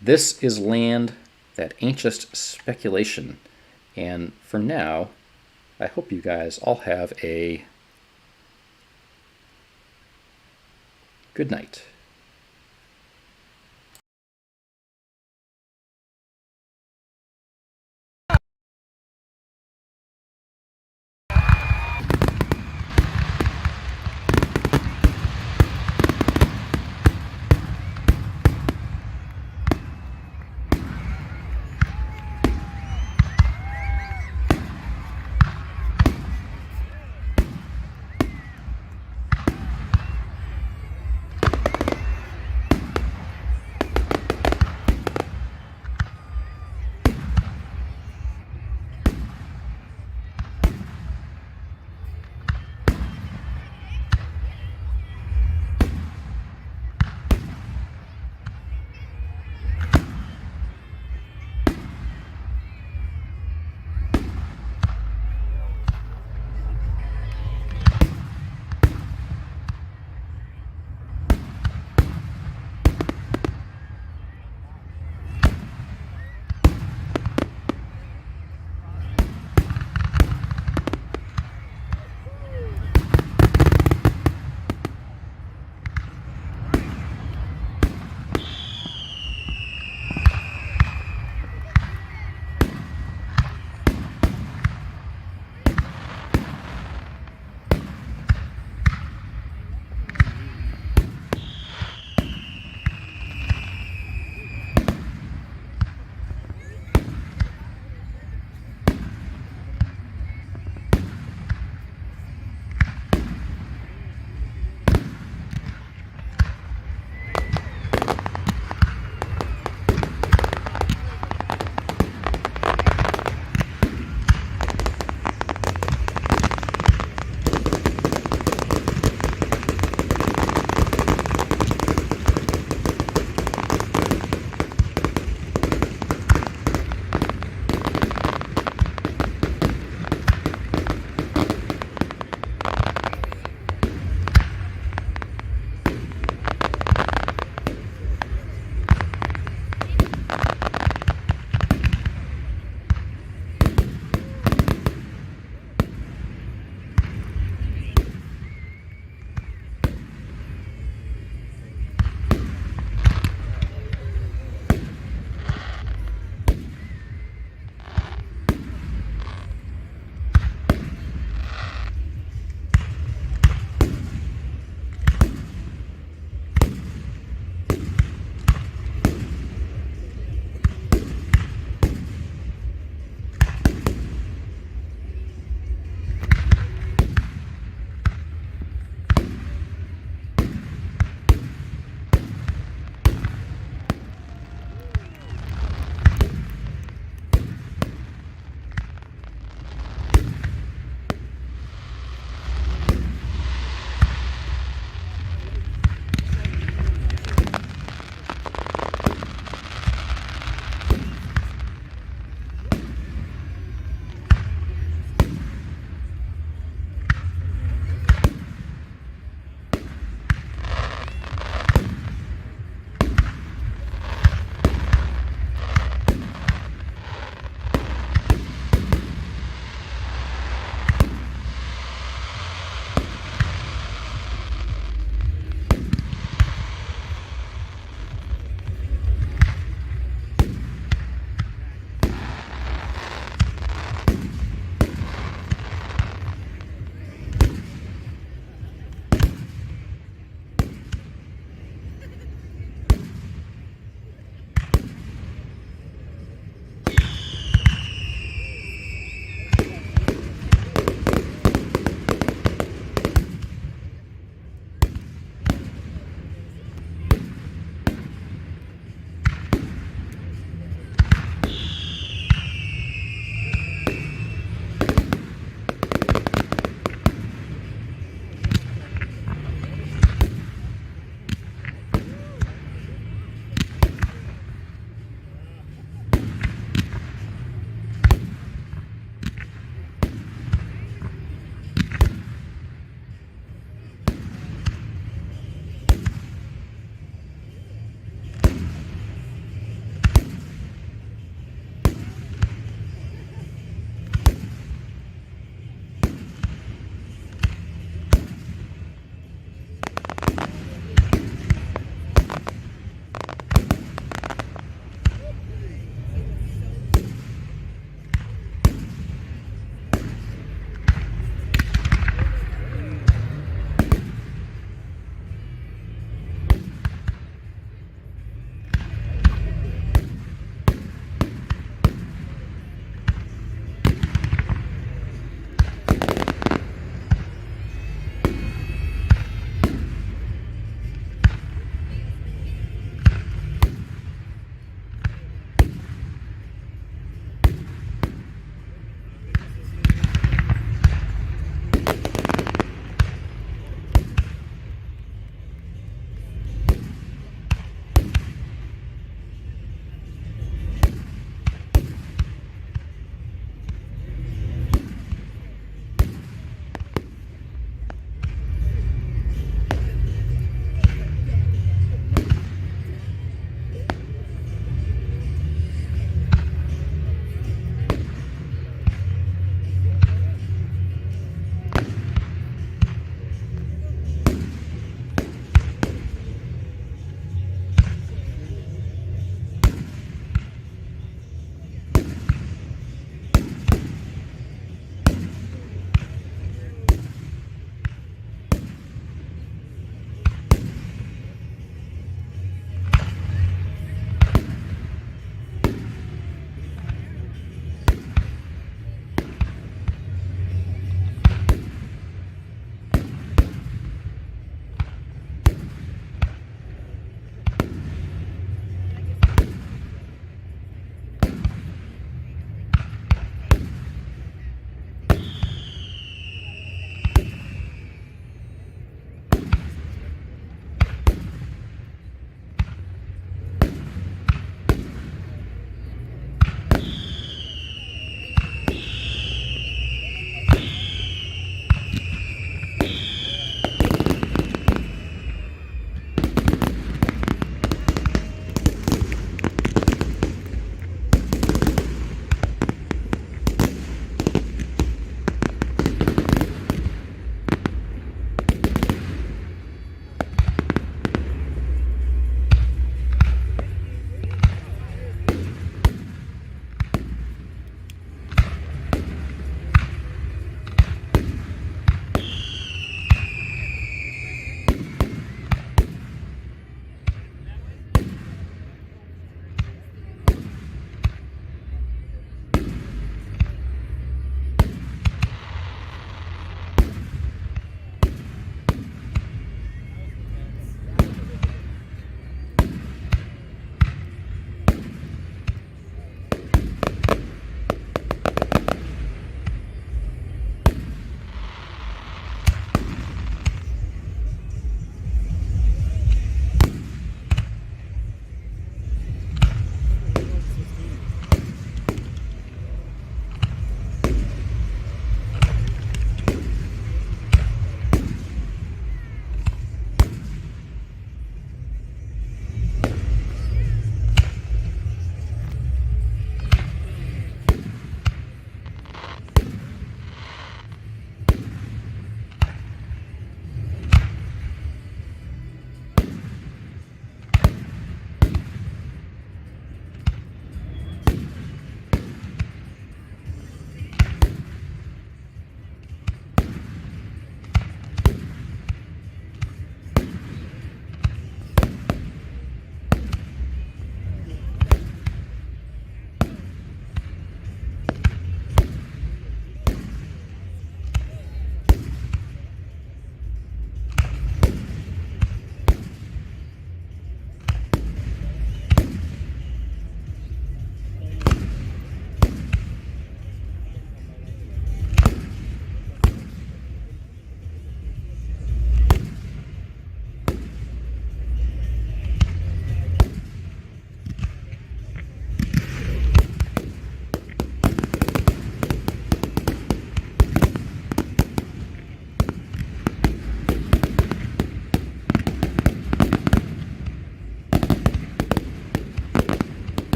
This is land that ain't just speculation. And for now, I hope you guys all have a good night.